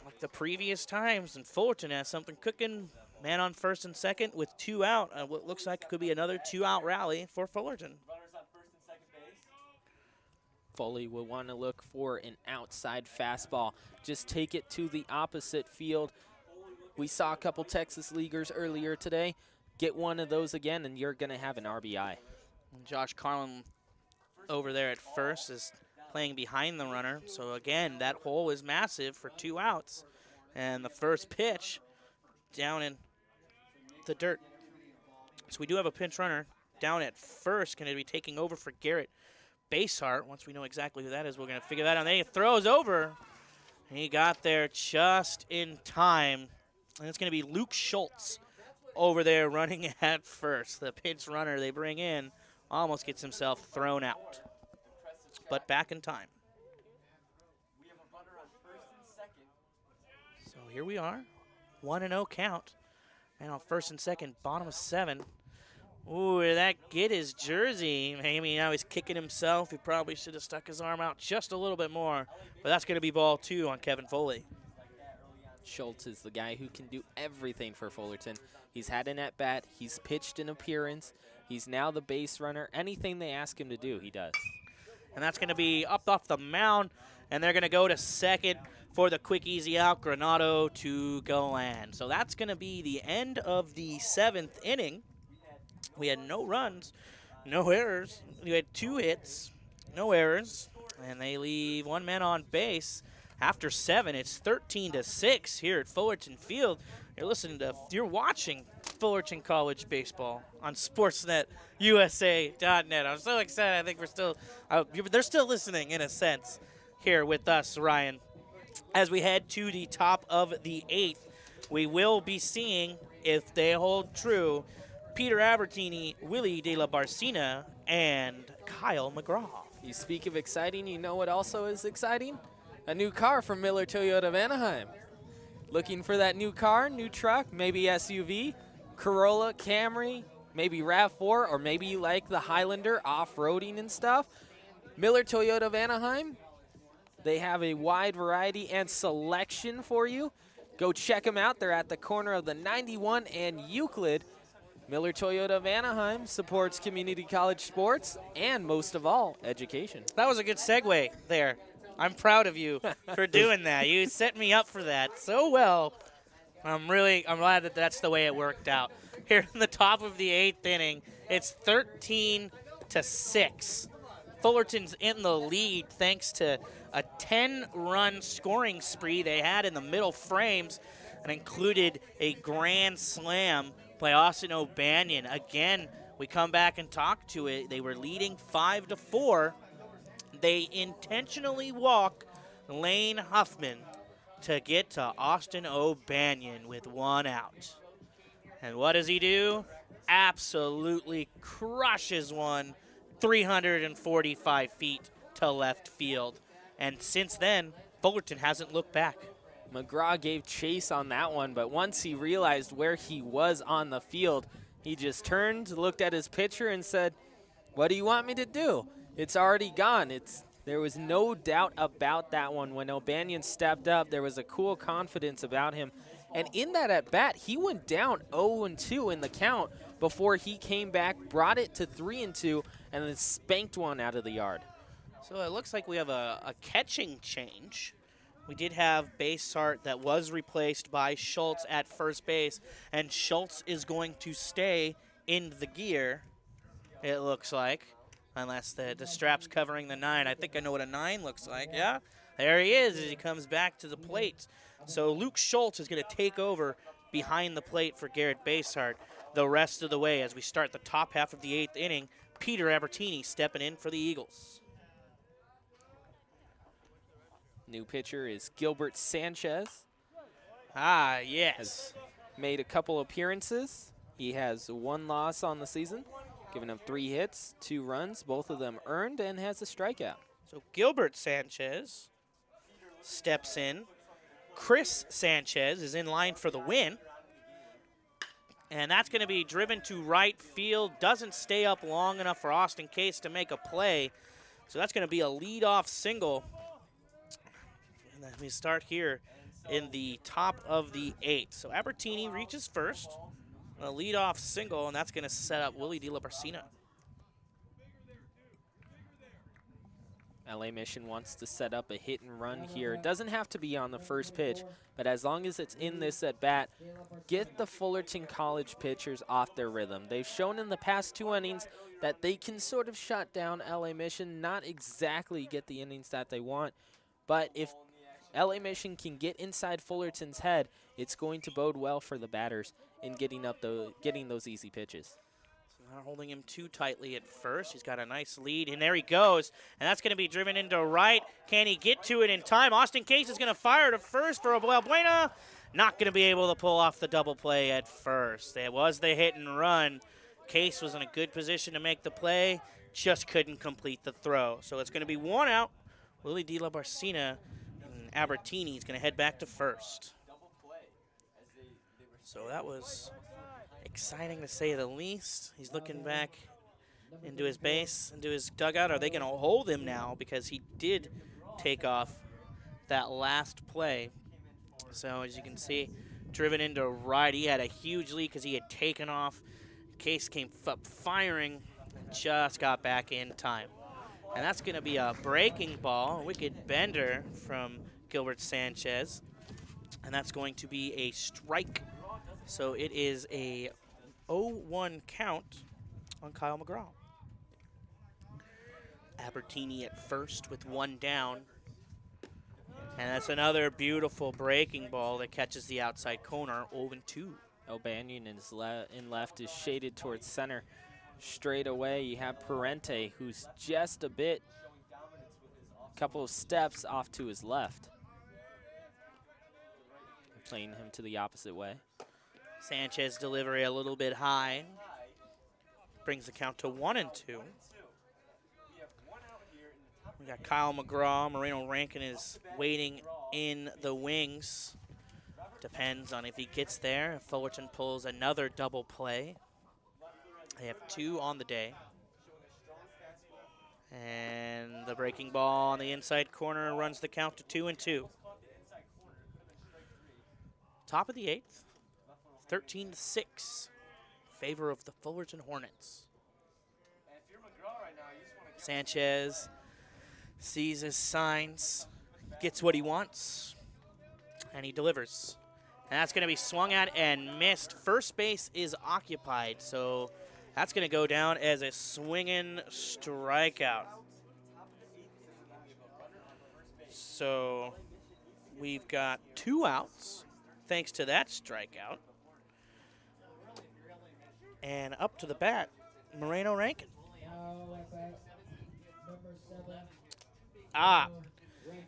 Speaker 2: like the previous times, and Fullerton has something cooking. Man on first and second with 2 out. What looks like it could be another 2-out rally for Fullerton.
Speaker 1: Foley will want to look for an outside fastball. Just take it to the opposite field. We saw a couple Texas Leaguers earlier today. Get one of those again, and you're going to have an RBI.
Speaker 2: Josh Carlin over there at first is playing behind the runner. So, again, that hole is massive for 2 outs. And the first pitch down in the dirt. So we do have a pinch runner down at first, going to be taking over for Garrett Basehart. Once we know exactly who that is, we're going to figure that out. And then he throws over. He got there just in time. And it's going to be Luke Schultz over there running at first. The pinch runner they bring in almost gets himself thrown out. But back in time. So here we are. 1-0 count. And on first and second, bottom of 7. Ooh, did that get his jersey? Maybe now he's kicking himself. He probably should have stuck his arm out just a little bit more. But that's going to be ball 2 on Kevin Foley.
Speaker 1: Schultz is the guy who can do everything for Fullerton. He's had an at-bat. He's pitched an appearance. He's now the base runner. Anything they ask him to do, he does.
Speaker 2: And that's going to be up off the mound. And they're going to go to second for the quick, easy out. Granado to Galan. So that's going to be the end of the 7th inning. We had no runs, no errors. We had 2 hits, no errors. And they leave 1 man on base. After 7, it's 13-6 here at Fullerton Field. You're watching Fullerton College baseball on SportsNetUSA.net. I'm so excited. I think they're still listening in a sense here with us, Ryan. As we head to the top of the 8th, we will be seeing, if they hold true, Peter Albertini, Willie De La Barcina, and Kyle McGraw.
Speaker 1: You speak of exciting, you know what also is exciting? A new car from Miller Toyota of Anaheim. Looking for that new car, new truck, maybe SUV, Corolla, Camry, maybe RAV4, or maybe you like the Highlander off-roading and stuff. Miller Toyota of Anaheim, they have a wide variety and selection for you. Go check them out. They're at the corner of the 91 and Euclid. Miller Toyota of Anaheim supports community college sports and, most of all, education.
Speaker 2: That was a good segue there. I'm proud of you for doing that. You set me up for that so well. I'm glad that that's the way it worked out. Here in the top of the 8th inning, it's 13-6. Fullerton's in the lead thanks to a 10-run scoring spree they had in the middle frames and included a grand slam by Austin O'Banion. Again, we come back and talk to it. They were leading 5-4. They intentionally walk Laine Huffman to get to Austin O'Banion with 1 out. And what does he do? Absolutely crushes one 345 feet to left field. And since then, Fullerton hasn't looked back.
Speaker 1: McGraw gave chase on that one, but once he realized where he was on the field, he just turned, looked at his pitcher, and said, "What do you want me to do? It's already gone." There was no doubt about that one. When O'Banion stepped up, there was a cool confidence about him. And in that at-bat, he went down 0-2 in the count before he came back, brought it to 3-2, and then spanked one out of the yard.
Speaker 2: So it looks like we have a catching change. We did have Basehart that was replaced by Schultz at first base, and Schultz is going to stay in the gear, it looks like, unless the strap's covering the 9. I think I know what a 9 looks like. Yeah, there he is as he comes back to the plate. So Luke Schultz is going to take over behind the plate for Garrett Basehart the rest of the way as we start the top half of the 8th inning. Peter Albertini stepping in for the Eagles.
Speaker 1: New pitcher is Gilbert Sanchez.
Speaker 2: Ah, yes.
Speaker 1: Has made a couple appearances. He has 1 loss on the season, giving up 3 hits, 2 runs, both of them earned, and has a strikeout.
Speaker 2: So Gilbert Sanchez steps in. Chris Sanchez is in line for the win. And that's going to be driven to right field. Doesn't stay up long enough for Austin Case to make a play. So that's going to be a leadoff single. And then we start here in the top of the 8th. So Albertini reaches first. A leadoff single, and that's going to set up Willie De La Barcina.
Speaker 1: LA Mission wants to set up a hit and run here. It doesn't have to be on the first pitch, but as long as it's in this at bat, get the Fullerton College pitchers off their rhythm. They've shown in the past 2 innings that they can sort of shut down LA Mission, not exactly get the innings that they want, but if LA Mission can get inside Fullerton's head, it's going to bode well for the batters in getting those easy pitches.
Speaker 2: Not holding him too tightly at first. He's got a nice lead, and there he goes. And that's going to be driven into right. Can he get to it in time? Austin Case is going to fire to first for Abuela Buena, not going to be able to pull off the double play at first. It was the hit and run. Case was in a good position to make the play, just couldn't complete the throw. So it's going to be 1 out. Willie De La Barcina and Albertini is going to head back to first. So that was exciting to say the least. He's looking back into his base, into his dugout. Are they going to hold him now? Because he did take off that last play. So as you can see, driven into right. He had a huge lead because he had taken off. Case came up firing and just got back in time. And that's going to be a breaking ball, a wicked bender from Gilbert Sanchez. And that's going to be a strike. So it is a 0-1 count on Kyle McGraw. Albertini at first with 1 down. And that's another beautiful breaking ball that catches the outside corner, 0-2.
Speaker 1: O'Banion is in left is shaded towards center. Straight away, you have Parente, who's just a couple of steps off to his left. Playing him to the opposite way.
Speaker 2: Sanchez delivery a little bit high. Brings the count to 1-2. We got Kyle McGraw. Mareno Rankin is waiting in the wings. Depends on if he gets there. If Fullerton pulls another double play. They have 2 on the day. And the breaking ball on the inside corner runs the count to 2-2. Top of the 8th. 13-6. Favor of the Fullerton Hornets. Sanchez sees his signs, gets what he wants, and he delivers. And that's going to be swung at and missed. First base is occupied, so that's going to go down as a swinging strikeout. So we've got 2 outs thanks to that strikeout. And up to the bat, Mareno Rankin.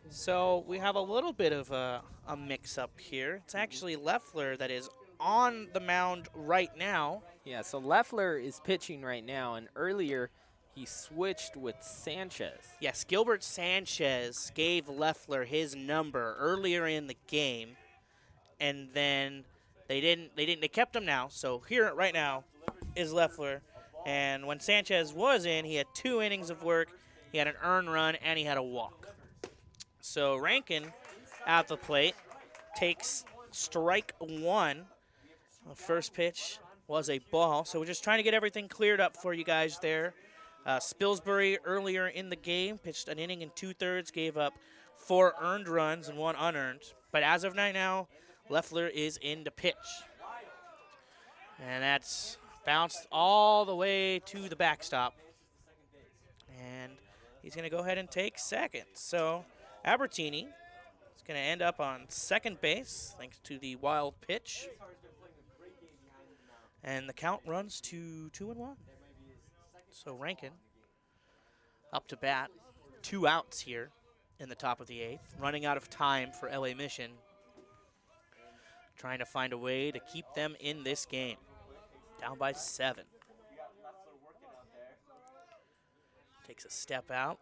Speaker 2: So we have a little bit of a mix-up here. It's actually Leffler that is on the mound right now.
Speaker 1: Yeah, so Leffler is pitching right now, and earlier he switched with Sanchez.
Speaker 2: Yes, Gilbert Sanchez gave Leffler his number earlier in the game, and then they kept him now. So here right now is Leffler, and when Sanchez was in, he had 2 innings of work, he had an earned run, and he had a walk. So Rankin at the plate takes strike 1. The first pitch was a ball, so we're just trying to get everything cleared up for you guys there. Spilsbury earlier in the game pitched an inning and 2/3, gave up 4 earned runs and 1 unearned. But as of right now, Leffler is in to pitch. And that's bounced all the way to the backstop. And he's going to go ahead and take second. So Albertini is going to end up on second base thanks to the wild pitch. And the count runs to 2-1. So Rankin up to bat. 2 outs here in the top of the 8th. Running out of time for LA Mission. Trying to find a way to keep them in this game. Down by 7. Takes a step out.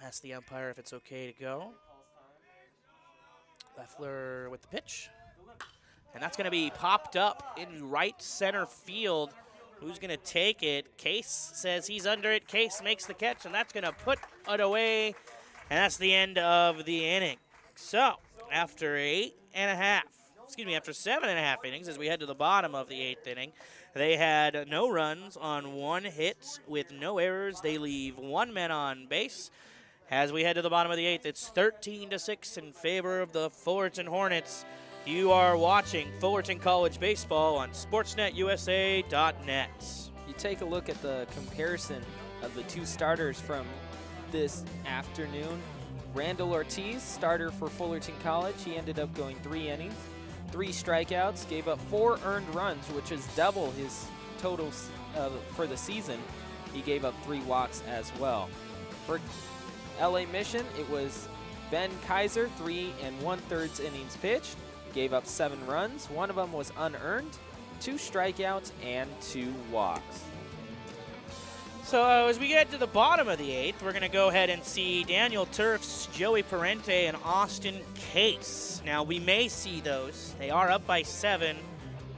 Speaker 2: Asks the umpire if it's okay to go. Leffler with the pitch. And that's going to be popped up in right center field. Who's going to take it? Case says he's under it. Case makes the catch, and that's going to put it away. And that's the end of the inning. So after 7.5 innings, as we head to the bottom of the 8th inning, they had no runs on 1 hit with no errors. They leave 1 man on base. As we head to the bottom of the 8th, it's 13-6 in favor of the Fullerton Hornets. You are watching Fullerton College Baseball on SportsNetUSA.net.
Speaker 1: You take a look at the comparison of the 2 starters from this afternoon. Randall Ortiz, starter for Fullerton College, he ended up going 3 innings, 3 strikeouts, gave up 4 earned runs, which is double his totals for the season. He gave up 3 walks as well. For LA Mission, it was Ben Kaiser, 3 1/3 innings pitched. Gave up 7 runs. 1 of them was unearned, 2 strikeouts, and 2 walks.
Speaker 2: So as we get to the bottom of the 8th, we're going to go ahead and see Daniel Tuerffs, Joey Parente, and Austin Case. Now, we may see those. They are up by 7.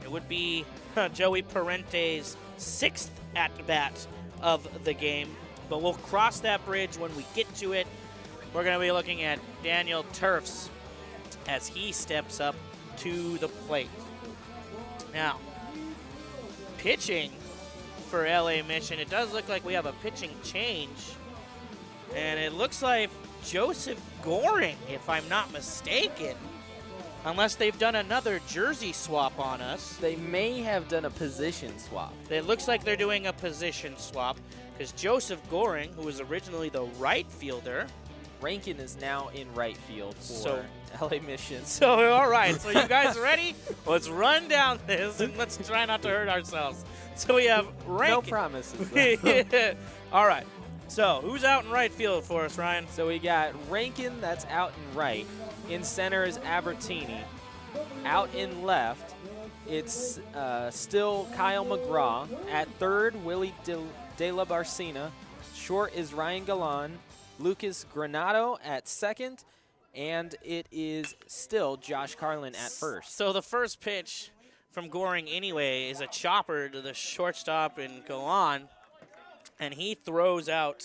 Speaker 2: It would be Joey Parente's 6th at-bat of the game. But we'll cross that bridge when we get to it. We're going to be looking at Daniel Tuerffs as he steps up to the plate. Now, pitching for LA Mission, it does look like we have a pitching change. And it looks like Joseph Goring, if I'm not mistaken. Unless they've done another jersey swap on us.
Speaker 1: They may have done a position swap.
Speaker 2: It looks like they're doing a position swap because Joseph Goring, who was originally the right fielder.
Speaker 1: Rankin is now in right field for LA Mission.
Speaker 2: So, all right. So, you guys ready? Let's run down this and let's try not to hurt ourselves. So, we have Rankin.
Speaker 1: No promises.
Speaker 2: All right. So, who's out in right field for us, Ryan?
Speaker 1: So, we got Rankin, that's out in right. In center is Abertini. Out in left, it's still Kyle McGraw. At third, Willie De La Barcina. Short is Ryan Galan. Lucas Granado at second. And it is still Josh Carlin at first.
Speaker 2: So the first pitch from Goring anyway is a chopper to the shortstop and Galan. And he throws out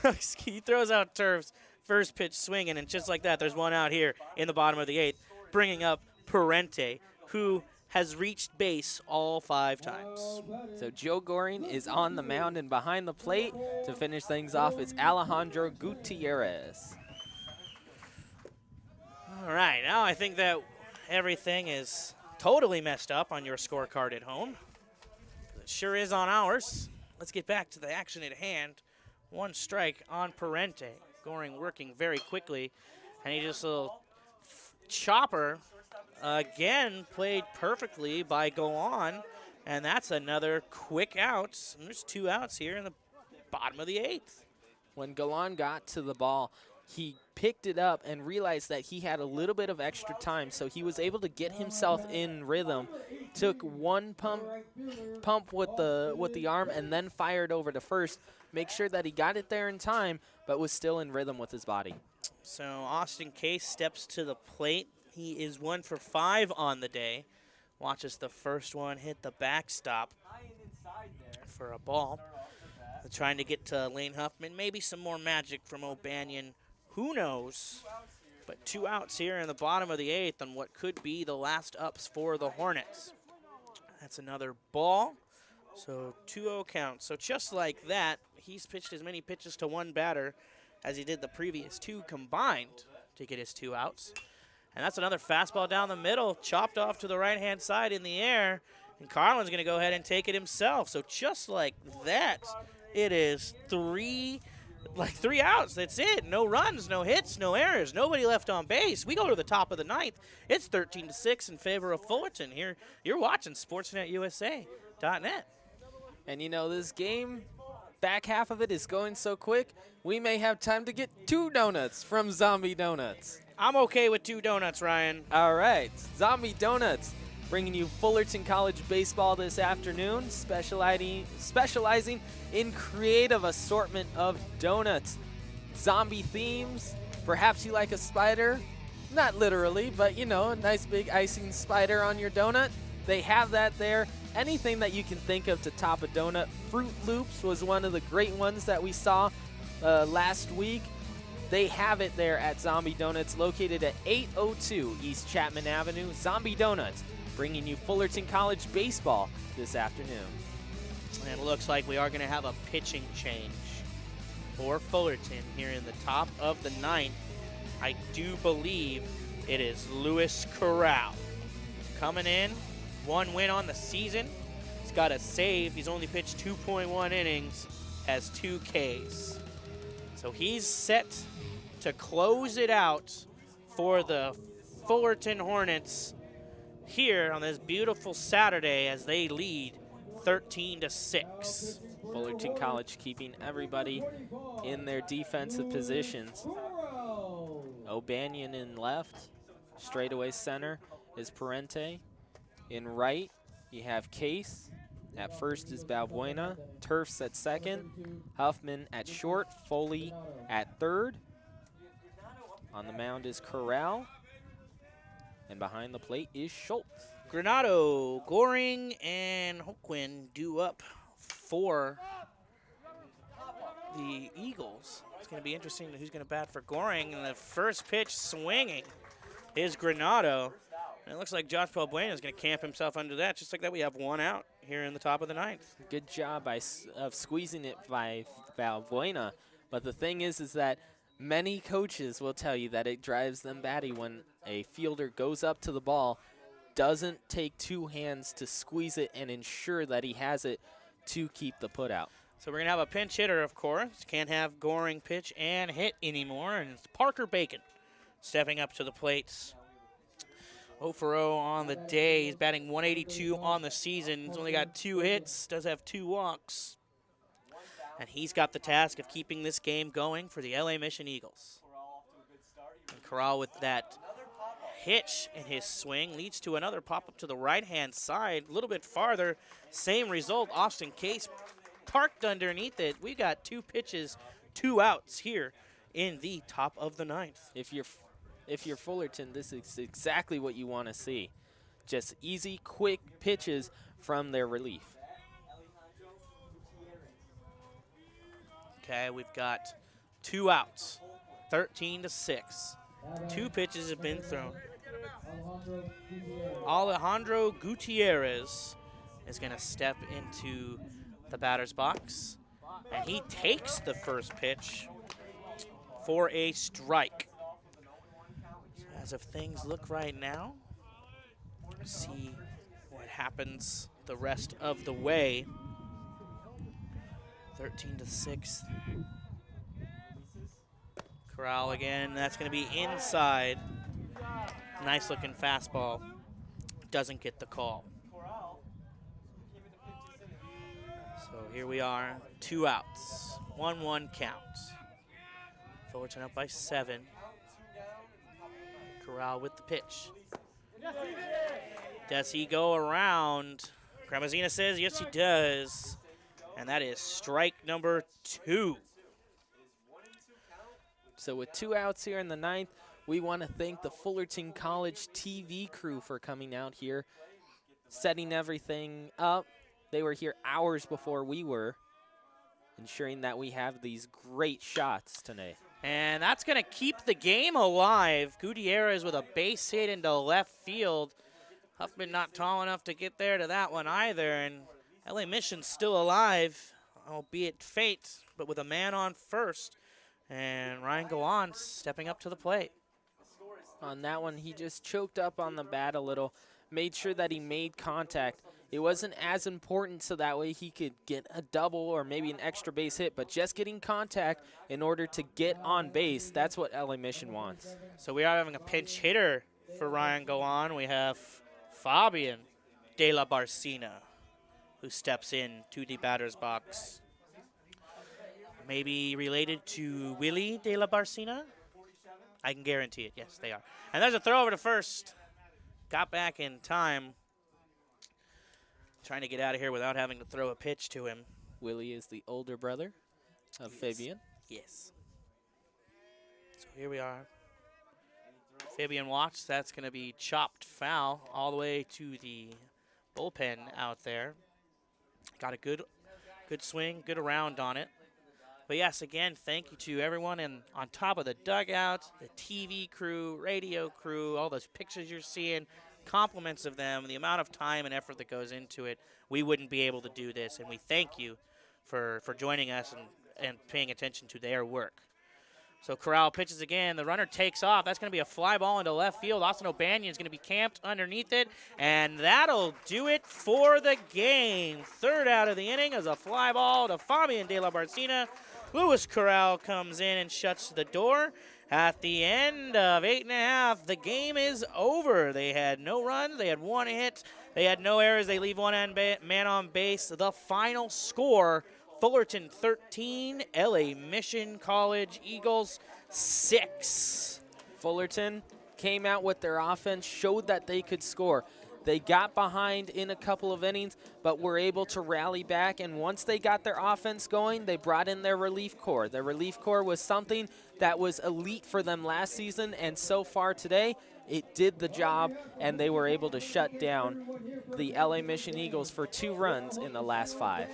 Speaker 2: Tuerffs' first pitch swinging, and just like that, there's one out here in the bottom of the 8th, bringing up Parente, who has reached base all 5 times.
Speaker 1: So Joe Goring is on the mound, and behind the plate to finish things off is Alejandro Gutierrez.
Speaker 2: All right, now I think that everything is totally messed up on your scorecard at home. It sure is on ours. Let's get back to the action at hand. 1 strike on Parente. Goring working very quickly, and he just a little chopper again played perfectly by Galan, and that's another quick out. And there's 2 outs here in the bottom of the 8th.
Speaker 1: When Galan got to the ball, he picked it up and realized that he had a little bit of extra time, so he was able to get himself in rhythm. Took 1 pump with the arm and then fired over to first. Make sure that he got it there in time, but was still in rhythm with his body.
Speaker 2: So Austin Case steps to the plate. He is 1 for 5 on the day. Watches the first one hit the backstop for a ball. They're trying to get to Laine Huffman. Maybe some more magic from O'Banion. Who knows? But 2 outs here in the bottom of the 8th on what could be the last ups for the Hornets. That's another ball. So 2-0 count. So just like that, he's pitched as many pitches to 1 batter as he did the previous 2 combined to get his 2 outs. And that's another fastball down the middle, chopped off to the right-hand side in the air. And Carlin's going to go ahead and take it himself. So just like that, it is 3 outs. That's it. No runs, no hits, no errors. Nobody left on base. We go to the top of the 9th. It's 13-6 in favor of Fullerton. Here, you're watching SportsNetUSA.net.
Speaker 1: And, you know, this game, back half of it is going so quick, we may have time to get 2 donuts from Zombie Donuts.
Speaker 2: I'm okay with 2 donuts, Ryan.
Speaker 1: All right. Zombie Donuts bringing you Fullerton College baseball this afternoon, specializing in creative assortment of donuts. Zombie themes. Perhaps you like a spider. Not literally, but, you know, a nice big icing spider on your donut. They have that there. Anything that you can think of to top a donut. Fruit Loops was one of the great ones that we saw last week. They have it there at Zombie Donuts, located at 802 East Chapman Avenue. Zombie Donuts, bringing you Fullerton College baseball this afternoon.
Speaker 2: And it looks like we are going to have a pitching change for Fullerton here in the top of the 9th. I do believe it is Luis Corral coming in. 1 win on the season. He's got a save. He's only pitched 2.1 innings, has 2 Ks. So he's set to close it out for the Fullerton Hornets here on this beautiful Saturday as they lead 13-6.
Speaker 1: Fullerton College keeping everybody in their defensive positions. O'Banion in left, straightaway center, is Parente. In right, you have Case. At first is Balbuena. Tuerffs at second. Huffman at short. Foley at third. On the mound is Corral. And behind the plate is Schultz.
Speaker 2: Granado, Goring, and Hoquin due up for the Eagles. It's going to be interesting who's going to bat for Goring. And the first pitch swinging is Granado. And it looks like Josh Balbuena is going to camp himself under that. Just like that, we have one out here in the top of the ninth.
Speaker 1: Good job of squeezing it by Balbuena. But the thing is that many coaches will tell you that it drives them batty when a fielder goes up to the ball, doesn't take two hands to squeeze it and ensure that he has it to keep the put out.
Speaker 2: So we're going to have a pinch hitter, of course. Can't have Goring pitch and hit anymore. And it's Parker Bacon stepping up to the plates. 0 for 0 on the day. He's batting 182 on the season. He's only got 2 hits, does have 2 walks. And he's got the task of keeping this game going for the LA Mission Eagles. And Corral with that hitch in his swing leads to another pop-up to the right-hand side. A little bit farther, same result. Austin Case parked underneath it. We got 2 pitches, 2 outs here in the top of the ninth.
Speaker 1: If you're Fullerton, this is exactly what you want to see. Just easy, quick pitches from their relief.
Speaker 2: Okay, we've got 2 outs, 13-6. 2 pitches have been thrown. Alejandro Gutierrez is going to step into the batter's box, and he takes the first pitch for a strike. As if things look right now, see what happens the rest of the way. 13-6. Corral again. That's going to be inside. Nice looking fastball. Doesn't get the call. So here we are. 2 outs. 1-1 count. Fullerton up by 7. Corral with the pitch. Does he go around? Gramazina says yes, he does. And that is strike number 2.
Speaker 1: So with 2 outs here in the ninth, we want to thank the Fullerton College TV crew for coming out here, setting everything up. They were here hours before we were, ensuring that we have these great shots today.
Speaker 2: And that's going to keep the game alive. Gutierrez with a base hit into left field. Huffman not tall enough to get there to that one either. And LA Mission's still alive, albeit faint, but with a man on first. And Ryan Gowan stepping up to the plate.
Speaker 1: On that one, he just choked up on the bat a little, made sure that he made contact. It wasn't as important so that way he could get a double or maybe an extra base hit, but just getting contact in order to get on base, that's what LA Mission wants.
Speaker 2: So we are having a pinch hitter for Ryan Gowan. We have Fabian De La Barcina, who steps in to the batter's box. Maybe related to Willie De La Barcina? I can guarantee it. Yes, they are. And there's a throw over to first. Got back in time. Trying to get out of here without having to throw a pitch to him.
Speaker 1: Willie is the older brother of Fabian.
Speaker 2: Yes. So here we are. Fabian watch. That's going to be chopped foul all the way to the bullpen out there. Got a good swing, good around on it. But yes, again, thank you to everyone on top of the dugout, the TV crew, radio crew, all those pictures you're seeing, compliments of them, the amount of time and effort that goes into it. We wouldn't be able to do this, and we thank you for joining us and paying attention to their work. So Corral pitches again. The runner takes off. That's going to be a fly ball into left field. Austin O'Banion is going to be camped underneath it, and that'll do it for the game. Third out of the inning is a fly ball to Fabian De La Barcina. Luis Corral comes in and shuts the door. At the end of 8.5, the game is over. They had no runs. They had 1 hit. They had no errors. They leave 1 man on base. The final score, Fullerton 13, LA Mission College Eagles 6.
Speaker 1: Fullerton came out with their offense, showed that they could score. They got behind in a couple of innings, but were able to rally back. And once they got their offense going, they brought in their relief corps. Their relief corps was something that was elite for them last season, and so far today, it did the job, and they were able to shut down the LA Mission Eagles for 2 runs in the last 5.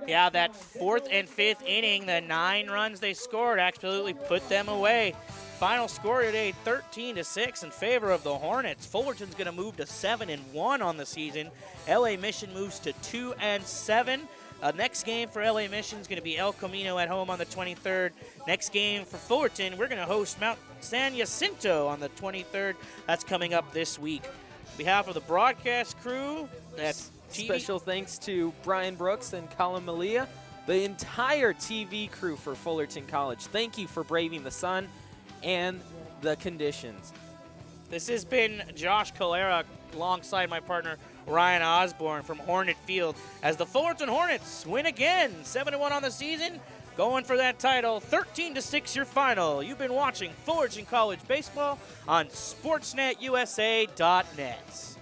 Speaker 2: Yeah, that 4th and 5th inning, the 9 runs they scored absolutely put them away. Final score today, 13-6 in favor of the Hornets. Fullerton's going to move to 7-1 on the season. LA Mission moves to 2-7. Next game for LA Mission is going to be El Camino at home on the 23rd. Next game for Fullerton, we're going to host Mount San Jacinto on the 23rd. That's coming up this week. On behalf of the broadcast crew, that's TV.
Speaker 1: Special thanks to Brian Brooks and Colin Malia, the entire TV crew for Fullerton College. Thank you for braving the sun and the conditions.
Speaker 2: This has been Josh Calera alongside my partner Ryan Osborn from Hornet Field as the Fullerton Hornets win again, 7-1 on the season, going for that title, 13-6 your final. You've been watching Fullerton College Baseball on SportsNetUSA.net.